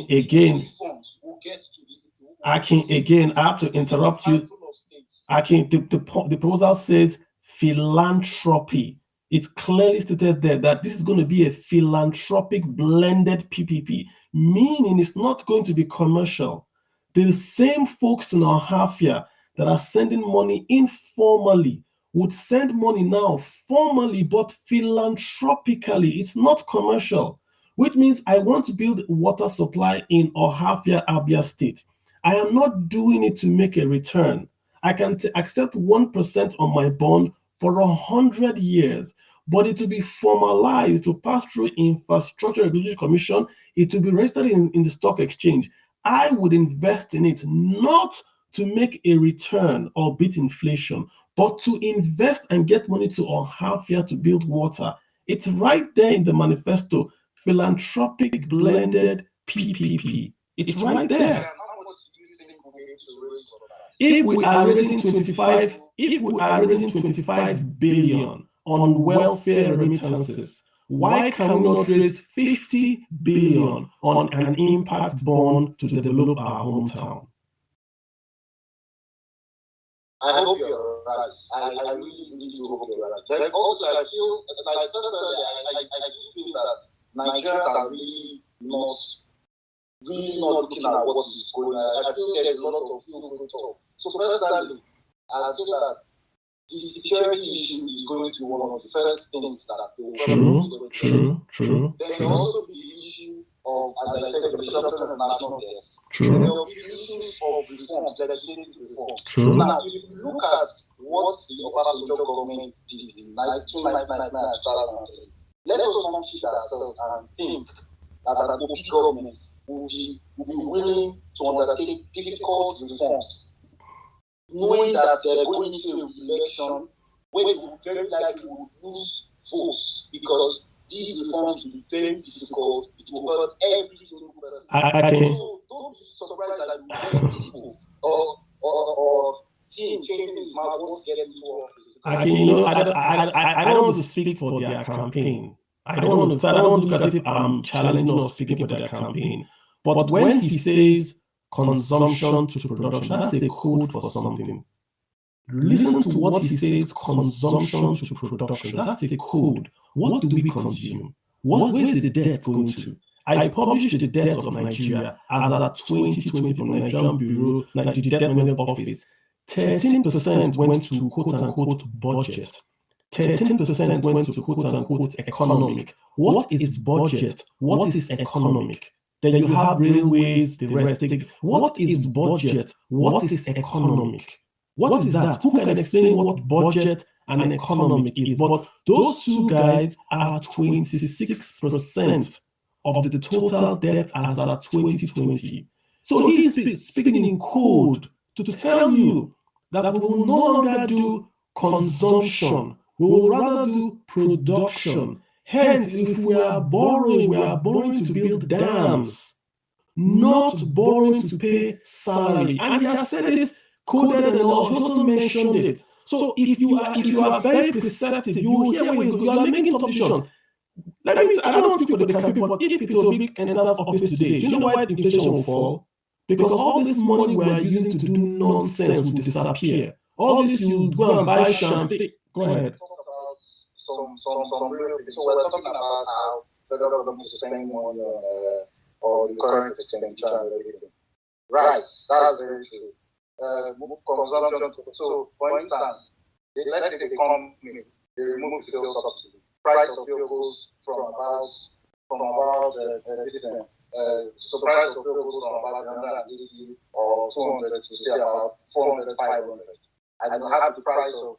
again, I have to interrupt you. The proposal says philanthropy. It's clearly stated there that this is going to be a philanthropic blended PPP, meaning it's not going to be commercial. The same folks in Ohafia that are sending money informally would send money now formally, but philanthropically. It's not commercial, which means I want to build water supply in Ohafia, Abia State. I am not doing it to make a return. I can accept 1% on my bond for 100 years, but it will be formalized to pass through Infrastructure Regulatory Commission. It will be registered in the stock exchange. I would invest in it not to make a return or beat inflation, but to invest and get money to Ohafia to build water. It's right there in the manifesto, philanthropic blended PPP. It's right there. If we are raising 25 billion on welfare remittances, why can we not raise 50 billion on an impact bond to develop our hometown? I hope you're right. I really, really do hope you're right. Then also, I feel like personally, I do feel that Nigerians are really not looking at what is going on. I feel there's a lot of feel-good talk. So personally, I feel that the security issue is going to be one of the first things that they will True. Then there will also be the issue of, as I said, the restructuring of national debts. True. Then there will be the issue of reforms, legislative reforms. True. Now, if you look at what the Obasanjo government did in 1999 and 2003, let us not kid ourselves and think that an OP government will be willing to undertake difficult reforms, knowing that they're going into a election where they will very likely lose votes, because these reforms will be very difficult. It will hurt every single person. So don't be surprised that you get people or him changing his mouth once he gets into office. I don't want to speak for their campaign. I don't want to look as if I'm challenging or speaking for their campaign. But when he says consumption to production, that's a code for something. Listen to what he says, consumption to production. That's a code. What do we consume? Where's the debt going to? I published the debt of Nigeria as at 2020 from Nigerian Bureau, Nigeria Debt Management Office. 13% went to quote-unquote budget. 13% went to quote-unquote economic. What is budget? What is economic? Then you have railways, the rest. What is budget? What is economic? What is that? Who can explain what budget and economic is? But those two guys are 26% of the total debt as at 2020. So he's speaking in code to tell you that we will no longer do consumption. We will rather do production. Hence, if we are borrowing to build dams, not borrowing to pay salary. And he has said this, coded and also mentioned it. So if you are very perceptive, you will hear where you are making top decision. I don't want to speak for the country, but if Peter Obi enters office today, do you know why inflation will fall? Because all this money we are using to do nonsense will disappear. All this you go and buy champagne. Go ahead. Some real things. So we're talking about how federal government is spending money on the current expenditure and everything. Rice, that's very true. Consumption. So, for instance, let's say the company they remove the fuel subsidy. Price of fuel goes from about so price of fuel goes from about 180 or 200 to say about 400, 500. And you have the price of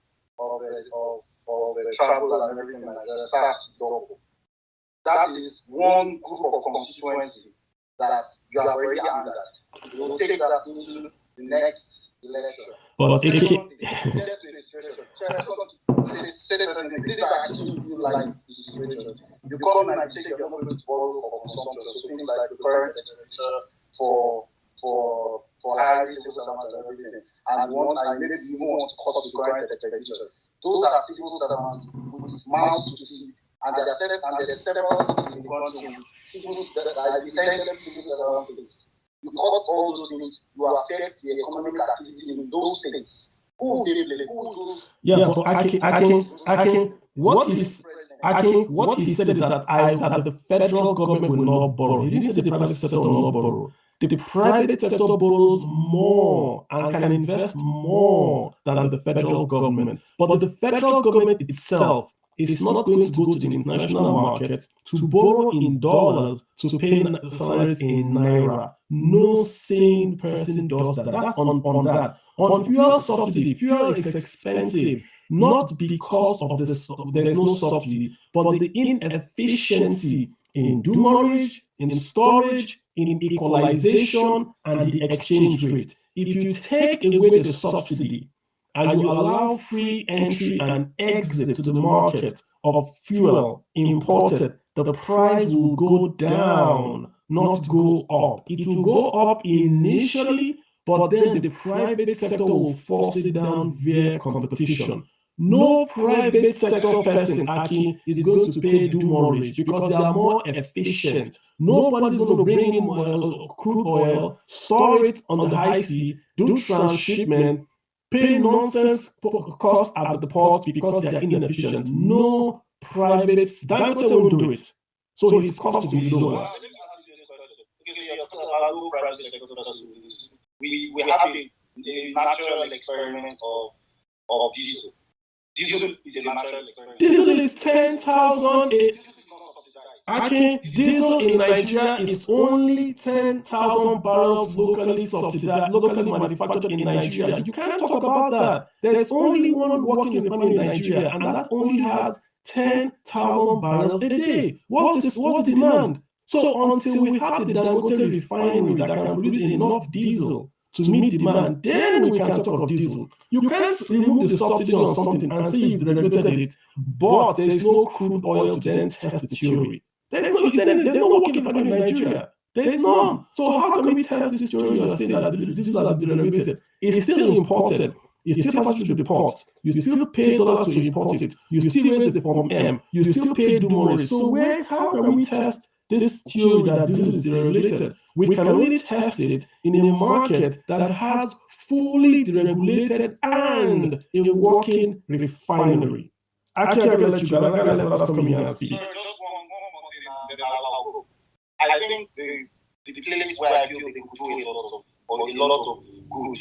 travel and everything like that starts to double. That is one group of constituency that you are already under. You will take that into the next election. But this is actually like the situation. You come in and say you're not going to borrow for consumption, so things like the current expenditure for hiring civil servants and everything, and maybe you want to cut the current expenditure. Those are civil servants with mouths to feed, and there are several cities in the country with civil servants. You cut all those things, you affect the economic activity in those states. Who they blame? Yeah, but what he said is that the federal government will not borrow. He didn't say the private sector will not borrow. The private sector borrows more and can invest more than the federal government. But the federal government itself is not going to go to the international market to borrow in dollars to pay salaries in naira. No sane person does that. That's on that. On fuel subsidy, fuel is expensive, not because of there's no subsidy, but the inefficiency in demurrage, in storage, in equalization, and the exchange rate. If you take away the subsidy and you allow free entry and exit to the market of fuel imported, the price will go down, not go up. It will go up initially, but then the private sector will force it down via competition. No private sector person, Aki, is going to pay demurrage because they are more efficient. Nobody's going to bring in crude oil, store it on the high sea, do transshipment, pay nonsense cost at the port because they are inefficient. No private, Dangote won't do it. So his cost will be lower. We have a natural experiment of diesel. Diesel is a natural experiment. Diesel is 10,000. Diesel in Nigeria is only 10,000 barrels locally subsidized, locally manufactured in Nigeria. You can't talk about that. There's only one working refinery in Nigeria, and that only has 10,000 barrels a day. What's the demand? So until we have the Dangote refinery that can produce enough diesel to meet demand, then we can talk of diesel. You can't remove the subsidy on something and say you've regulated it, but there's no crude oil to then test the theory. There's no working refinery in Nigeria. There's none. So how can we test this theory you're saying that diesel has been regulated? It's still imported. It still passes through the port. You still pay dollars to import it. You still raise the form M. You still pay demurrage. So how can we test this theory that this is deregulated. We can only test it in a market that has fully deregulated and a working refinery. Aki, I gotta let you go. I gotta let others come in and speak. Just one more thing, and then I'll go. I think the place where I feel they could do a lot of good,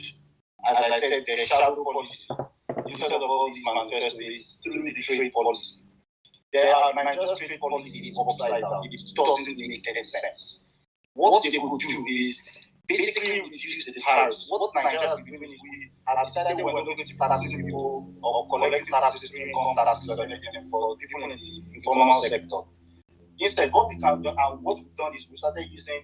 as I said, the shadow policy, instead of all these manifestos, through the trade policy. Nigeria's trade policy is upside down. It doesn't make any sense. What they could do is basically reduce the tariffs. What Nigeria has been doing is we have decided we're not going to tax people or collecting taxes, income taxes, or anything for people in the informal sector. Instead, what we can do and what we've done is we started using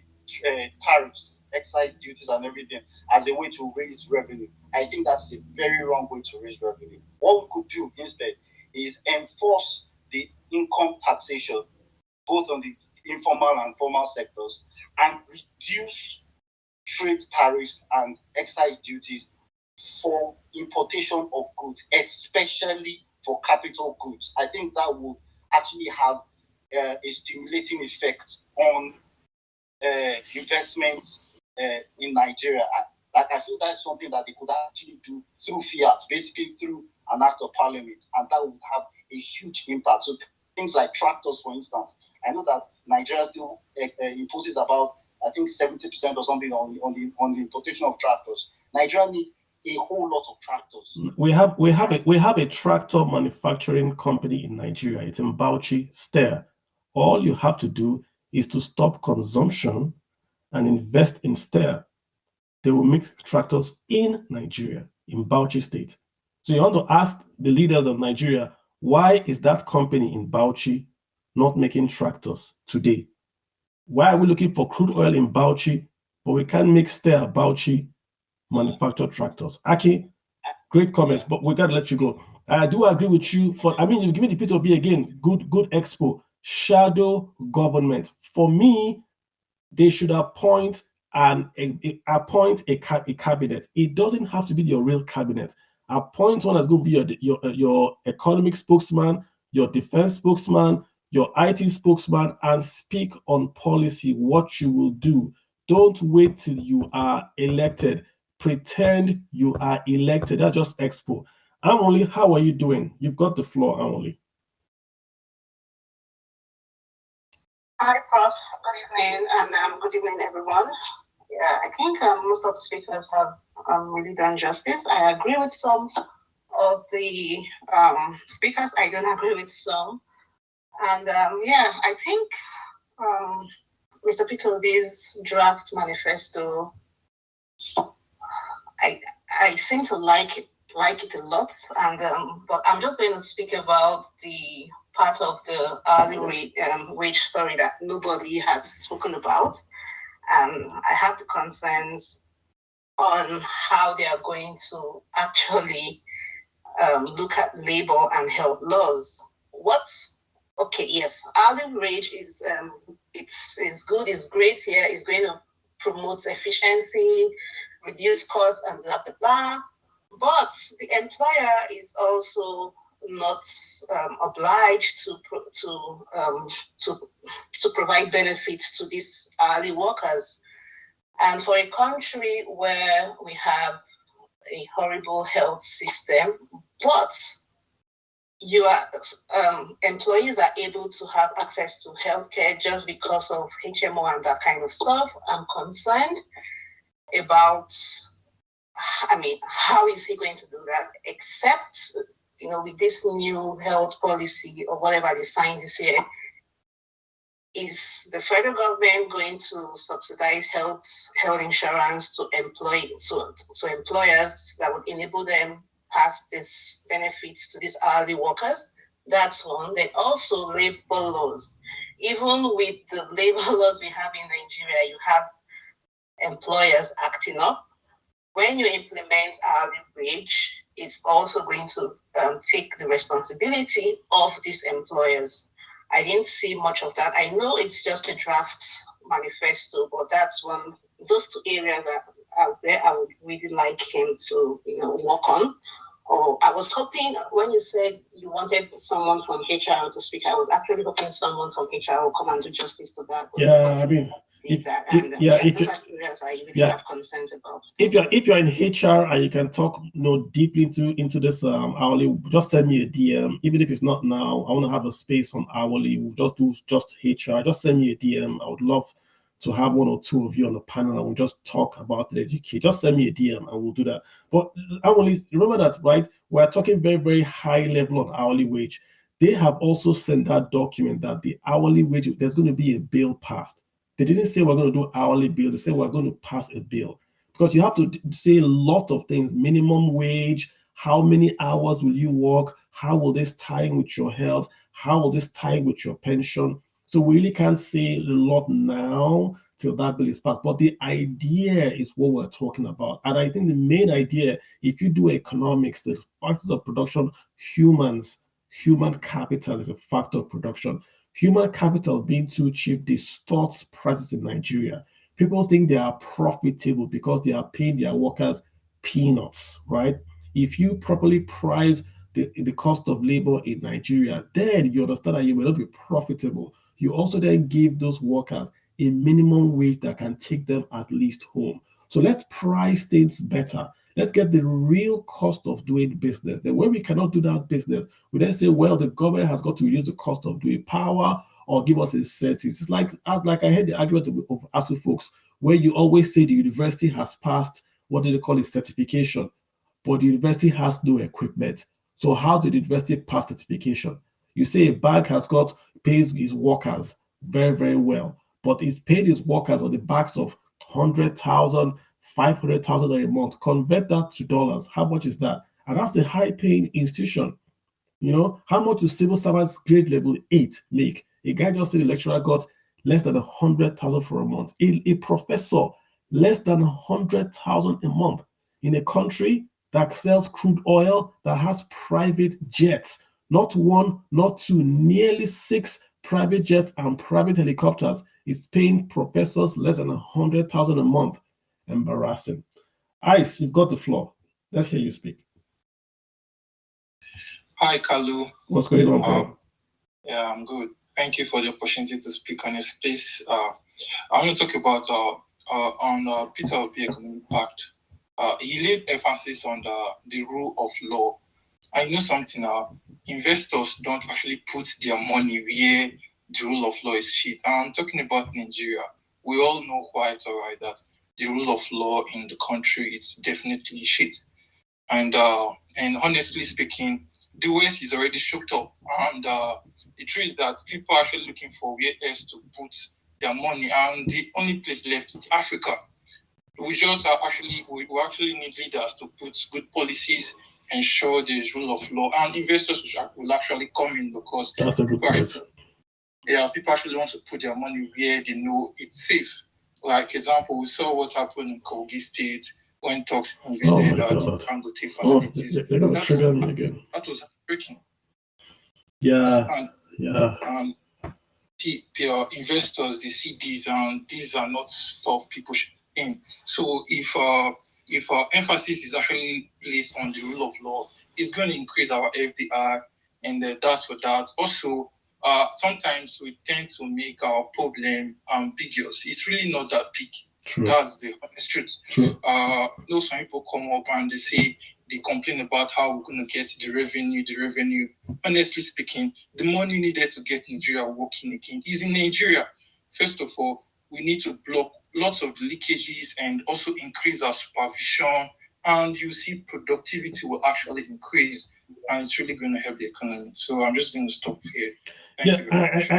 tariffs, excise duties, and everything as a way to raise revenue. I think that's a very wrong way to raise revenue. What we could do instead is enforce the income taxation, both on the informal and formal sectors, and reduce trade tariffs and excise duties for importation of goods, especially for capital goods. I think that would actually have a stimulating effect on investments in Nigeria. I feel that's something that they could actually do through fiat, basically through an act of parliament, and that would have a huge impact. So things like tractors, for instance, I know that Nigeria still imposes about, I think, 70% or something on the importation of tractors. Nigeria needs a whole lot of tractors. We have a tractor manufacturing company in Nigeria. It's in Bauchi, Steyr. All you have to do is to stop consumption and invest in Steyr. They will make tractors in Nigeria, in Bauchi State. So you want to ask the leaders of Nigeria, why is that company in Bauchi not making tractors today? Why are we looking for crude oil in Bauchi, but we can't make Steyr Bauchi manufacture tractors? Aki, great comments, but we gotta let you go. I do agree with you. You give me the P2B again. Good expo. Shadow government. For me, they should appoint a cabinet. It doesn't have to be your real cabinet. Appoint one that's going to be your economic spokesman, your defense spokesman, your IT spokesman, and speak on policy, what you will do. Don't wait till you are elected. Pretend you are elected. That's just expo. Amoli, how are you doing? You've got the floor, Amoli. Hi, Prof. Good evening, and good evening, everyone. Yeah, I think most of the speakers have really done justice. I agree with some of the speakers. I don't agree with some. And I think Mr. P2B's draft manifesto, I seem to like it a lot. And but I'm just going to speak about the part of the hourly wage, that nobody has spoken about. I have the concerns on how they are going to actually look at labor and health laws. Hourly wage is it's good, it's great here, it's going to promote efficiency, reduce costs, and blah blah blah. But the employer is also not obliged to provide benefits to these hourly workers. And for a country where we have a horrible health system, but employees are able to have access to healthcare just because of HMO and that kind of stuff, I'm concerned about. How is he going to do that? Except, with this new health policy or whatever they signed this year, is the federal government going to subsidize health insurance to employers that would enable them pass this benefits to these hourly workers? That's one. Then also labor laws. Even with the labor laws we have in Nigeria, you have employers acting up. When you implement hourly wage, it's also going to take the responsibility of these employers. I didn't see much of that. I know it's just a draft manifesto, but that's those two areas are where I would really like him to work on. Oh, I was hoping when you said you wanted someone from HR to speak, I was actually hoping someone from HR will come and do justice to that. Yeah, I mean, Those are areas I really have concerns about. If you're in HR and you can talk deeply into this hourly, just send me a DM. Even if it's not now, I want to have a space on hourly. We'll just do just HR. Just send me a DM. I would love to have one or two of you on the panel and we'll just talk about the education. Just send me a DM and we'll do that. But hourly, remember that, right? We're talking very, very high level on hourly wage. They have also sent that document that the hourly wage, there's going to be a bill passed. They didn't say we're going to do hourly bill. They said we're going to pass a bill because you have to say a lot of things: minimum wage, how many hours will you work, how will this tie in with your health, how will this tie in with your pension. So we really can't say a lot now till that bill is passed. But the idea is what we're talking about. And I think the main idea, if you do economics, the factors of production, human capital is a factor of production. Human capital being too cheap distorts prices in Nigeria. People think they are profitable because they are paying their workers peanuts, right? If you properly price the cost of labor in Nigeria, then you understand that you will not be profitable. You also then give those workers a minimum wage that can take them at least home. So let's price things better. Let's get the real cost of doing business. Then when we cannot do that business, we then say, well, the government has got to use the cost of doing power or give us incentives. It's like I heard the argument of ASU folks where you always say the university has passed, what do they call it, certification, but the university has no equipment. So how did the university pass certification? You say a bank pays its workers very, very well, but it's paid its workers on the backs of 100,000, 500,000 a month. Convert that to dollars. How much is that? And that's a high-paying institution. How much do civil servants grade level 8 make? A guy just said the lecturer got less than 100,000 for a month. A professor, less than 100,000 a month in a country that sells crude oil, that has private jets, not one, not two, nearly 6 private jets and private helicopters is paying professors less than 100,000 a month. Embarrassing. Ice, you've got the floor. Let's hear you speak. Hi, Kalu. What's going on, bro? Yeah, I'm good. Thank you for the opportunity to speak on this space. I want to talk about on Peter Obi Economic Pact. He laid emphasis on the rule of law. I know something. Investors don't actually put their money where the rule of law is shit. I'm talking about Nigeria. We all know quite alright that the rule of law in the country is definitely shit. And honestly speaking, the West is already shook up, and the truth is that people are actually looking for where else to put their money, and the only place left is Africa. We just we actually need leaders to put good policies, ensure there's rule of law, and investors will actually come in because that's a good point. People actually want to put their money where they know it's safe. Like example, we saw what happened in Kogi State when talks invaded Dangote facilities. They're gonna trigger me again. That was breaking. Yeah. Investors, they see these, and these are not stuff people should in. So if emphasis is actually placed on the rule of law, it's going to increase our FDI, and that's for that. Also, sometimes we tend to make our problem ambiguous. It's really not that big. True. That's the honest truth. True. Some people come up and they complain about how we're going to get the revenue. Honestly speaking, the money needed to get Nigeria working again is in Nigeria. First of all, we need to block lots of leakages and also increase our supervision, and you see productivity will actually increase, and it's really going to help the economy. So I'm just going to stop here.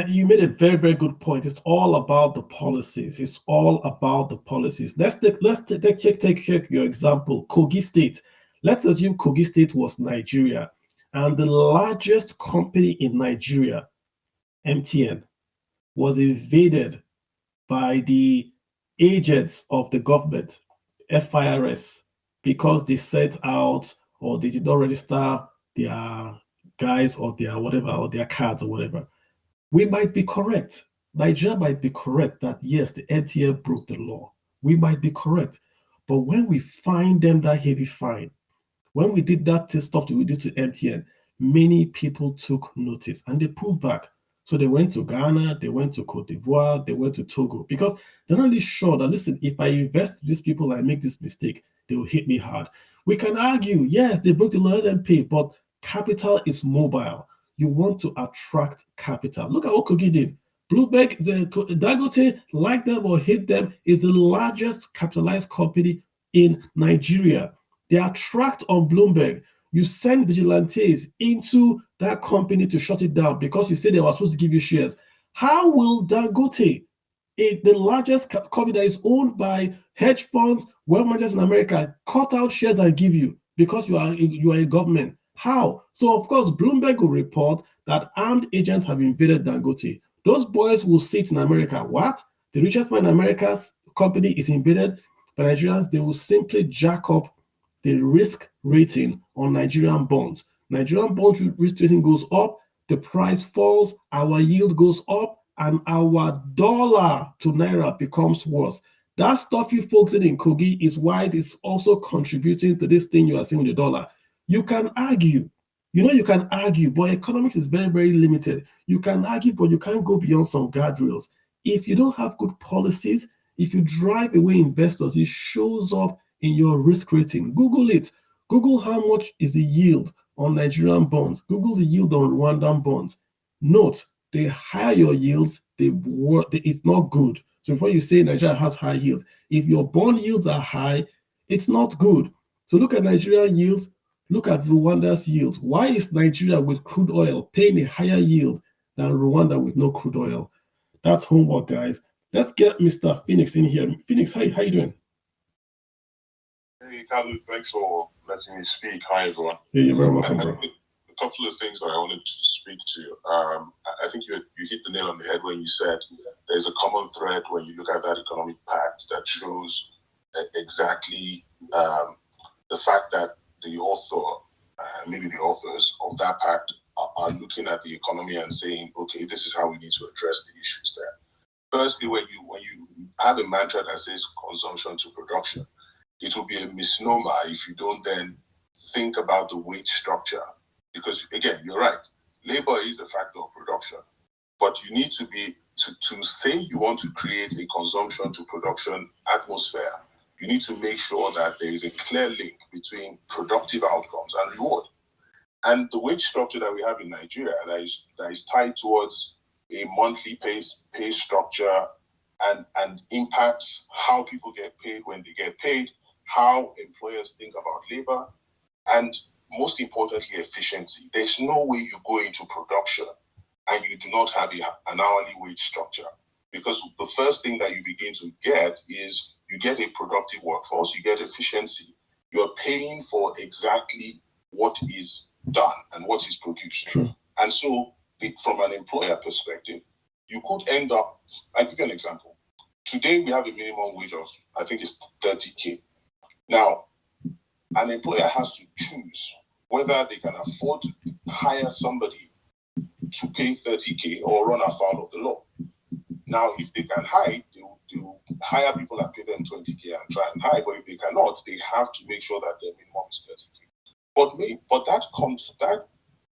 You made a very, very good point. It's all about the policies. It's all about the policies. Let's take your example, Kogi State. Let's assume Kogi State was Nigeria, and the largest company in Nigeria, MTN, was invaded by the agents of the government, FIRS, because they sent out or they did not register their guys or their whatever, or their cards or whatever. We might be correct. Nigeria might be correct that yes, the MTN broke the law. We might be correct. But when we find them that heavy fine, When we did that stuff that we did to MTN, many people took notice and they pulled back. So they went to Ghana, they went to Cote d'Ivoire, they went to Togo because they're not really sure that, listen, if I invest these people and I make this mistake, they will hit me hard. We can argue, yes, they broke the law, let them pay, but capital is mobile. You want to attract capital. Look at what Kogi did. Bloomberg, the Dangote, like them or hate them, is the largest capitalized company in Nigeria. They are tracked on Bloomberg. You send vigilantes into that company to shut it down because you said they were supposed to give you shares. How will Dangote, the largest company that is owned by hedge funds, wealth managers in America, cut out shares and give you because you are a government? How? So of course, Bloomberg will report that armed agents have invaded Dangote. Those boys will sit in America. What? The richest man in America's company is invaded by Nigerians. They will simply jack up the risk rating on Nigerian bonds. Nigerian bond risk rating goes up, the price falls, our yield goes up, and our dollar to naira becomes worse. That stuff you folks did in Kogi is why it's also contributing to this thing you are seeing with the dollar. You can argue. You can argue, but economics is very, very limited. You can argue, but you can't go beyond some guardrails. If you don't have good policies, if you drive away investors, it shows up in your risk rating. Google it. Google how much is the yield on Nigerian bonds. Google the yield on Rwandan bonds. Note, the higher your yields, it's not good. So before you say Nigeria has high yields, if your bond yields are high, it's not good. So look at Nigerian yields, look at Rwanda's yields. Why is Nigeria with crude oil paying a higher yield than Rwanda with no crude oil? That's homework, guys. Let's get Mr. Phoenix in here. Phoenix, how you doing? Hey, Kalu, thanks for letting me speak. Hi, everyone. Yeah, you're very welcome, bro. A couple of things that I wanted to speak to. I think you hit the nail on the head when you said there's a common thread when you look at that economic pact that shows exactly the fact that the author, maybe the authors of that pact are looking at the economy and saying, okay, this is how we need to address the issues there. Firstly, when you have a mantra that says consumption to production, it will be a misnomer if you don't then think about the wage structure. Because again, you're right, labor is a factor of production. But you need to be, to say you want to create a consumption to production atmosphere, you need to make sure that there is a clear link between productive outcomes and reward. And the wage structure that we have in Nigeria that is tied towards a monthly pay structure and impacts how people get paid when they get paid, how employers think about labor, and most importantly, efficiency. There's no way you go into production and you do not have an hourly wage structure, because the first thing that you begin to get is you get a productive workforce, you get efficiency. You're paying for exactly what is done and what is produced. True. And so from an employer perspective, you could end up, I'll give you an example. Today we have a minimum wage of, I think it's 30K. Now, an employer has to choose whether they can afford to hire somebody to pay 30K or run afoul of the law. Now, if they can hide, they'll hire people and pay them 20K and try and hide. But if they cannot, they have to make sure that their minimum is 30K. But that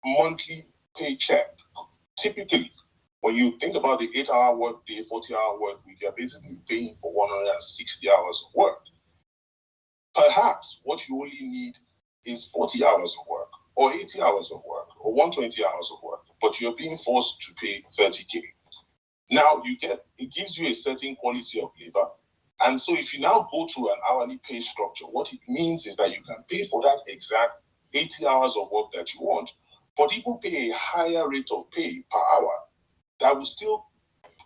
monthly paycheck, typically, when you think about the 8-hour work day, 40-hour work week, you're basically paying for 160 hours of work. Perhaps what you only need is 40 hours of work, or 80 hours of work, or 120 hours of work, but you're being forced to pay 30K. Now it gives you a certain quality of labor. And so if you now go to an hourly pay structure, what it means is that you can pay for that exact 80 hours of work that you want, but even pay a higher rate of pay per hour that will still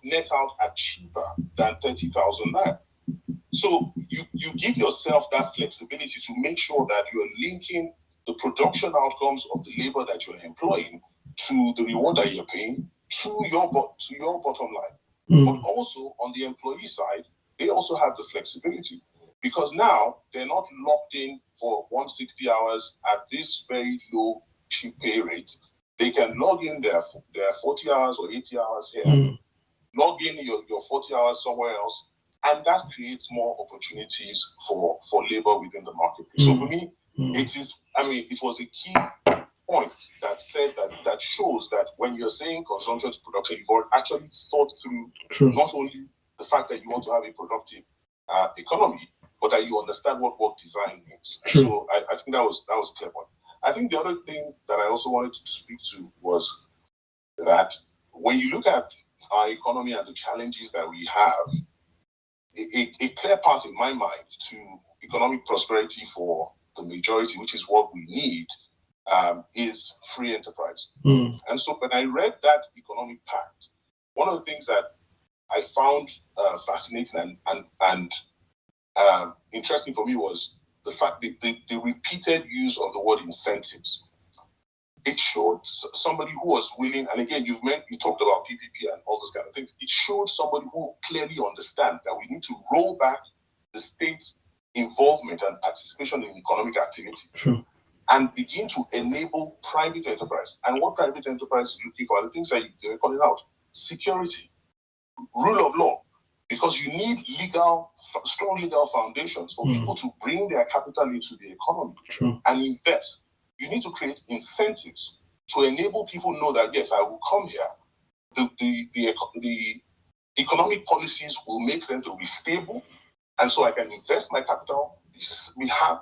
net out at cheaper than 30,000 naira. So you give yourself that flexibility to make sure that you're linking the production outcomes of the labor that you're employing to the reward that you're paying to your bottom line. But also on the employee side, they also have the flexibility, because now they're not locked in for 160 hours at this very low cheap pay rate. They can log in their 40 hours or 80 hours here, log in your 40 hours somewhere else, and that creates more opportunities for labor within the marketplace. So for me, It was a key point that said that shows that when you're saying consumption to production, you've actually thought through not only the fact that you want to have a productive economy, but that you understand what work design means. So I think that was a clear point. I think the other thing that I also wanted to speak to was that when you look at our economy and the challenges that we have, a clear path in my mind to economic prosperity for the majority, which is what we need, is free enterprise. And so when I read that economic pact, one of the things that I found fascinating and interesting for me was the fact that the repeated use of the word incentives. It showed somebody who was willing, and again, you talked about PPP and all those kind of things. It showed somebody who clearly understands that we need to roll back the state's involvement and participation in economic activity. And begin to enable private enterprise. And what private enterprise is looking for are the things that they're calling out: security, rule of law, because you need strong legal foundations for people to bring their capital into the economy and invest. You need to create incentives to enable people know that, yes, I will come here. The economic policies will make sense, they'll be stable, and so I can invest my capital, be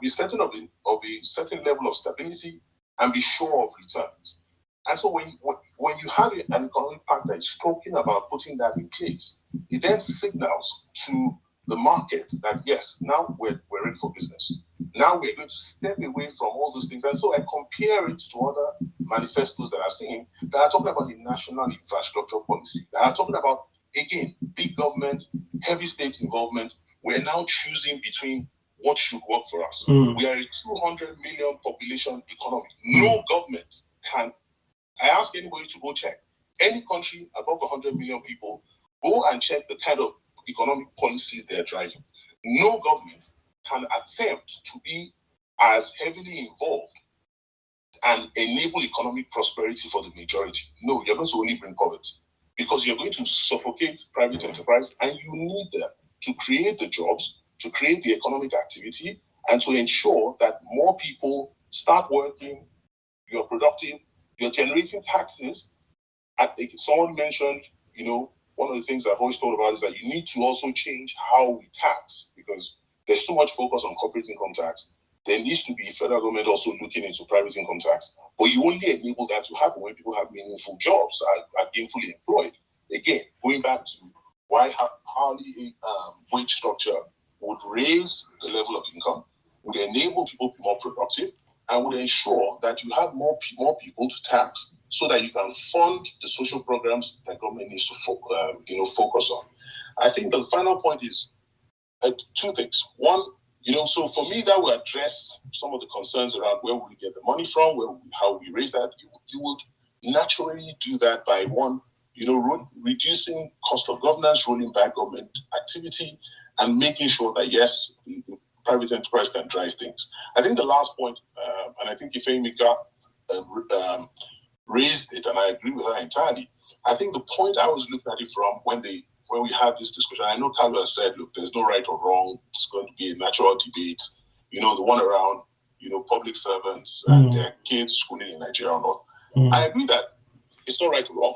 certain of a certain level of stability, and be sure of returns. And so when you have an economic pact that is talking about putting that in place, it then signals to the market that, yes, now we're ready for business. Now we're going to step away from all those things. And so I compare it to other manifestos that I've seen that are talking about the national infrastructure policy, that are talking about, again, big government, heavy state involvement. We're now choosing between what should work for us. We are a 200 million population economy. No government can. I ask anybody to go check. Any country above 100 million people, go and check the kind of economic policies they're driving. No government can attempt to be as heavily involved and enable economic prosperity for the majority. No, you're going to only bring poverty, because you're going to suffocate private enterprise, and you need them to create the jobs, to create the economic activity, and to ensure that more people start working, you're productive, you're generating taxes. I think someone mentioned, one of the things I've always thought about is that you need to also change how we tax, because there's too much focus on corporate income tax. There needs to be federal government also looking into private income tax. But you only enable that to happen when people have meaningful jobs, are gainfully employed. Again, going back to why hourly wage structure would raise the level of income, would enable people to be more productive, and would ensure that you have more people to tax, so that you can fund the social programs that government needs to focus on. I think the final point is two things. One, so for me, that will address some of the concerns around where we get the money from, how we raise that. You would naturally do that by one, reducing cost of governance, rolling back government activity, and making sure that, yes, the private enterprise can drive things. I think the last point, and I think Ifeimika raised it, and I agree with her entirely. I think the point I was looking at it from when we had this discussion, I know Carlo has said, look, there's no right or wrong. It's going to be a natural debate. The one around, public servants and their kids schooling in Nigeria or not. I agree that it's not right or wrong.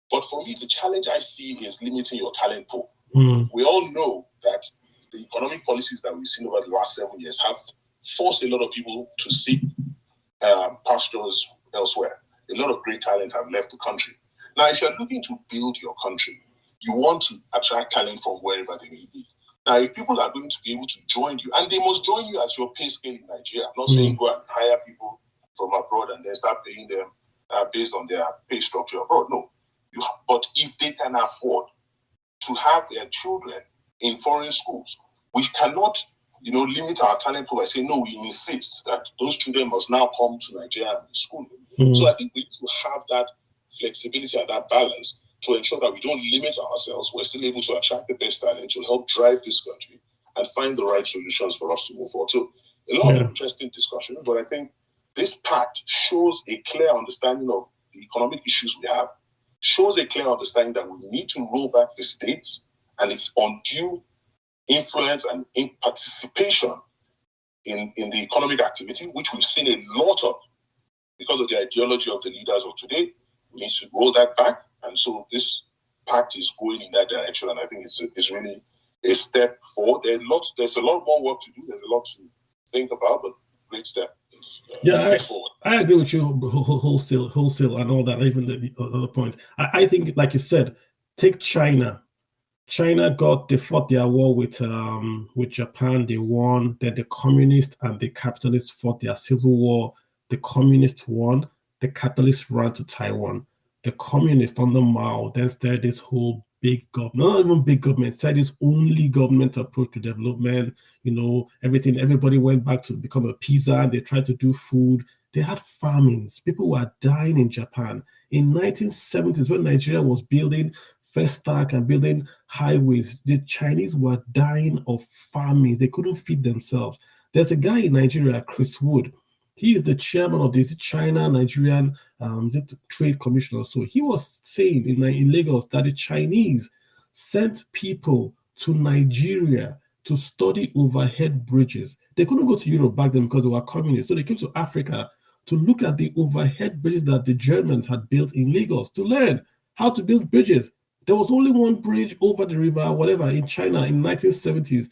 But for me, the challenge I see is limiting your talent pool. We all know that the economic policies that we've seen over the last 7 years have forced a lot of people to seek pastures elsewhere. A lot of great talent have left the country. Now, if you're looking to build your country, you want to attract talent from wherever they may be. Now, if people are going to be able to join you, and they must join you at your pay scale in Nigeria, I'm not saying go and hire people from abroad and then start paying them based on their pay structure abroad. No. But if they can afford to have their children in foreign schools, we cannot limit our talent pool by saying, no, we insist that those children must now come to Nigeria and be schooled. So I think we need to have that flexibility and that balance to ensure that we don't limit ourselves. We're still able to attract the best talent to help drive this country and find the right solutions for us to move forward. So a lot of interesting discussion, but I think this pact shows a clear understanding of the economic issues we have, shows a clear understanding that we need to roll back the states and its undue influence and participation in the economic activity, which we've seen a lot of because of the ideology of the leaders of today. We need to roll that back. And so this pact is going in that direction. And I think it's really a step forward. There's a lot more work to do. There's a lot to think about, but great step. I agree with you wholesale and all that, even the other points. I think, like you said, take China. China they fought their war with Japan, they won. Then the communists and the capitalists fought their civil war. The communists won, the capitalists ran to Taiwan. The communists under Mao then started this whole big government, not even big government, started this only government approach to development. Everybody went back to become a pizza. They tried to do food. They had famines. People were dying in Japan. In 1970s, when Nigeria was building first stack and building highways, the Chinese were dying of famines. They couldn't feed themselves. There's a guy in Nigeria, Chris Wood. He is the chairman of the China-Nigerian Trade Commission. So he was saying in Lagos that the Chinese sent people to Nigeria to study overhead bridges. They couldn't go to Europe back then because they were communists. So they came to Africa to look at the overhead bridges that the Germans had built in Lagos, to learn how to build bridges. There was only one bridge over the river, whatever, in China in 1970s.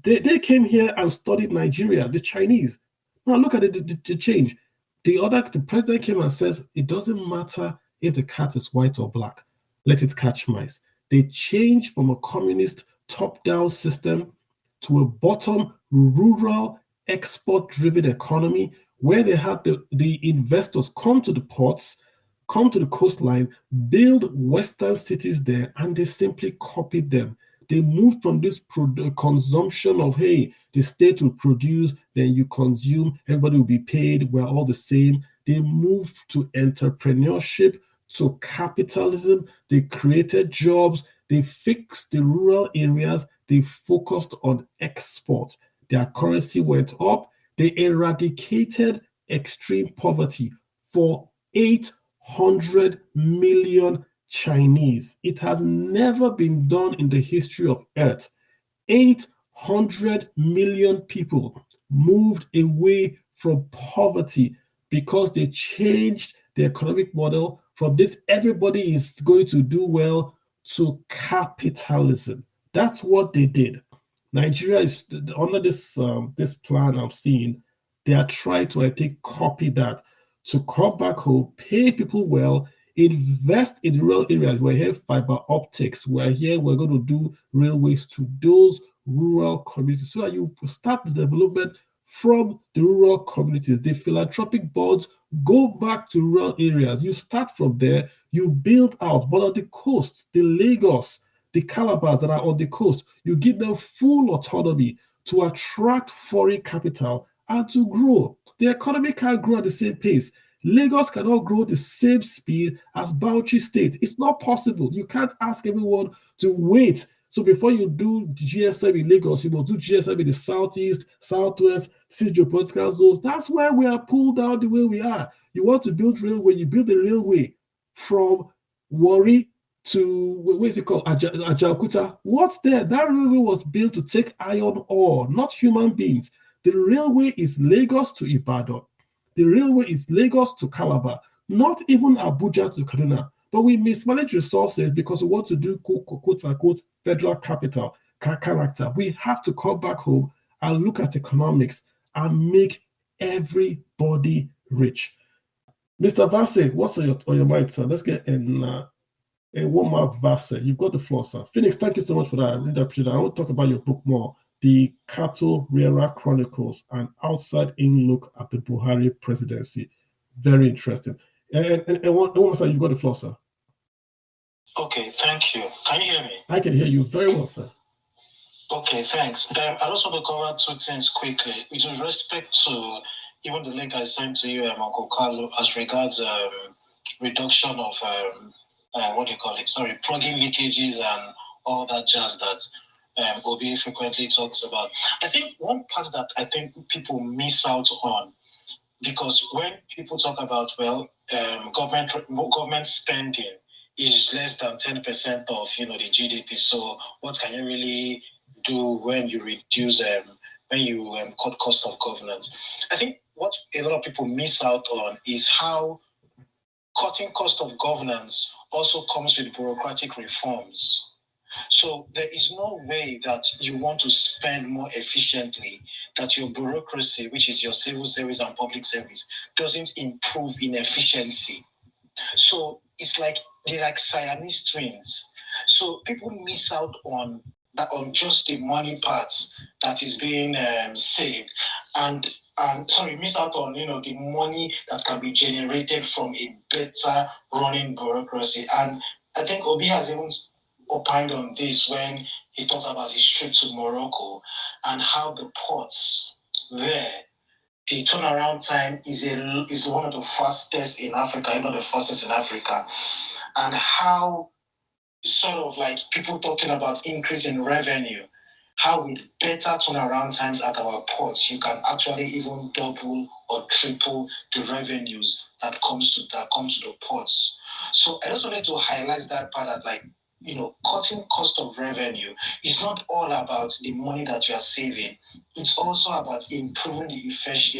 They came here and studied Nigeria, the Chinese. Now look at the change. The president came and says, it doesn't matter if the cat is white or black. Let it catch mice. They changed from a communist top-down system to a bottom rural export-driven economy where they had the investors come to the ports, come to the coastline, build Western cities there, and they simply copied them. They moved from this consumption of, hey, the state will produce, then you consume, everybody will be paid, we're all the same. They moved to entrepreneurship, to capitalism. They created jobs. They fixed the rural areas. They focused on export. Their currency went up. They eradicated extreme poverty for 800 million Chinese. It has never been done in the history of Earth. 800 million people moved away from poverty because they changed the economic model from this everybody is going to do well to capitalism. That's what they did. Nigeria is under this plan I'm seeing. They are trying to, I think, copy that to come back home, pay people well, invest in rural areas. We're here fiber optics. We're going to do railways to those rural communities so that you start the development from the rural communities. The philanthropic boards go back to rural areas. You start from there, you build out, but on the coast, the Lagos, the Calabars that are on the coast, you give them full autonomy to attract foreign capital and to grow. The economy can't grow at the same pace. Lagos cannot grow the same speed as Bauchi State. It's not possible. You can't ask everyone to wait. So before you do GSM in Lagos, you must do GSM in the Southeast, Southwest, geopolitical zones. That's why we are pulled down the way we are. You want to build railway, you build the railway from Warri to, what is it called, Ajaokuta. What's there? That railway was built to take iron ore, not human beings. The railway is Lagos to Ibadan. The railway is Lagos to Calabar, not even Abuja to Kaduna. But we mismanage resources because we want to do quote-unquote federal capital character. We have to come back home and look at economics and make everybody rich. Mr. Vasse, what's on your mind, sir? Let's get in one more Vasse. You've got the floor, sir. Phoenix, thank you so much for that. I really appreciate it. I want to talk about your book more. The Cattle Rearer Chronicles, an outside-in look at the Buhari presidency. Very interesting. And one more, sir, you got the floor, sir. Okay, thank you. Can you hear me? I can hear you very well, sir. Okay, thanks. I just want to cover two things quickly. With respect to even the link I sent to you, Uncle Carlo, as regards reduction of plugging leakages and all that jazz that Obi frequently talks about. I think one part that I think people miss out on, because when people talk about, government spending is less than 10% of the GDP. So what can you really do when you reduce when you cut cost of governance. I think what a lot of people miss out on is how cutting cost of governance also comes with bureaucratic reforms. So there is no way that you want to spend more efficiently, that your bureaucracy, which is your civil service and public service, doesn't improve in efficiency. So it's like they're like Siamese twins. So people miss out on that, on just the money parts that is being saved, and miss out on the money that can be generated from a better running bureaucracy. And I think Obi has even opined on this when he talked about his trip to Morocco and how the ports there, the turnaround time is one of the fastest in Africa, if not the fastest in Africa, and how sort of like people talking about increase in revenue, how with better turnaround times at our ports, you can actually even double or triple the revenues that comes to the ports. So I just wanted to highlight that part that, like, cutting cost of revenue is not all about the money that you are saving. It's also about improving the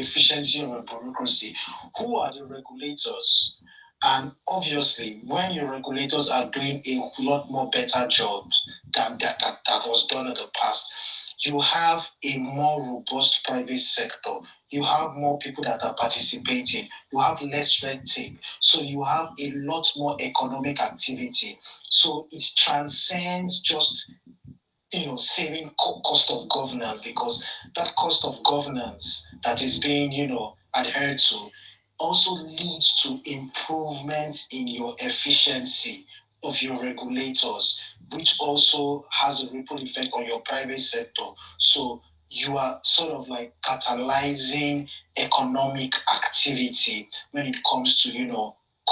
efficiency of a bureaucracy. Who are the regulators? And obviously, when your regulators are doing a lot more better job than that was done in the past, you have a more robust private sector. You have more people that are participating. You have less red tape. So you have a lot more economic activity. So it transcends just saving cost of governance, because that cost of governance that is being adhered to also leads to improvements in your efficiency of your regulators, which also has a ripple effect on your private sector. So you are sort of like catalyzing economic activity when it comes to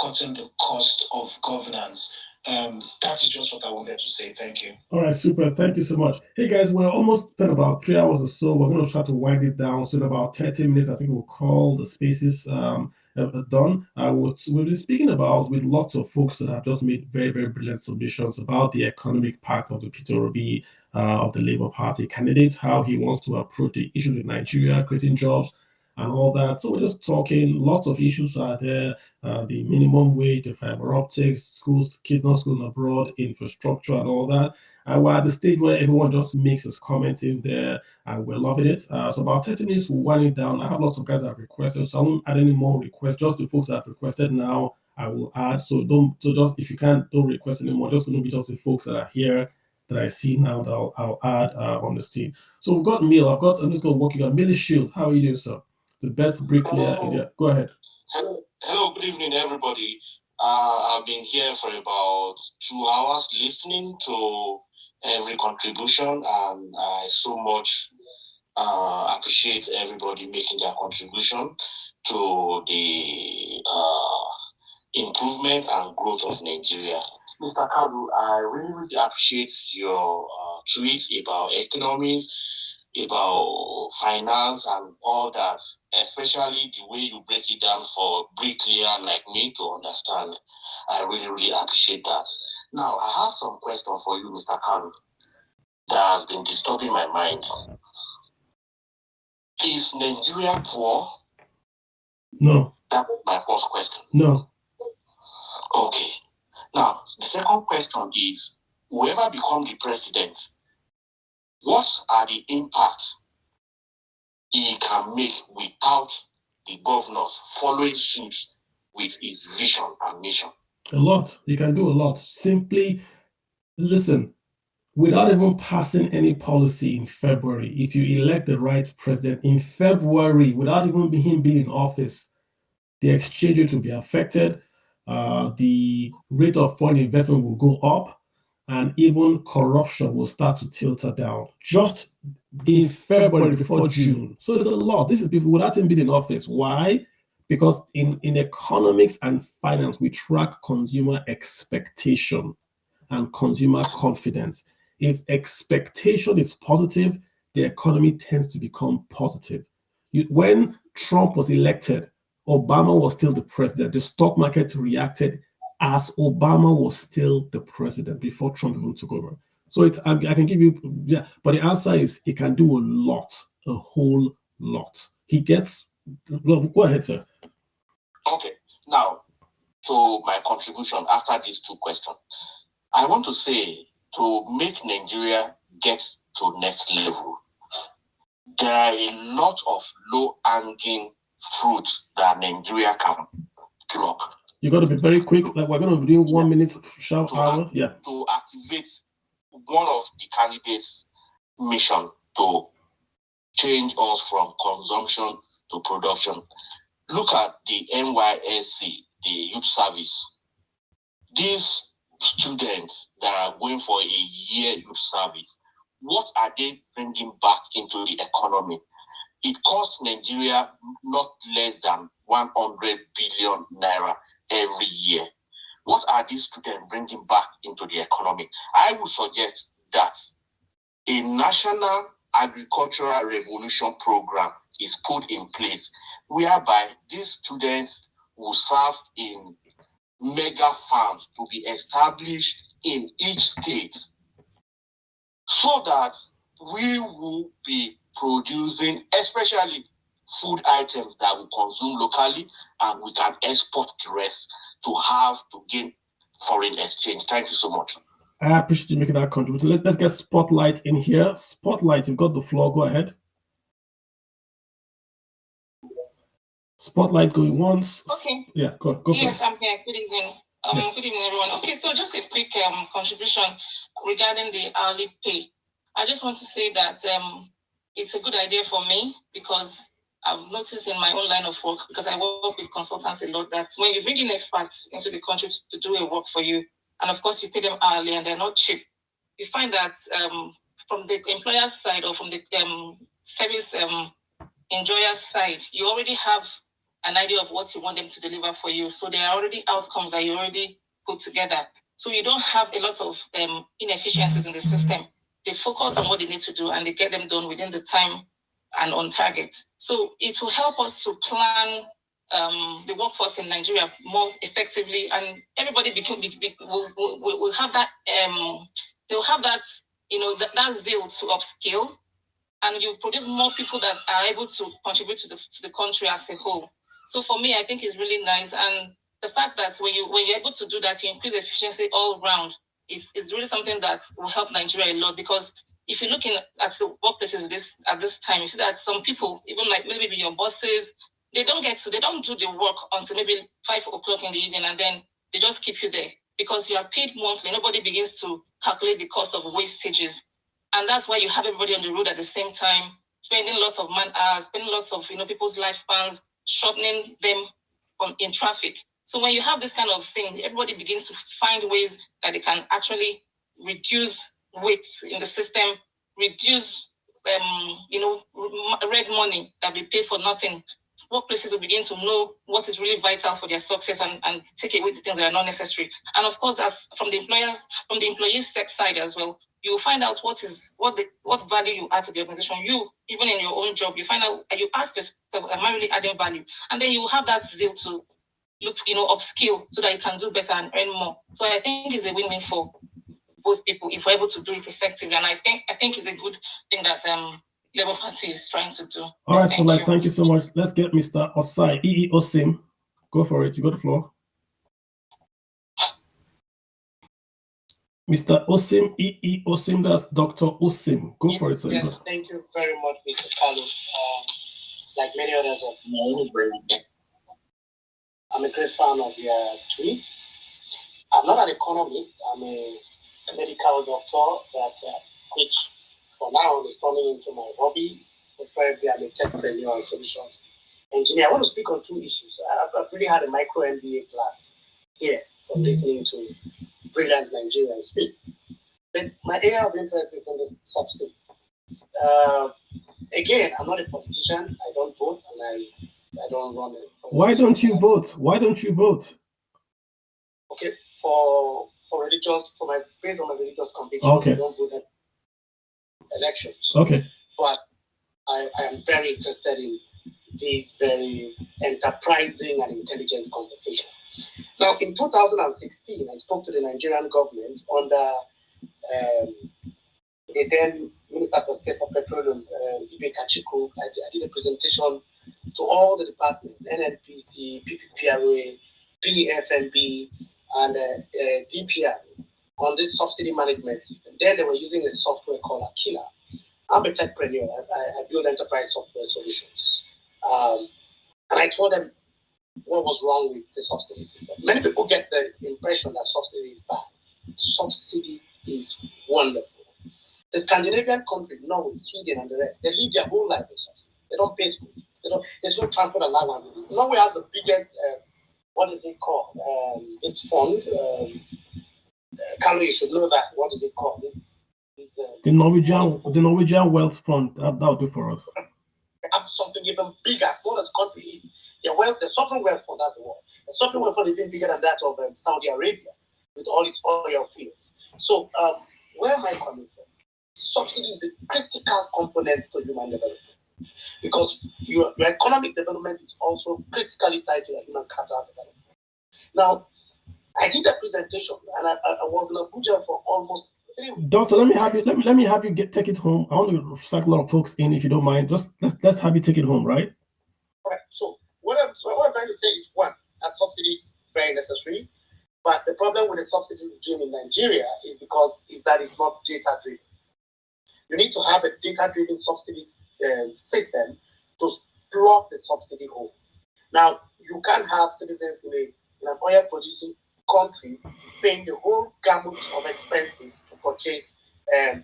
cutting the cost of governance. That is just what I wanted to say. Thank you. All right, super. Thank you so much. Hey guys, we're almost spent about 3 hours or so. We're going to try to wind it down. So in about 30 minutes, I think we'll call the spaces done. We'll be speaking about with lots of folks that have just made very, very brilliant submissions about the economic pact of the Peter Obi of the Labour Party candidates, how he wants to approach the issues in Nigeria, creating jobs and all that. So we're just talking, lots of issues are there, the minimum wage, the fiber optics, schools, kids not schooling abroad, infrastructure and all that. And we're at the stage where everyone just makes his comments in there, and we're loving it. So about 30 minutes, we'll wind it down. I have lots of guys that have requested, so I won't add any more requests. Just the folks that have requested now, I will add. So just if you can't, don't request anymore. Just going to be just the folks that are here that I see now that I'll add on the scene. So we've got Neil. I'm just going to walk you down. Millie Shield, how are you doing, sir? The best bricklayer in there. Go ahead. Hello, good evening, everybody. I've been here for about 2 hours listening to every contribution, and I so much appreciate everybody making their contribution to the improvement and growth of Nigeria. Mr. Kalu, I really, really appreciate your tweets about economics, about finance and all that, especially the way you break it down for bricklayer like me to understand. I really, really appreciate that. Now, I have some questions for you, Mr. Kalu, that has been disturbing my mind. Is Nigeria poor? No. That's my first question. No. Okay. Now, the second question is, whoever becomes the president, what are the impacts he can make without the governors following suit with his vision and mission? A lot. You can do a lot. Simply listen. Without even passing any policy in February, if you elect the right president in February, without even him being in office, the exchange rate will be affected. The rate of foreign investment will go up, and even corruption will start to tilter down just in February before June. So it's a lot. This is people without him being in office. Why? Because in economics and finance, we track consumer expectation and consumer confidence. If expectation is positive, the economy tends to become positive. When Trump was elected, Obama was still the president. The stock market reacted as Obama was still the president before Trump even took over. So I can give you, yeah, but the answer is it can do a lot a whole lot. He gets, well, go ahead, sir. Okay, now to my contribution after these two questions. I want to say, to make Nigeria get to next level, there are a lot of low-hanging fruits that Nigeria can pluck. You got to be very quick. Like, we're going to be doing 1 minute shout hour. Yeah. To activate one of the candidates' mission to change us from consumption to production. Look at the NYSC, the youth service. These students that are going for a year youth service, what are they bringing back into the economy? It costs Nigeria not less than 100 billion naira every year. What are these students bringing back into the economy? I would suggest that a national agricultural revolution program is put in place whereby these students will serve in mega farms to be established in each state so that we will be producing especially food items that we consume locally, and we can export the rest to gain foreign exchange. Thank you so much. I appreciate you making that contribution. Let's get Spotlight in here. Spotlight, you've got the floor. Go ahead. Spotlight going once. Okay. Yeah, go Yes, for it. I'm here. Good evening. Good evening, everyone. Okay, so just a quick contribution regarding the hourly pay. I just want to say that it's a good idea for me because I've noticed in my own line of work, because I work with consultants a lot, that when you bring in experts into the country to do a work for you, and of course you pay them hourly and they're not cheap, you find that from the employer's side or from the service enjoyer's side, you already have an idea of what you want them to deliver for you. So there are already outcomes that you already put together. So you don't have a lot of inefficiencies in the system. They focus on what they need to do and they get them done within the time and on target. So it will help us to plan the workforce in Nigeria more effectively, and everybody will have that they'll have that that zeal to upskill, and you produce more people that are able to contribute to the country as a whole. So for me, I think it's really nice, and the fact that when you're able to do that, you increase efficiency all round. It's really something that will help Nigeria a lot, because if you're looking at the workplaces at this time, you see that some people, even like maybe your bosses, they don't do the work until maybe 5 o'clock in the evening, and then they just keep you there because you are paid monthly. Nobody begins to calculate the cost of wastages. And that's why you have everybody on the road at the same time, spending lots of man hours, spending lots of people's lifespans, shortening them in traffic. So when you have this kind of thing, everybody begins to find ways that they can actually reduce waste in the system, reduce red money that we pay for nothing. Workplaces will begin to know what is really vital for their success and take away the things that are not necessary. And of course, as from the employees' side as well, you will find out what value you add to the organization. You, even in your own job, you find out, you ask yourself, am I really adding value? And then you will have that zeal to look, upskill so that you can do better and earn more. So I think it's a win-win for both people if we're able to do it effectively. And I think it's a good thing that Labour Party is trying to do. All right, Spotlight, thank you so much. Let's get Mr. Osai, Osim. Go for it. You got the floor. Mr. Osim, Osim, that's Dr. Osim. Go for it, sir. Yes, thank you very much, Mr. Kalu. Like many others have known, I'm a great fan of your tweets. I'm not an economist. I'm a medical doctor that which for now is turning into my hobby. Preferably, I'm a techpreneur and solutions engineer. I want to speak on two issues. I've really had a micro MBA class here from listening to brilliant Nigerians speak. But my area of interest is in the subsidy. Again, I'm not a politician. I don't vote, and I don't run it. Why don't you vote? Why don't you vote? Okay, based on my religious convictions, okay. I don't vote at elections. Okay. But I am very interested in this very enterprising and intelligent conversation. Now, in 2016, I spoke to the Nigerian government under the then Minister for State for Petroleum, Ibe Kachiko. I did a presentation to all the departments, NNPC, PPPRA, PFNB, and DPR on this subsidy management system. Then they were using a software called Aquila. I'm a techpreneur. I build enterprise software solutions. And I told them what was wrong with the subsidy system. Many people get the impression that subsidy is bad. Subsidy is wonderful. The Scandinavian country, Norway, Sweden, and the rest, they live their whole life with subsidy. They don't pay school fees. There's no transport allowance. Norway has the biggest, what is it called? This fund. Carlo, you should know that. What is it called? The Norwegian Wealth Fund. That'll do for us. Have something even bigger, as small as the country is. The sovereign wealth fund has the world. The sovereign wealth fund is even bigger than that of Saudi Arabia with all its oil fields. So, where am I coming from? Subsidy is a critical component to human development because your economic development is also critically tied to your human capital development. Now, I did a presentation and I was in Abuja for almost 3 weeks. Doctor, let me have you take it home. I want to suck a lot of folks in, if you don't mind. Just let's have you take it home, right? Right. So what I'm trying to say is, one, that subsidy is very necessary, but the problem with the subsidy regime in Nigeria is that it's not data driven. You need to have a data driven subsidy system to plug the subsidy hole. Now, you can't have citizens in an oil producing country paying the whole gamut of expenses to purchase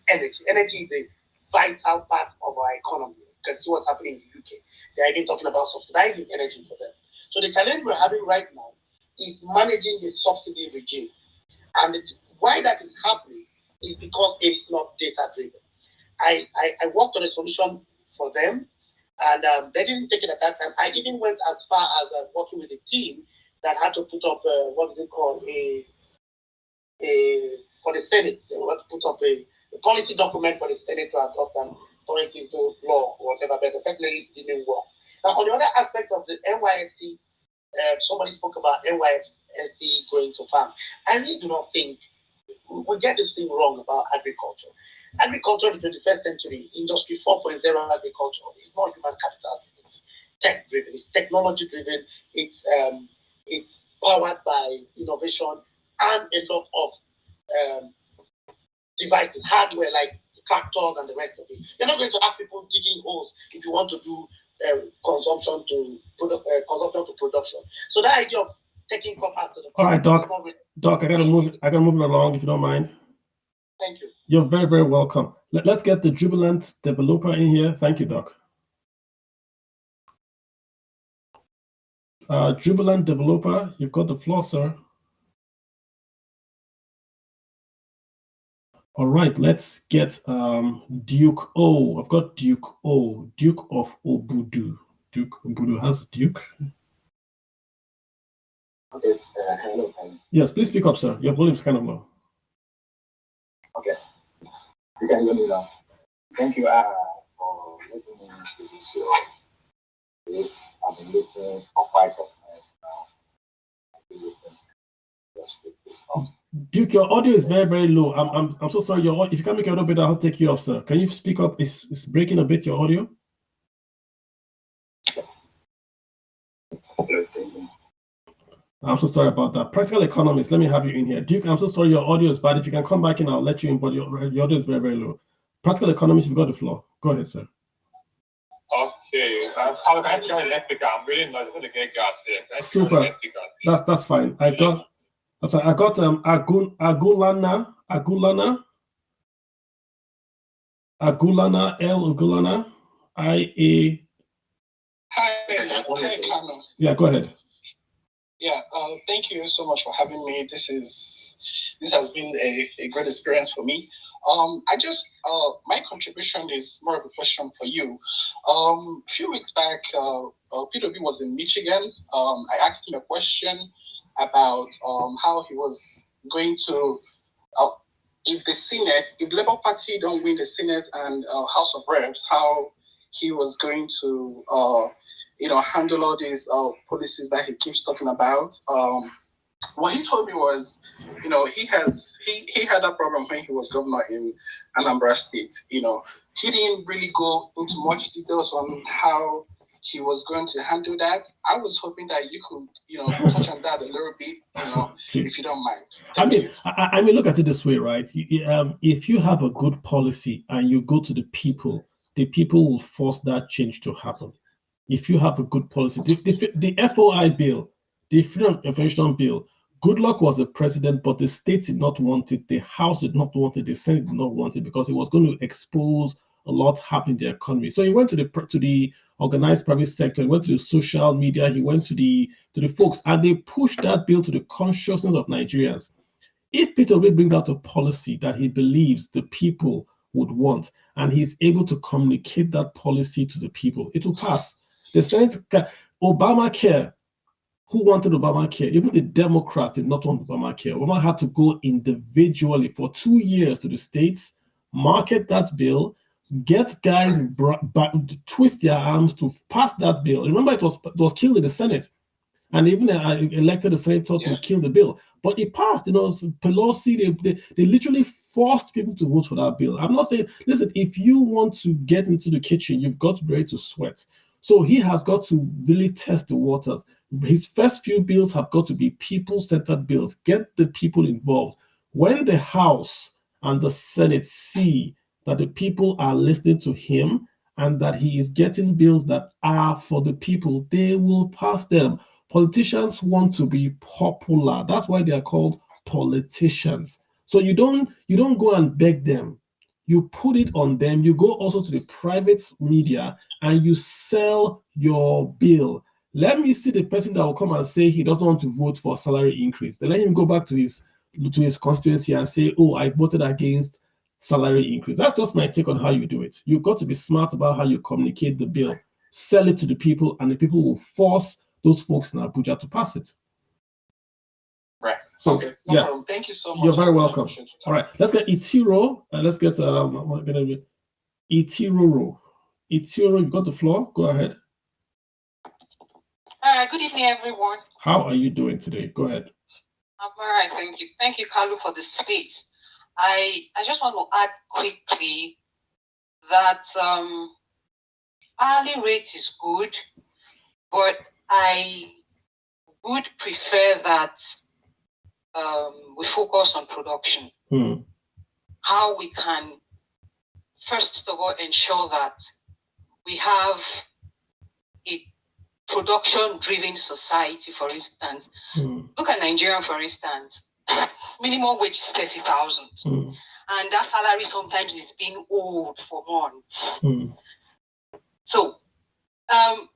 energy. Energy is a vital part of our economy. You can see what's happening in the UK. They're even talking about subsidizing energy for them. So the challenge we're having right now is managing the subsidy regime. And why that is happening is because it is not data driven. I worked on a solution for them, and they didn't take it at that time. I even went as far as working with a team that had to put up what is it called, for the Senate. They had to put up a policy document for the Senate to adopt and turn it into law or whatever, but effectively it didn't work. Now, on the other aspect of the NYSC, somebody spoke about NYSC going to farm. I really do not think we get this thing wrong about agriculture. Agriculture in the 21st century, Industry 4.0 agriculture, is not human capital. It's tech driven. It's technology driven. It's powered by innovation and a lot of devices, hardware like tractors and the rest of it. You're not going to have people digging holes if you want to do consumption to production. So that idea of taking compass to the all right, Doc. Doc, I gotta move it along if you don't mind. Thank you. You're very, very welcome. Let's get the Jubilant developer in here. Thank you, Doc. Jubilant developer, you've got the floor, sir. All right, let's get Duke O. I've got Duke O. Duke of Obudu. Duke Obudu has Duke. Okay, hello. Yes, please speak up, sir. Your volume's kind of low. Okay, you can hear me now. Thank you for letting me to this show. This I've been listening for quite some time now. Duke, your audio is very, very low. I'm so sorry. If you can make it a little bit, I'll take you off, sir. Can you speak up? It's breaking a bit, your audio. I'm so sorry about that. Practical economics, let me have you in here. Duke, I'm so sorry, your audio is bad. If you can come back in, I'll let you in, but your audio is very, very low. Practical economics, you've got the floor. Go ahead, sir. Okay. How can I join the next speaker? I'm really not going to get gas here. Super. That's fine. I got Agulana IA. Hi, Carmen. Yeah, go ahead. Yeah, thank you so much for having me. This has been a great experience for me. My contribution is more of a question for you. A few weeks back, P2B was in Michigan. I asked him a question about how he was going to, if the Labour Party don't win the Senate and House of Reps, how he was going to handle all these policies that he keeps talking about. what he told me was, he had that problem when he was governor in Anambra State. He didn't really go into much details on how he was going to handle that. I was hoping that you could, touch on that a little bit, if you don't mind. I mean, look at it this way, right? If you have a good policy and you go to the people will force that change to happen. If you have a good policy, the FOI bill, the Freedom of Information Bill, Goodluck was the president, but the state did not want it. The House did not want it. The Senate did not want it because it was going to expose a lot happening in the economy. So he went to the organized private sector, he went to the social media, he went to the folks, and they pushed that bill to the consciousness of Nigerians. If Peter Obi brings out a policy that he believes the people would want, and he's able to communicate that policy to the people, it will pass. The Senate, Obamacare, who wanted Obamacare? Even the Democrats did not want Obamacare. Obama had to go individually for 2 years to the states, market that bill, get guys twist their arms to pass that bill. Remember, it was killed in the Senate, and even elected a senator to kill the bill. But it passed. Pelosi, they literally forced people to vote for that bill. I'm not saying, listen, if you want to get into the kitchen, you've got to be ready to sweat. So he has got to really test the waters. His first few bills have got to be people-centered bills. Get the people involved. When the House and the Senate see that the people are listening to him and that he is getting bills that are for the people, they will pass them. Politicians want to be popular. That's why they are called politicians. So you don't go and beg them. You put it on them. You go also to the private media and you sell your bill. Let me see the person that will come and say he doesn't want to vote for a salary increase. Then let him go back to his constituency and say, oh, I voted against salary increase. That's just my take on how you do it. You've got to be smart about how you communicate the bill, sell it to the people, and the people will force those folks in Abuja to pass it. Right. So, okay. No problem. Thank you so much. You're very welcome. All right. Let's get Itiro. Let's get Itiro. Itiro, you got the floor. Go ahead. Good evening, everyone. How are you doing today? Go ahead. I'm all right. Thank you. Thank you, Kalu, for the space. I just want to add quickly that hourly rate is good, but I would prefer that we focus on production. How we can, first of all, ensure that we have a production-driven society, for instance. Look at Nigeria, for instance. Minimum wage is 30,000. And that salary sometimes is being owed for months. So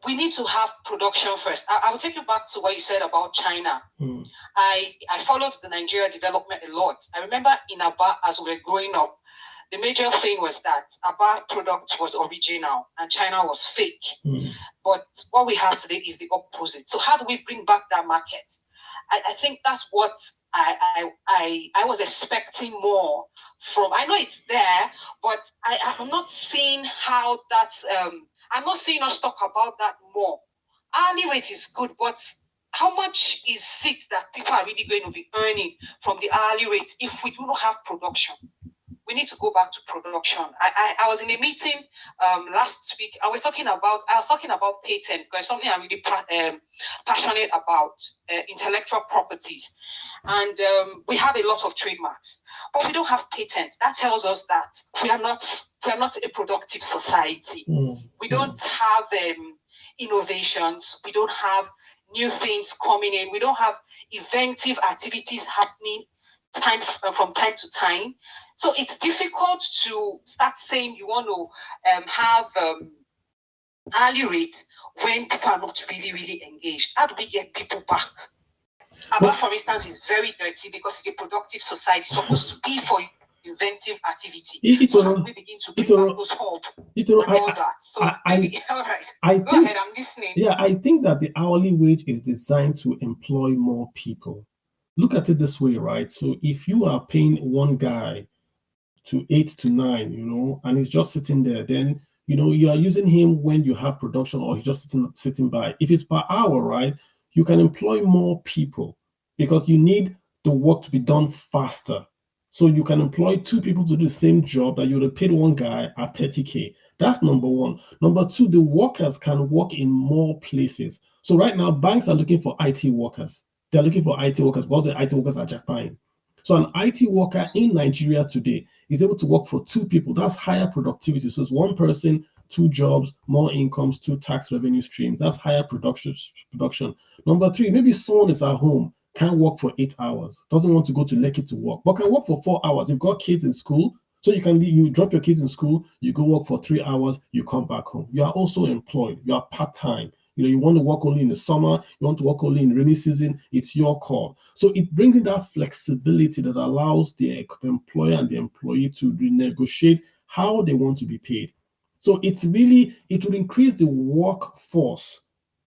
we need to have production first. I will take you back to what you said about China. I followed the Nigeria development a lot. I remember in Aba, as we were growing up, the major thing was that Aba product was original and China was fake. But what we have today is the opposite. So how do we bring back that market? I think that's what I was expecting more from. I know it's there, but I'm not seeing how that's. I'm not seeing us talk about that more. Hourly rate is good, but how much is it that people are really going to be earning from the hourly rate if we do not have production? We need to go back to production. I was in a meeting last week, and I was talking about patent, because something I'm really passionate about, intellectual properties. And we have a lot of trademarks, but we don't have patents. That tells us that we are not a productive society. We don't have innovations. We don't have new things coming in. We don't have inventive activities happening from time to time. So it's difficult to start saying you want to have hourly rate when people are not really engaged. How do we get people back? Aba, for instance, is very dirty because it's a productive society. It's supposed to be for inventive activity. So how do we begin to bring back those hope and all that? So all right, go ahead, I'm listening. Yeah, I think that the hourly wage is designed to employ more people. Look at it this way, right? So if you are paying one guy to 8 to 9, and he's just sitting there, then you are using him when you have production, or he's just sitting by. If it's per hour, right, you can employ more people. because you need the work to be done faster. So you can employ 2 people to do the same job that you would have paid one guy at 30K. That's number one. Number two, the workers can work in more places. So right now, banks are looking for IT workers. They're looking for IT workers. All the IT workers are Japan. So an IT worker in Nigeria today is able to work for 2 people. That's higher productivity. So it's 1 person, 2 jobs, more incomes, 2 tax revenue streams. That's higher production. Number 3, maybe someone is at home, can't work for 8 hours, doesn't want to go to Lekki to work, but can work for 4 hours. You've got kids in school, so you drop your kids in school, you go work for 3 hours, you come back home. You are also employed. You are part-time. You want to work only in the summer, you want to work only in rainy season, it's your call. So it brings in that flexibility that allows the employer and the employee to renegotiate how they want to be paid. So it will increase the workforce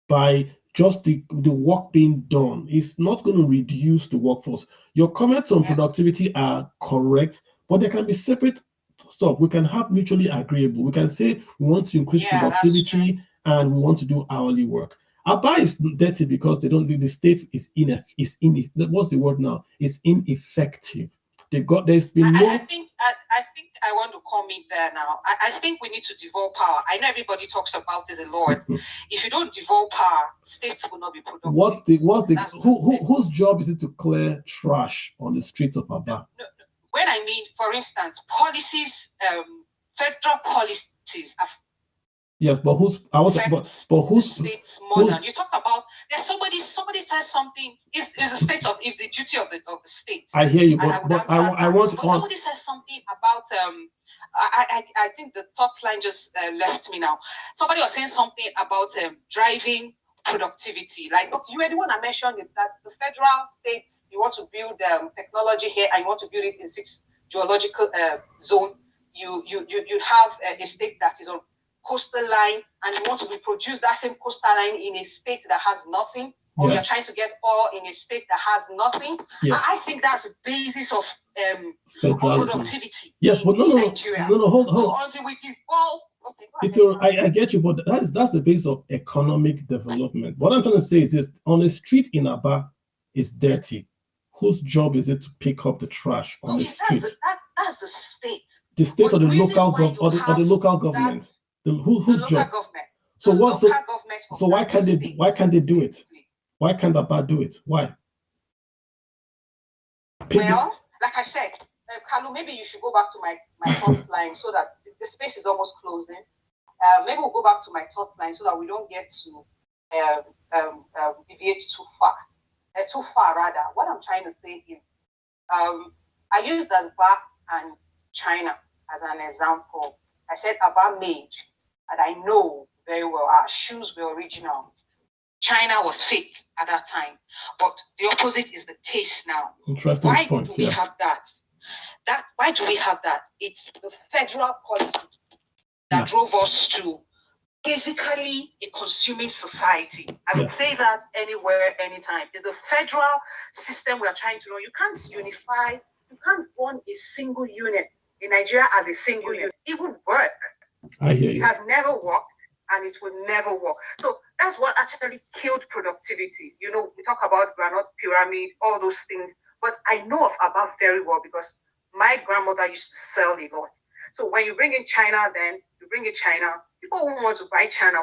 by just the work being done. It's not going to reduce the workforce. Your comments on productivity are correct, but there can be separate stuff. We can have mutually agreeable. We can say we want to increase productivity and we want to do hourly work. Aba is dirty because the state is what's the word now? It's ineffective. There's been no. I think I want to comment there now. I think we need to devolve power. I know everybody talks about it a lot. If you don't devolve power, states will not be productive. Whose job is it to clear trash on the streets of Aba? No. When I mean, for instance, policies, federal policies have. Yes, but who's states more than you talk about? There's somebody says something is the state of the duty of the state. I hear you, but I want. But somebody says something about I think the thought line just left me now. Somebody was saying something about driving productivity. Like you were the one I mentioned it, that the federal states, you want to build technology here and you want to build it in 6 geological zone. You have a state that is on coastal line and you want to reproduce that same coastal line in a state that has nothing, or you're trying to get oil in a state that has nothing. Yes. I think that's the basis of productivity. Yes, but no, hold. So until we devolve, I get you, but that's the base of economic development. What I'm trying to say is this: on the street in Aba is dirty. Whose job is it to pick up the trash on the street? That's the state. The state or the local government. Whose job? Government. So what? So why can't they do it? Why can't Aba do it? Why? Well, like I said, Kalu, maybe you should go back to my thoughts line so that the space is almost closing. Maybe we'll go back to my thoughts line so that we don't get to deviate too far rather. What I'm trying to say is, I used Aba and China as an example. I said Aba made, and I know very well our shoes were original. China was fake at that time, but the opposite is the case now. Interesting Why point. do we have that? Why do we have that? It's the federal policy that drove us to basically a consuming society. I would say that anywhere, anytime. It's a federal system we are trying to run. You can't unify. You can't run a single unit in Nigeria as a single unit. It would work. I hear you. It has never worked and it will never work. So that's what actually killed productivity. We talk about granite pyramid, all those things. But I know of Aba very well because my grandmother used to sell a lot. So when you bring in China, people won't want to buy China.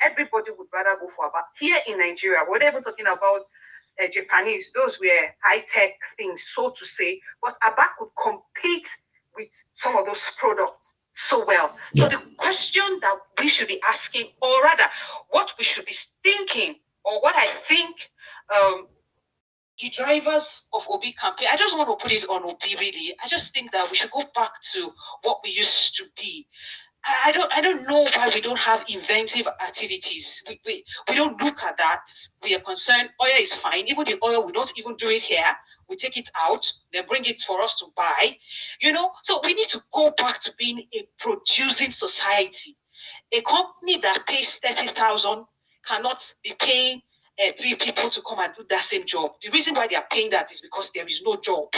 Everybody would rather go for Aba. Here in Nigeria, we're not even talking about Japanese. Those were high-tech things, so to say. But Aba could compete with some of those products so well. So the question that we should be asking, or rather, what we should be thinking, or what I think the drivers of Obi campaign, I just want to put it on Obi really. I just think that we should go back to what we used to be. I don't know why we don't have inventive activities. We don't look at that. We are concerned oil is fine. Even the oil, we don't even do it here. We take it out, they bring it for us to buy. So we need to go back to being a producing society. A company that pays 30,000 cannot be paying 3 people to come and do that same job. The reason why they are paying that is because there is no job.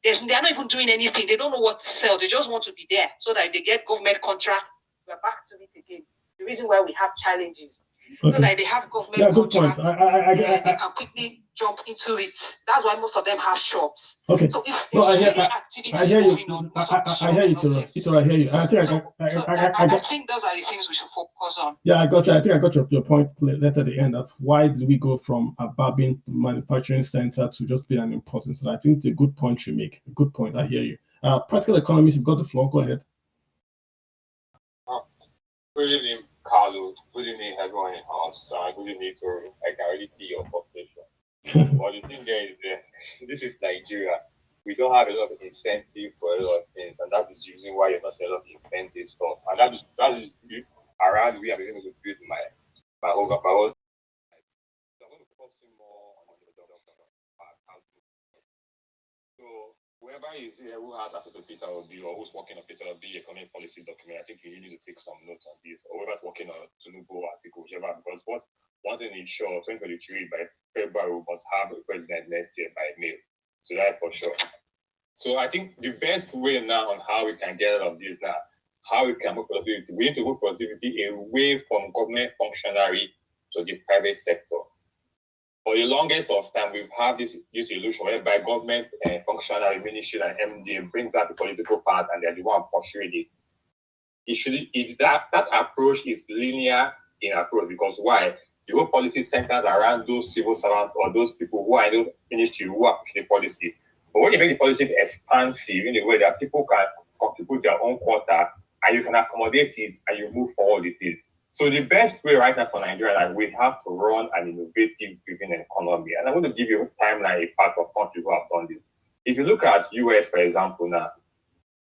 They're not even doing anything. They don't know what to sell. They just want to be there so that if they get government contract, we're back to it again. The reason why we have challenges. So that they have government contracts, they can quickly jump into it. That's why most of them have shops. Okay. So if No, I hear moving you. on, I hear you, Toro. I hear you. I think those are the things we should focus on. Yeah, I got you. I think I got your point later at the end of why did we go from a Babin manufacturing center to just being an important center. I think it's a good point you make. A good point. I hear you. Practical economists, you've got the floor. Go ahead. Good evening, Carlo. Good evening, everyone in house. Good evening, Toro. I can already see your population. But the thing there is this is Nigeria. We don't have a lot of incentive for a lot of things, and that is the reason why you're not seeing a lot of incentive stuff. And that is around we are able to build my whole. So I'm going to focus more on the so whoever is here who has access to Peter Obi or who's working on Peter Obi economic policy document, I think you need to take some notes on this. Or whoever's working on Tinubu article, whichever, because one thing is sure, 2023 by February we must have a president next year by May. So that's for sure. So I think the best way now on how we can get out of this now, how we can move productivity, we need to move productivity away from government functionary to the private sector. For the longest of time, we've had this illusion whereby government functionary, ministry, and MDA brings out the political part and they're the one pursuing it. That approach is linear in approach because why? The whole policy centers around those civil servants or those people who are in the ministry who are pushing the policy. But when you make the policy expansive in a way that people can contribute their own quota and you can accommodate it and you move forward with it. So the best way right now for Nigeria is we have to run an innovative-driven economy. And I'm going to give you a timeline, a part of countries who have done this. If you look at US, for example, now,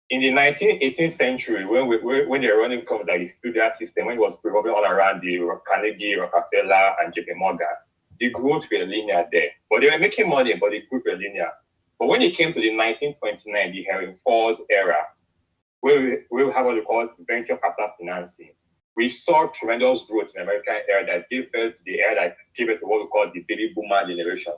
in the 18th century, when they were running kind of the feudal system, when it was revolving all around the Carnegie, Rockefeller, and JP Morgan, the growth were linear there. But they were making money, but the growth were linear. But when it came to the 1929, the Henry Ford era, where we have what we call venture capital financing, we saw tremendous growth in the American era that gave birth to the era that gave birth to what we call the baby boomer generation.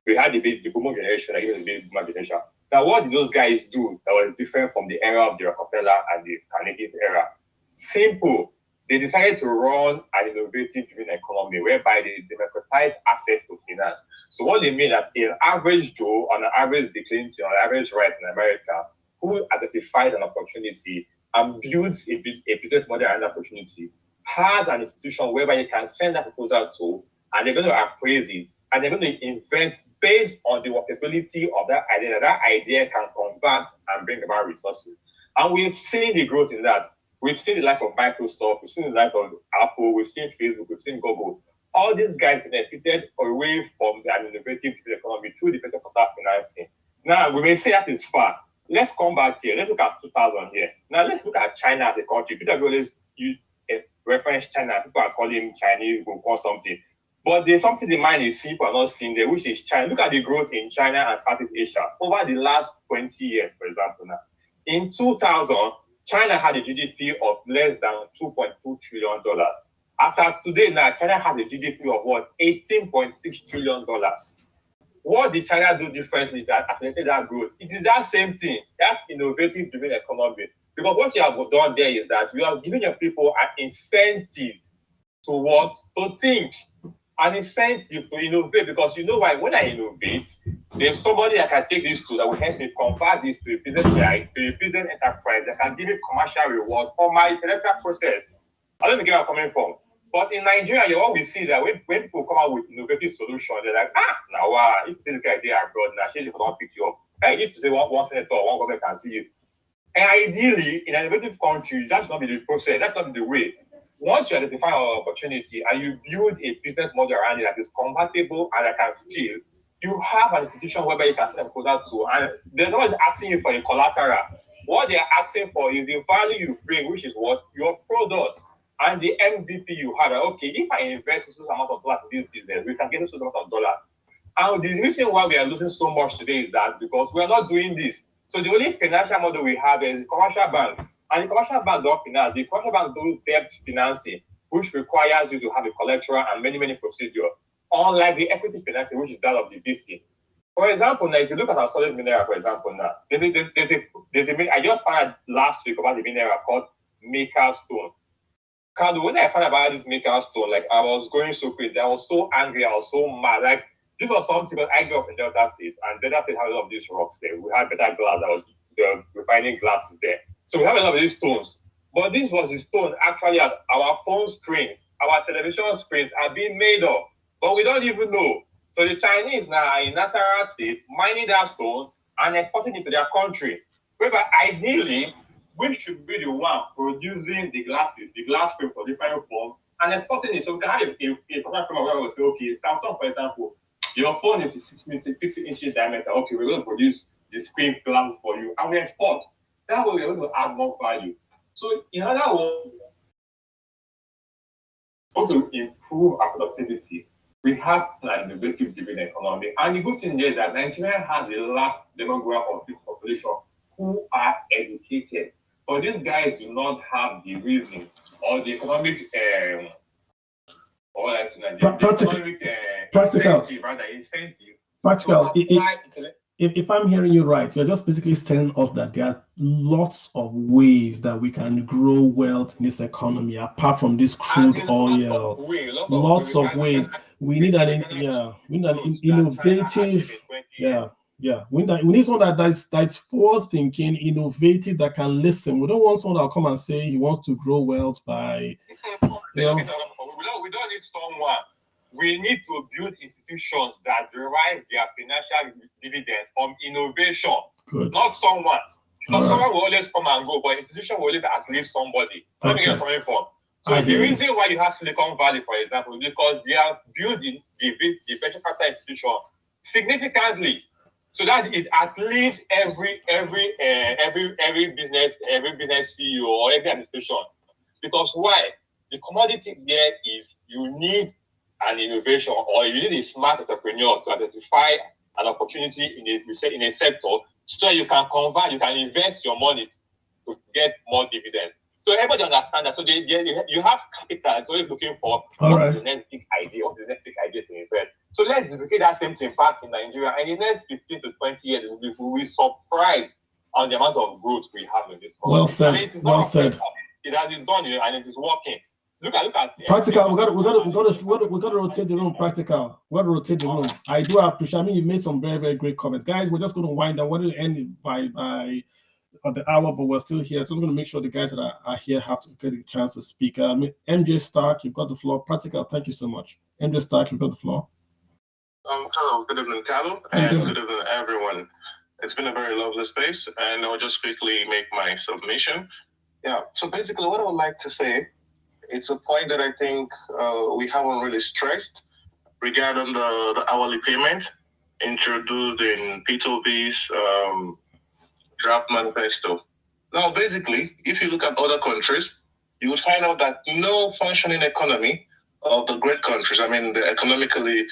We had the boomer generation that gave the baby boomer generation. Now, what did those guys do that was different from the era of the Rockefeller and the Carnegie era? Simple. They decided to run an innovative-driven economy whereby they democratize access to finance. So what they mean that an average Joe, on an average Clinton, on average rights in America, who identifies an opportunity and builds a business model around that opportunity, has an institution whereby you can send that proposal to, and they're going to appraise it, and they're going to invest based on the workability of that idea. That idea can convert and bring about resources. And we've seen the growth in that. We've seen the life of Microsoft, we've seen the life of Apple, we've seen Facebook, we've seen Google. All these guys benefited away from an innovative economy through the venture capital financing. Now, we may say that is far. Let's come back here. Let's look at 2000 here. Now, let's look at China as a country. People always use reference China. People are calling Chinese, will call something. But there's something the mind is seeing, but not seeing there, which is China. Look at the growth in China and Southeast Asia over the last 20 years, for example. Now, in 2000, China had a GDP of less than $2.2 trillion. As of today, now, China has a GDP of what? $18.6 trillion. What did China do differently that accelerated that growth? It is that same thing, that innovative-driven economy. Because what you have done there is that you have given your people an incentive to what? To think. An incentive to innovate. Because you know why? When I innovate, there's somebody that can take this tool that will help me convert this to a business enterprise that can give me commercial reward for my intellectual process. I don't know where I'm coming from. But in Nigeria, what we see is that when people come out with innovative solutions, they're like, now wow, it's this guy there abroad, now she don't pick you up. I need to say one senator or one government can see you. And ideally, in an innovative country, that should not be the process, that's not the way. Once you identify an opportunity and you build a business model around it that is compatible and that can scale, you have an institution whereby you can send a proposal to, and they're not always asking you for a collateral. What they're asking for is the value you bring, which is what? Your products. And the MVP you had, okay, if I invest a certain amount of dollars in this business, we can get a certain amount of dollars. And the reason why we are losing so much today is that because we are not doing this. So the only financial model we have is the commercial bank. And the commercial bank don't finance. The commercial bank do debt financing, which requires you to have a collateral and many, many procedures. Unlike the equity financing, which is that of the VC. For example, now, if you look at our solid mineral, for example, now, I just found out last week about the mineral called Maker Stone. Carlo, when I found about this maker stone, like I was going so crazy. I was so angry. I was so mad. Like this was something because I grew up in Delta State, and Delta State had a lot of these rocks there. We had better glass. I was refining glasses there, so we have a lot of these stones. But this was a stone actually at our phone screens, our television screens are being made of, but we don't even know. So the Chinese now are in Nasarawa State mining that stone and exporting it to their country. Whereby ideally, we should be the one producing the glasses, the glass frame for different forms, and exporting it. So we can have a product from where we say, okay, Samsung, for example, your phone is 60 inches diameter. Okay, we're going to produce the screen glass for you, and we export. That way, we're going to add more value. So, in other words, to improve our productivity, we have an innovative dividend economy. And the good thing is that Nigeria has a large demographic of the population who are educated. But these guys do not have the reason or the economic practical. If I'm hearing you right, you're just basically telling us that there are lots of ways that we can grow wealth in this economy apart from this crude oil. Lots of ways. We need an innovative. We need someone that's forward thinking, innovative, that can listen. We don't want someone that'll come and say he wants to grow wealth by. We don't need someone. We need to build institutions that derive their financial dividends from innovation. Good. Not someone. Because someone will always come and go, but institution will always outlive somebody. Where do you get coming from? So the reason why you have Silicon Valley, for example, because they are building the venture capital institution significantly, so that it outlives every business CEO or every administration. Because why? The commodity there is you need an innovation, or you need a smart entrepreneur to identify an opportunity in a sector, so you can convert, you can invest your money to get more dividends. So everybody understand that. So you have capital, so you're looking for what's the next big idea, what's the next big idea to invest. So let's duplicate that same thing back in Nigeria, and in the next 15 to 20 years, we will be surprised on the amount of growth we have in this country. Well said. Well said. It has been done, and it is working. Look at practical. We got to rotate the room. Practical. We got to rotate the room. I do appreciate. I mean, you made some very, very great comments, guys. We're just going to wind down. We're going to end it by the hour, but we're still here. So I'm going to make sure the guys that are here have to get a chance to speak. MJ Stark, you've got the floor. Practical. Thank you so much. MJ Stark, you've got the floor. Hello. Good evening, Carlo, and good evening, everyone. It's been a very lovely space, and I'll just quickly make my submission. Yeah. So basically, what I would like to say. It's a point that I think we haven't really stressed regarding the hourly payment introduced in P2B's draft manifesto. Now, basically, if you look at other countries, you would find out that no functioning economy of the great countries, I mean, the economically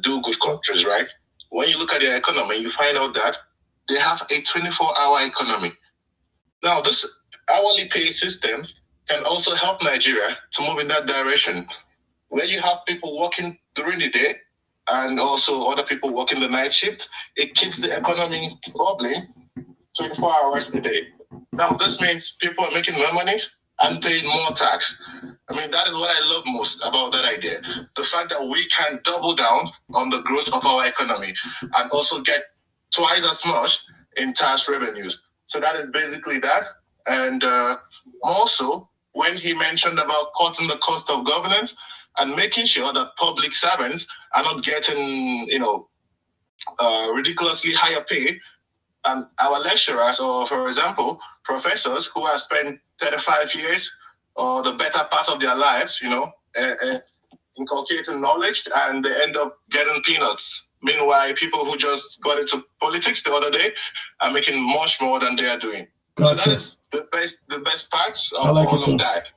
do-good countries, right? When you look at their economy, you find out that they have a 24-hour economy. Now, this hourly pay system can also help Nigeria to move in that direction, where you have people working during the day and also other people working the night shift. It keeps the economy bubbling 24 hours a day. Now, this means people are making more money and paying more tax. I mean, that is what I love most about that idea. The fact that we can double down on the growth of our economy and also get twice as much in tax revenues. So that is basically that. And also, when he mentioned about cutting the cost of governance and making sure that public servants are not getting, ridiculously higher pay, and our lecturers, or for example, professors who have spent 35 years or the better part of their lives, inculcating knowledge, and they end up getting peanuts. Meanwhile, people who just got into politics the other day are making much more than they are doing. Gotcha. So that is the best parts of all of that.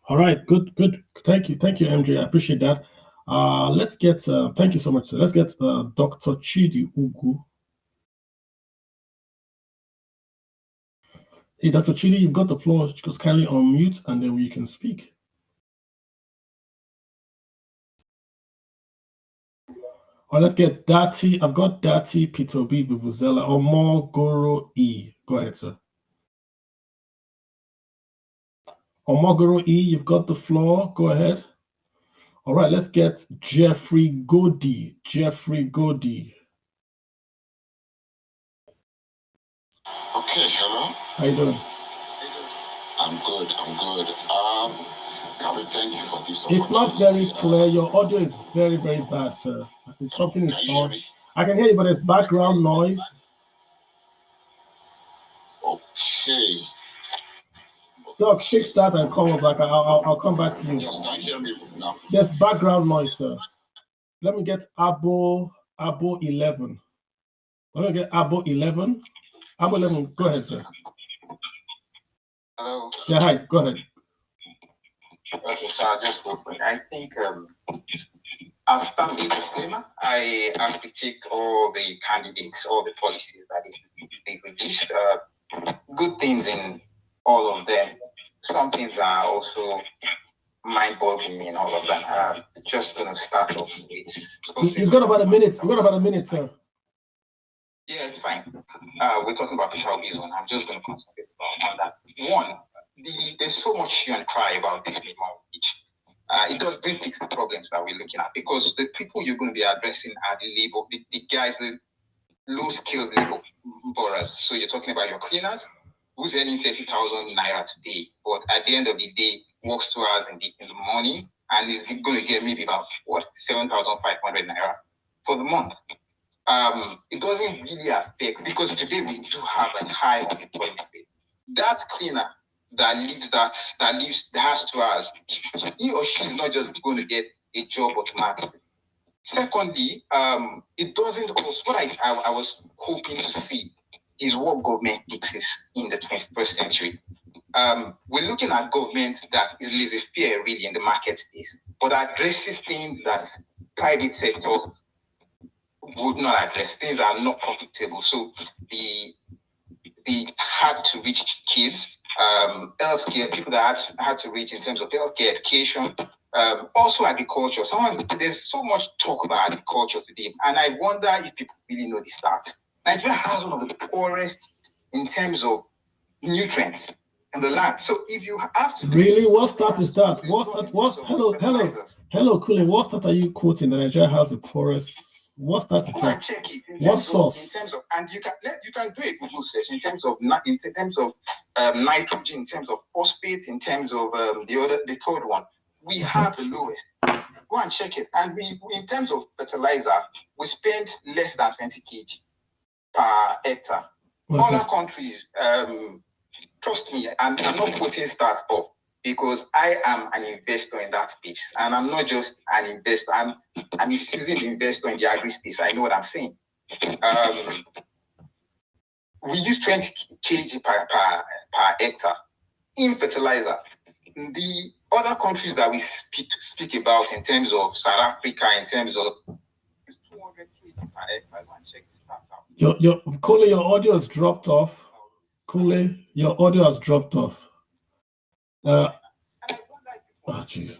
All right, good. Thank you, MJ. I appreciate that. Let's get. Thank you so much, sir. Let's get Dr. Chidi Ugu. Hey, Dr. Chidi, you've got the floor. Just kindly unmute, and then you can speak. All right, let's get Dati. I've got Dati P2B Vuvuzela or more Goro E. Go ahead, sir. Omogoro E, you've got the floor. Go ahead. All right, let's get Jeffrey Godi. Jeffrey Godi. Okay, hello. How you doing? I'm good. Kalu, thank you for this. It's not very clear. Your audio is very, very bad, sir. It's something is on. I can hear you, but there's background noise. Okay. Doc, fix that and call us back. I'll come back to you. Yes, can you hear me now? There's background noise, sir. Let me get Abo 11. Let me get Abo 11. Abo 11, go ahead, sir. Hello. Yeah, hi, go ahead. Okay, so I'll just go for it. I think I'll start with a disclaimer. I have critiqued all the candidates, all the policies that they released. Good things in all of them. Some things are also mind-boggling in all of them. I'm just going to start off with... You've got about a minute. You've got about a minute, sir. Yeah, it's fine. We're talking about Peter Obi's one. I'm just going to concentrate on that. One, there's so much hue and cry about this minimum wage. It doesn't fix the problems that we're looking at, because the people you're going to be addressing are the labor, the guys, the low-skilled labor borrowers. So you're talking about your cleaners, who's earning 30,000 naira today, but at the end of the day, works 2 hours in the morning, and is going to get maybe about 7,500 naira for the month. It doesn't really affect, because today we do have a high unemployment rate. That cleaner that has 2 hours, he or she is not just going to get a job automatically. Secondly, it doesn't also, what I was hoping to see is what government fixes in the 21st century. We're looking at government that is laissez-faire really in the market space, but addresses things that private sector would not address. Things are not profitable. So the hard to reach kids, healthcare, people that had to reach in terms of healthcare, education, also agriculture. There's so much talk about agriculture today, and I wonder if people really know the stats. Nigeria has one of the poorest in terms of nutrients in the land. So if you have to really, what stat is that? Hello, Kule, what stat are you quoting that Nigeria has the poorest? What stat is that? Check it. What source? And you can do a Google search in terms of nitrogen, in terms of phosphate, in terms of the third one. We have the lowest. Go and check it. And we, in terms of fertilizer, we spend less than 20 kg per hectare. Okay. Other countries, trust me, I'm not putting stats up, because I am an investor in that space, and I'm not just an investor. I'm a seasoned investor in the agri space. I know what I'm saying. We use 20 kg per hectare in fertilizer. The other countries that we speak about in terms of South Africa, in terms of 200 kg per hectare. Check the stats out. Kule, your audio has dropped off. Kule, your audio has dropped off. Oh, jeez.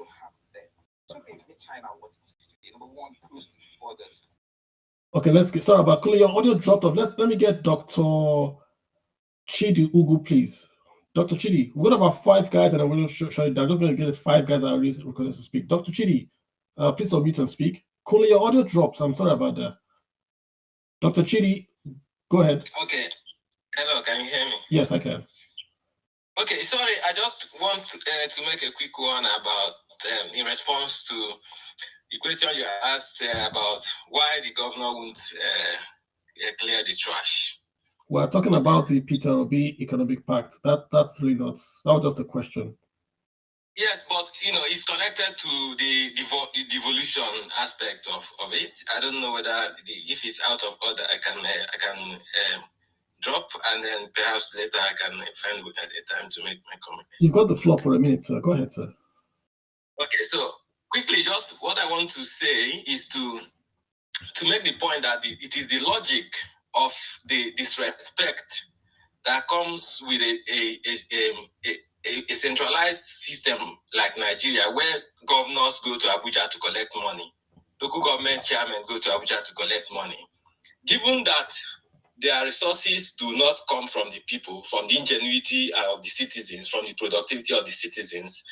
Okay, let's get, sorry about Kule, your audio dropped off. Let me get Dr. Chidi Ugu, please. Dr. Chidi, we've got about 5 guys, and I'm going to show you down. I'm just going to get 5 guys that are requested to speak. Dr. Chidi, please unmute and speak. Kule, your audio drops. I'm sorry about that. Dr. Chidi, go ahead. Okay. Hello, can you hear me? Yes, I can. Okay, sorry, I just want to make a quick one about, in response to the question you asked about why the governor won't clear the trash. We're talking about the Peter Obi Economic Pact. That's really not, that was just a question. Yes, but it's connected to the devolution aspect of it. I don't know whether if it's out of order, I can drop, and then perhaps later I can find a time to make my comment. You've got the floor for a minute, sir. Go ahead, sir. Okay, so quickly, just what I want to say is to make the point that it is the logic of the disrespect that comes with a centralized system like Nigeria, where governors go to Abuja to collect money, local government chairmen go to Abuja to collect money. Given that their resources do not come from the people, from the ingenuity of the citizens, from the productivity of the citizens.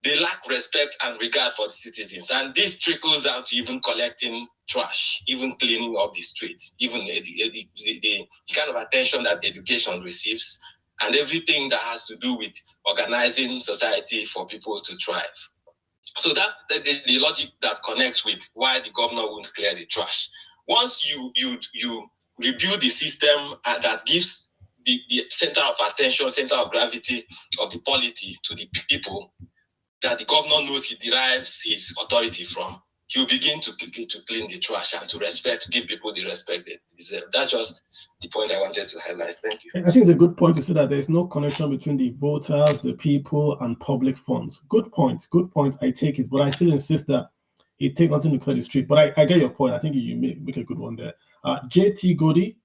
They lack respect and regard for the citizens. And this trickles down to even collecting trash, even cleaning up the streets, even the kind of attention that education receives, and everything that has to do with organizing society for people to thrive. So that's the logic that connects with why the governor won't clear the trash. Once you rebuild the system that gives the center of attention, center of gravity of the polity to the people that the governor knows he derives his authority from, he'll begin to clean the trash and to give people the respect they deserve. That's just the point I wanted to highlight. Thank you. I think it's a good point to say that there's no connection between the voters, the people, and public funds. Good point. Good point. I take it, but I still insist that it takes nothing to clear the street. But I get your point. I think you make a good one there. JT Godi.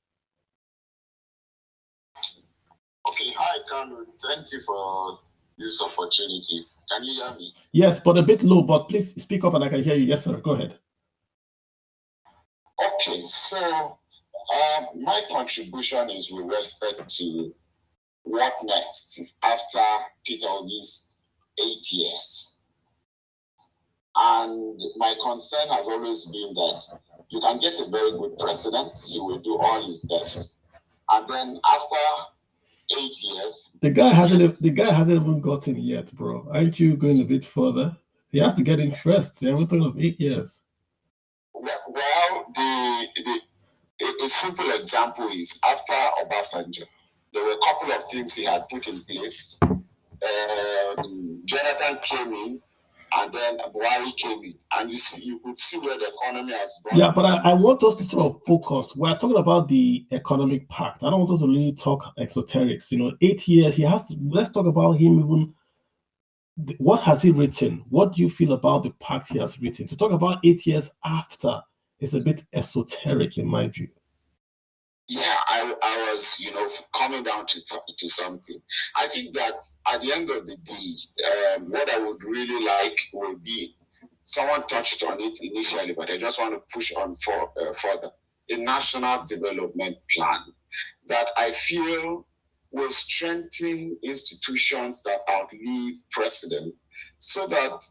Okay, hi, Kanu. Thank you for this opportunity. Can you hear me? Yes, but a bit low, but please speak up and I can hear you. Yes, sir. Go ahead. Okay, so my contribution is with respect to what next after Peter Obi's 8 years. And my concern has always been that you can get a very good president, he will do all his best. And then after 8 years, the guy hasn't even gotten yet, bro. Aren't you going a bit further? He has to get in first. Yeah, we're talking of 8 years. Well, a simple example is after Obasanjo, there were a couple of things he had put in place. Jonathan came in, and then Buhari came in, and you could see where the economy has gone. Yeah, but I want us to sort of focus. We're talking about the economic pact. I don't want us to really talk exoterics. 8 years. Let's talk about him. Even what has he written? What do you feel about the pact he has written? To talk about 8 years after is a bit esoteric, in my view. Yeah, I was, coming down to something. I think that at the end of the day, what I would really like would be, someone touched on it initially, but I just want to push on further, a national development plan that I feel will strengthen institutions that outlive precedent, so that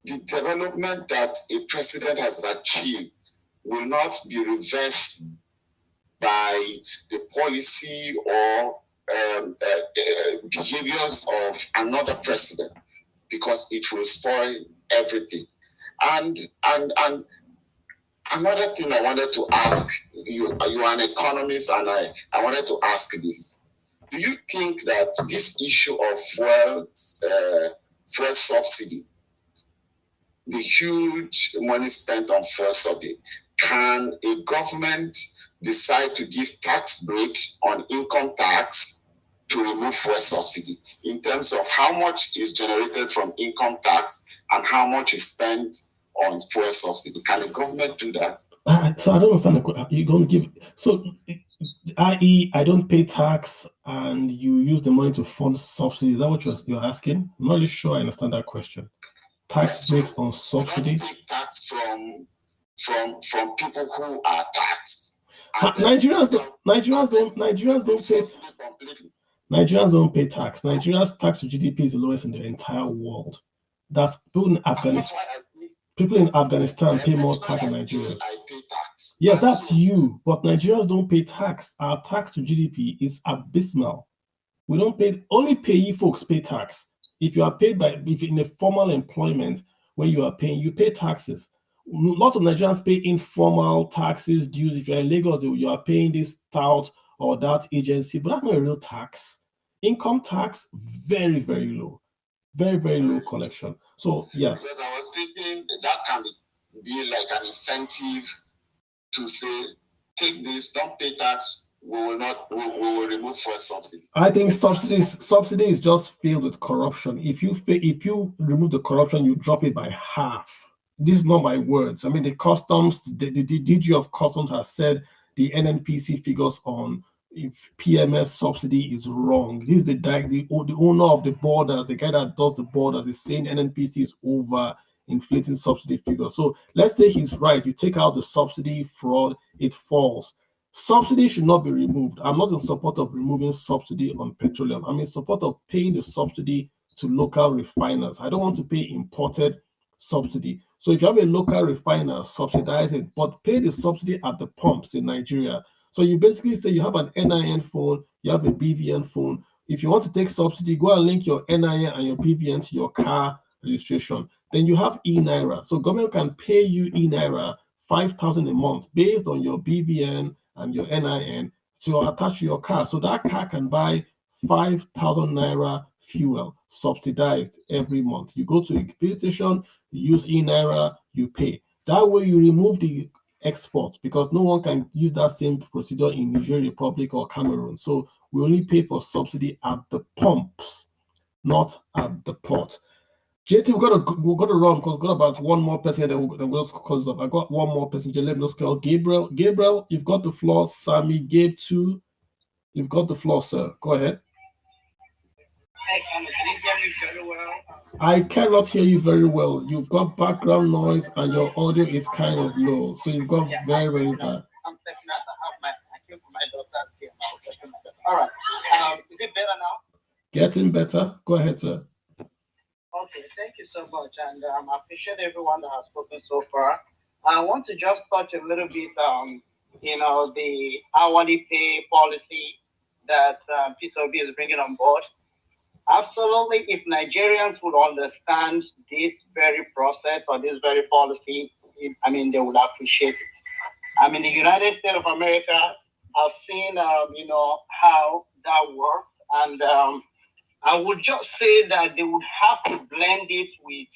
the development that a president has achieved will not be reversed by the policy or behaviors of another president, because it will spoil everything. And another thing I wanted to ask you, you are an economist, and I wanted to ask this. Do you think that this issue of fuel subsidy, the huge money spent on fuel subsidy, can a government decide to give tax break on income tax to remove fuel subsidy, in terms of how much is generated from income tax and how much is spent on fuel subsidy? Can the government do that? So I don't understand. You're going to give, so i.e., I don't pay tax and you use the money to fund subsidy. Is that what you're asking? I'm not really sure I understand that question. Tax breaks on subsidy. Take tax from people who are taxed. Nigerians don't pay tax. Nigeria's tax to GDP is the lowest in the entire world. That's people in Afghanistan. People in Afghanistan pay more tax than Nigerians. Yes, that's you. But Nigerians don't pay tax. Our tax to GDP is abysmal. We don't pay. Only payee folks pay tax. If you are paid if you're in a formal employment where you are paying, you pay taxes. Lots of Nigerians pay informal taxes, dues. If you're in Lagos, you are paying this tout or that agency, but that's not a real tax. Income tax, very, very low. Very, very low collection. So, yeah. Because I was thinking that can be like an incentive to say, take this, don't pay tax, we will remove fuel subsidy. I think subsidy is just filled with corruption. If you remove the corruption, you drop it by half. This is not my words. I mean, the customs, the DG of Customs has said the NNPC figures on PMS subsidy is wrong. This is the owner of the borders, the guy that does the borders, is saying NNPC is over inflating subsidy figures. So let's say he's right. You take out the subsidy fraud, it falls. Subsidy should not be removed. I'm not in support of removing subsidy on petroleum. I'm in support of paying the subsidy to local refiners. I don't want to pay imported subsidy. So if you have a local refiner, subsidize it, but pay the subsidy at the pumps in Nigeria. So you basically say you have an NIN phone, you have a BVN phone. If you want to take subsidy, go and link your NIN and your BVN to your car registration. Then you have e-Naira. So government can pay you e-Naira 5,000 a month based on your BVN and your NIN to attach to your car. So that car can buy 5,000 naira fuel subsidized every month. You go to a pay station, you use e-Naira, you pay. That way you remove the export because no one can use that same procedure in Niger Republic or Cameroon. So we only pay for subsidy at the pumps, not at the port. JT, we've got to run because we've got about one more person that we'll just close up. I got one more passenger. Let me just call Gabriel. Gabriel, you've got the floor. Sammy, Gabe too. You've got the floor, sir. Go ahead. Hey, can you hear me very well? I cannot hear you very well. You've got background noise and your audio is kind of low. So you've got very, very bad. I'm stepping out. I came from my daughter's game. All right. Is it better now? Getting better. Go ahead, sir. Okay, thank you so much, and I appreciate everyone that has spoken so far. I want to just touch a little bit on, the hourly pay policy that Peter Obi is bringing on board. Absolutely, if Nigerians would understand this very process or this very policy, they would appreciate it. The United States of America, I've seen, how that works, and I would just say that they would have to blend it with,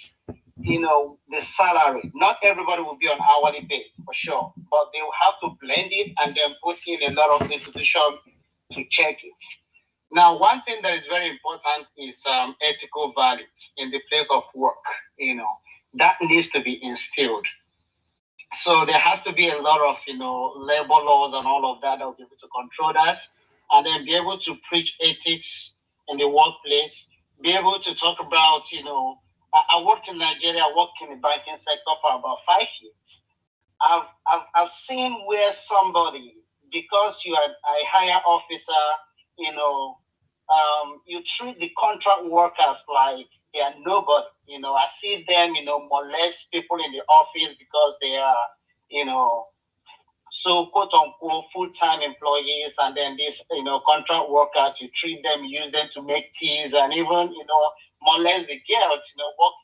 the salary. Not everybody will be on hourly pay for sure, but they will have to blend it and then put in a lot of institutions to check it. Now, one thing that is very important is ethical values in the place of work. That needs to be instilled. So there has to be a lot of, labor laws and all of that will be able to control that, and then be able to preach ethics in the workplace, be able to talk about, I worked in Nigeria, I worked in the banking sector for about 5 years. I've seen where somebody, because you are a higher officer, you treat the contract workers like they are nobody. I see them, molest people in the office because they are, so quote unquote full-time employees, and then these, contract workers, you treat them, use them to make teas, and even, molest the girls,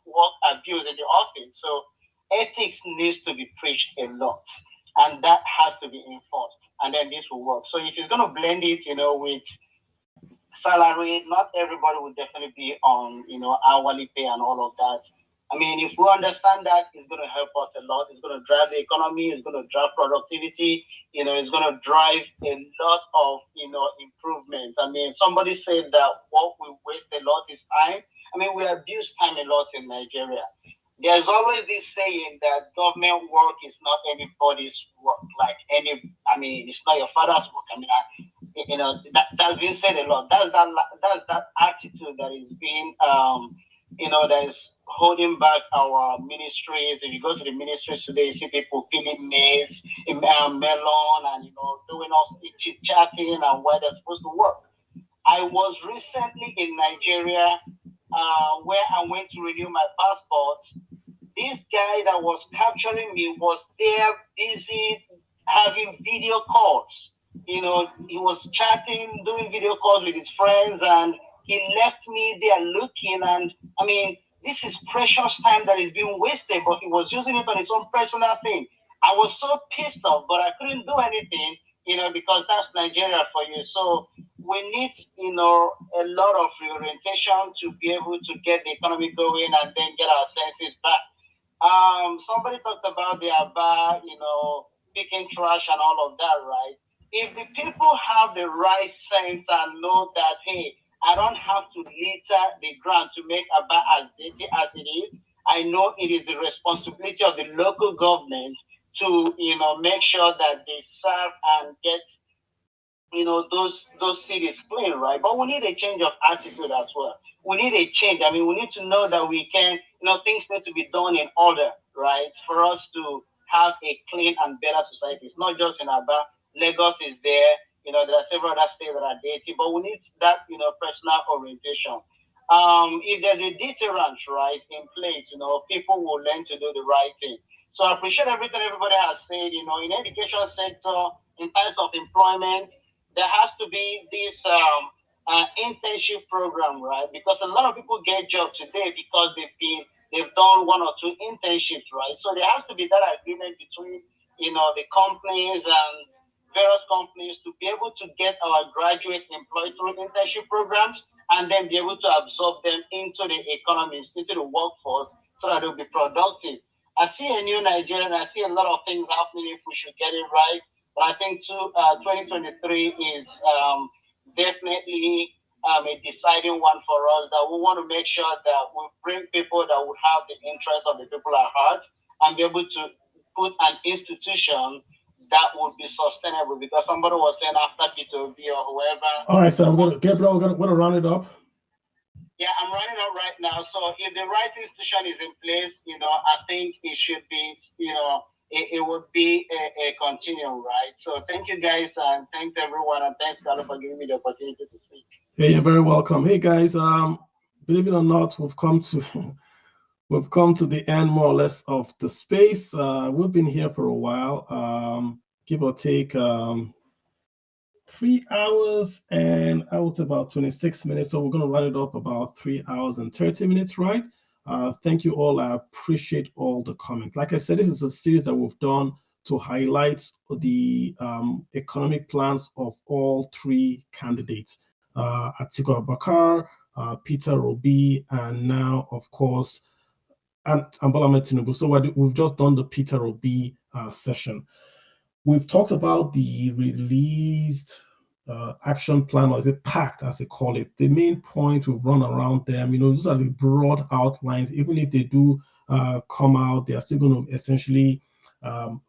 work abuse in the office. So ethics needs to be preached a lot, and that has to be enforced, and then this will work. So if you're going to blend it, with salary, not everybody will definitely be on, hourly pay and all of that. If we understand that, it's going to help us a lot. It's going to drive the economy. It's going to drive productivity. It's going to drive a lot of, improvements. Somebody said that what we waste a lot is time. We abuse time a lot in Nigeria. There's always this saying that government work is not anybody's work. It's not your father's work. That's been said a lot. That's that attitude that is being, that is holding back our ministries. If you go to the ministries today, you see people peeling maize, melon, and doing all chit chatting and where they're supposed to work. I was recently in Nigeria, where I went to renew my passport. This guy that was capturing me was there busy having video calls. He was chatting, doing video calls with his friends, and he left me there looking. And this is precious time that is being wasted, but he was using it on his own personal thing. I was so pissed off, but I couldn't do anything, because that's Nigeria for you. So we need, a lot of reorientation to be able to get the economy going and then get our senses back. Somebody talked about the Aba, picking trash and all of that, right? If the people have the right sense and know that, hey, I don't have to litter the ground to make Aba as dirty as it is, I know it is the responsibility of the local government to, make sure that they serve and get, those cities clean, right? But we need a change of attitude as well. We need a change. We need to know that we can, things need to be done in order, right? For us to have a clean and better society. It's not just in Aba. Lagos is there. There are several other states that are dating, but we need that, personal orientation. If there's a deterrent, right, in place, people will learn to do the right thing. So I appreciate everything everybody has said. In education sector, in terms of employment, there has to be this internship program, right? Because a lot of people get jobs today because they've done one or two internships, right? So there has to be that agreement between the companies and various companies to be able to get our graduates employed through internship programs and then be able to absorb them into the economies, into the workforce, so that they'll be productive. I see a new Nigeria, and I see a lot of things happening if we should get it right. But I think 2023 is definitely a deciding one for us, that we want to make sure that we bring people that would have the interest of the people at heart and be able to put an institution that would be sustainable, because somebody was saying after P2B or whoever. All right, so Gabriel, we're gonna round it up. Yeah, I'm running up right now. So if the right institution is in place, I think it should be, it would be a continuum, right? So thank you guys, and thanks everyone, and thanks Carlo for giving me the opportunity to speak. Hey, you're very welcome. Hey guys, believe it or not, we've come to the end more or less of the space. We've been here for a while, give or take 3 hours and I would say about 26 minutes. So we're going to run it up about 3 hours and 30 minutes, right? Thank you all. I appreciate all the comments. Like I said, this is a series that we've done to highlight the economic plans of all three candidates, Atiku Abubakar, Peter Obi, and now, of course, and Bola Ahmed Tinubu. So we've just done the Peter Obi session. We've talked about the released action plan, or is it Pact, as they call it. The main point we've run around them, those are the broad outlines. Even if they do come out, they are still going to essentially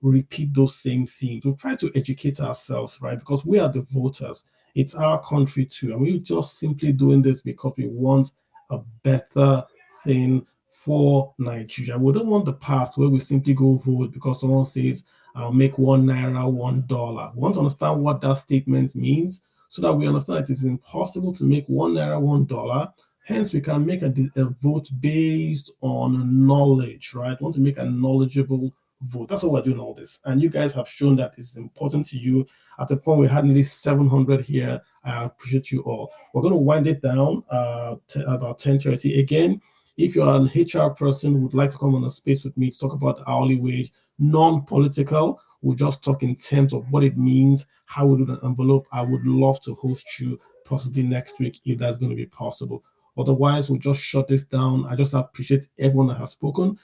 repeat those same themes. We'll try to educate ourselves, right? Because we are the voters. It's our country too. And we're just simply doing this because we want a better thing for Nigeria. We don't want the past where we simply go vote because someone says, I'll make $1 $1. We want to understand what that statement means so that we understand that it is impossible to make $1 $1. Hence, we can make a vote based on knowledge, right? We want to make a knowledgeable vote. That's why we're doing all this. And you guys have shown that it's important to you. At the point we had nearly 700 here. I appreciate you all. We're going to wind it down about 10:30. Again, if you're an HR person who would like to come on a space with me to talk about the hourly wage, non-political, we'll just talk in terms of what it means, how we do the envelope. I would love to host you possibly next week if that's going to be possible. Otherwise, we'll just shut this down. I just appreciate everyone that has spoken.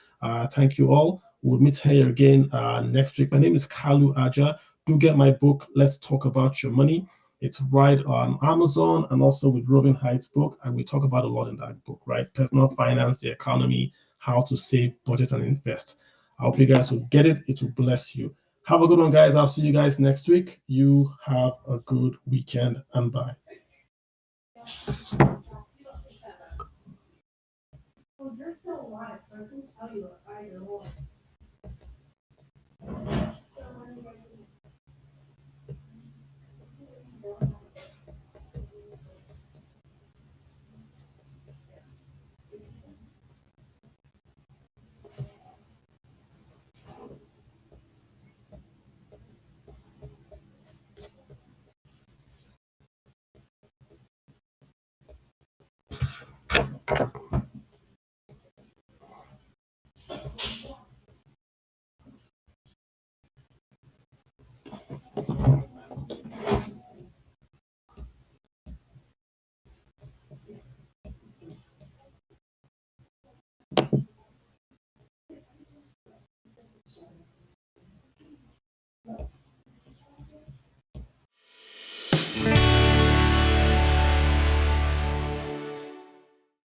Thank you all. We'll meet here again next week. My name is Kalu Aja. Do get my book, Let's Talk About Your Money. It's right on Amazon and also with Robin Hyde's book. And we talk about a lot in that book, right? Personal finance, the economy, how to save, budget, and invest. I hope you guys will get it. It will bless you. Have a good one, guys. I'll see you guys next week. You have a good weekend and bye. Well, you're still alive, so I can tell you either one.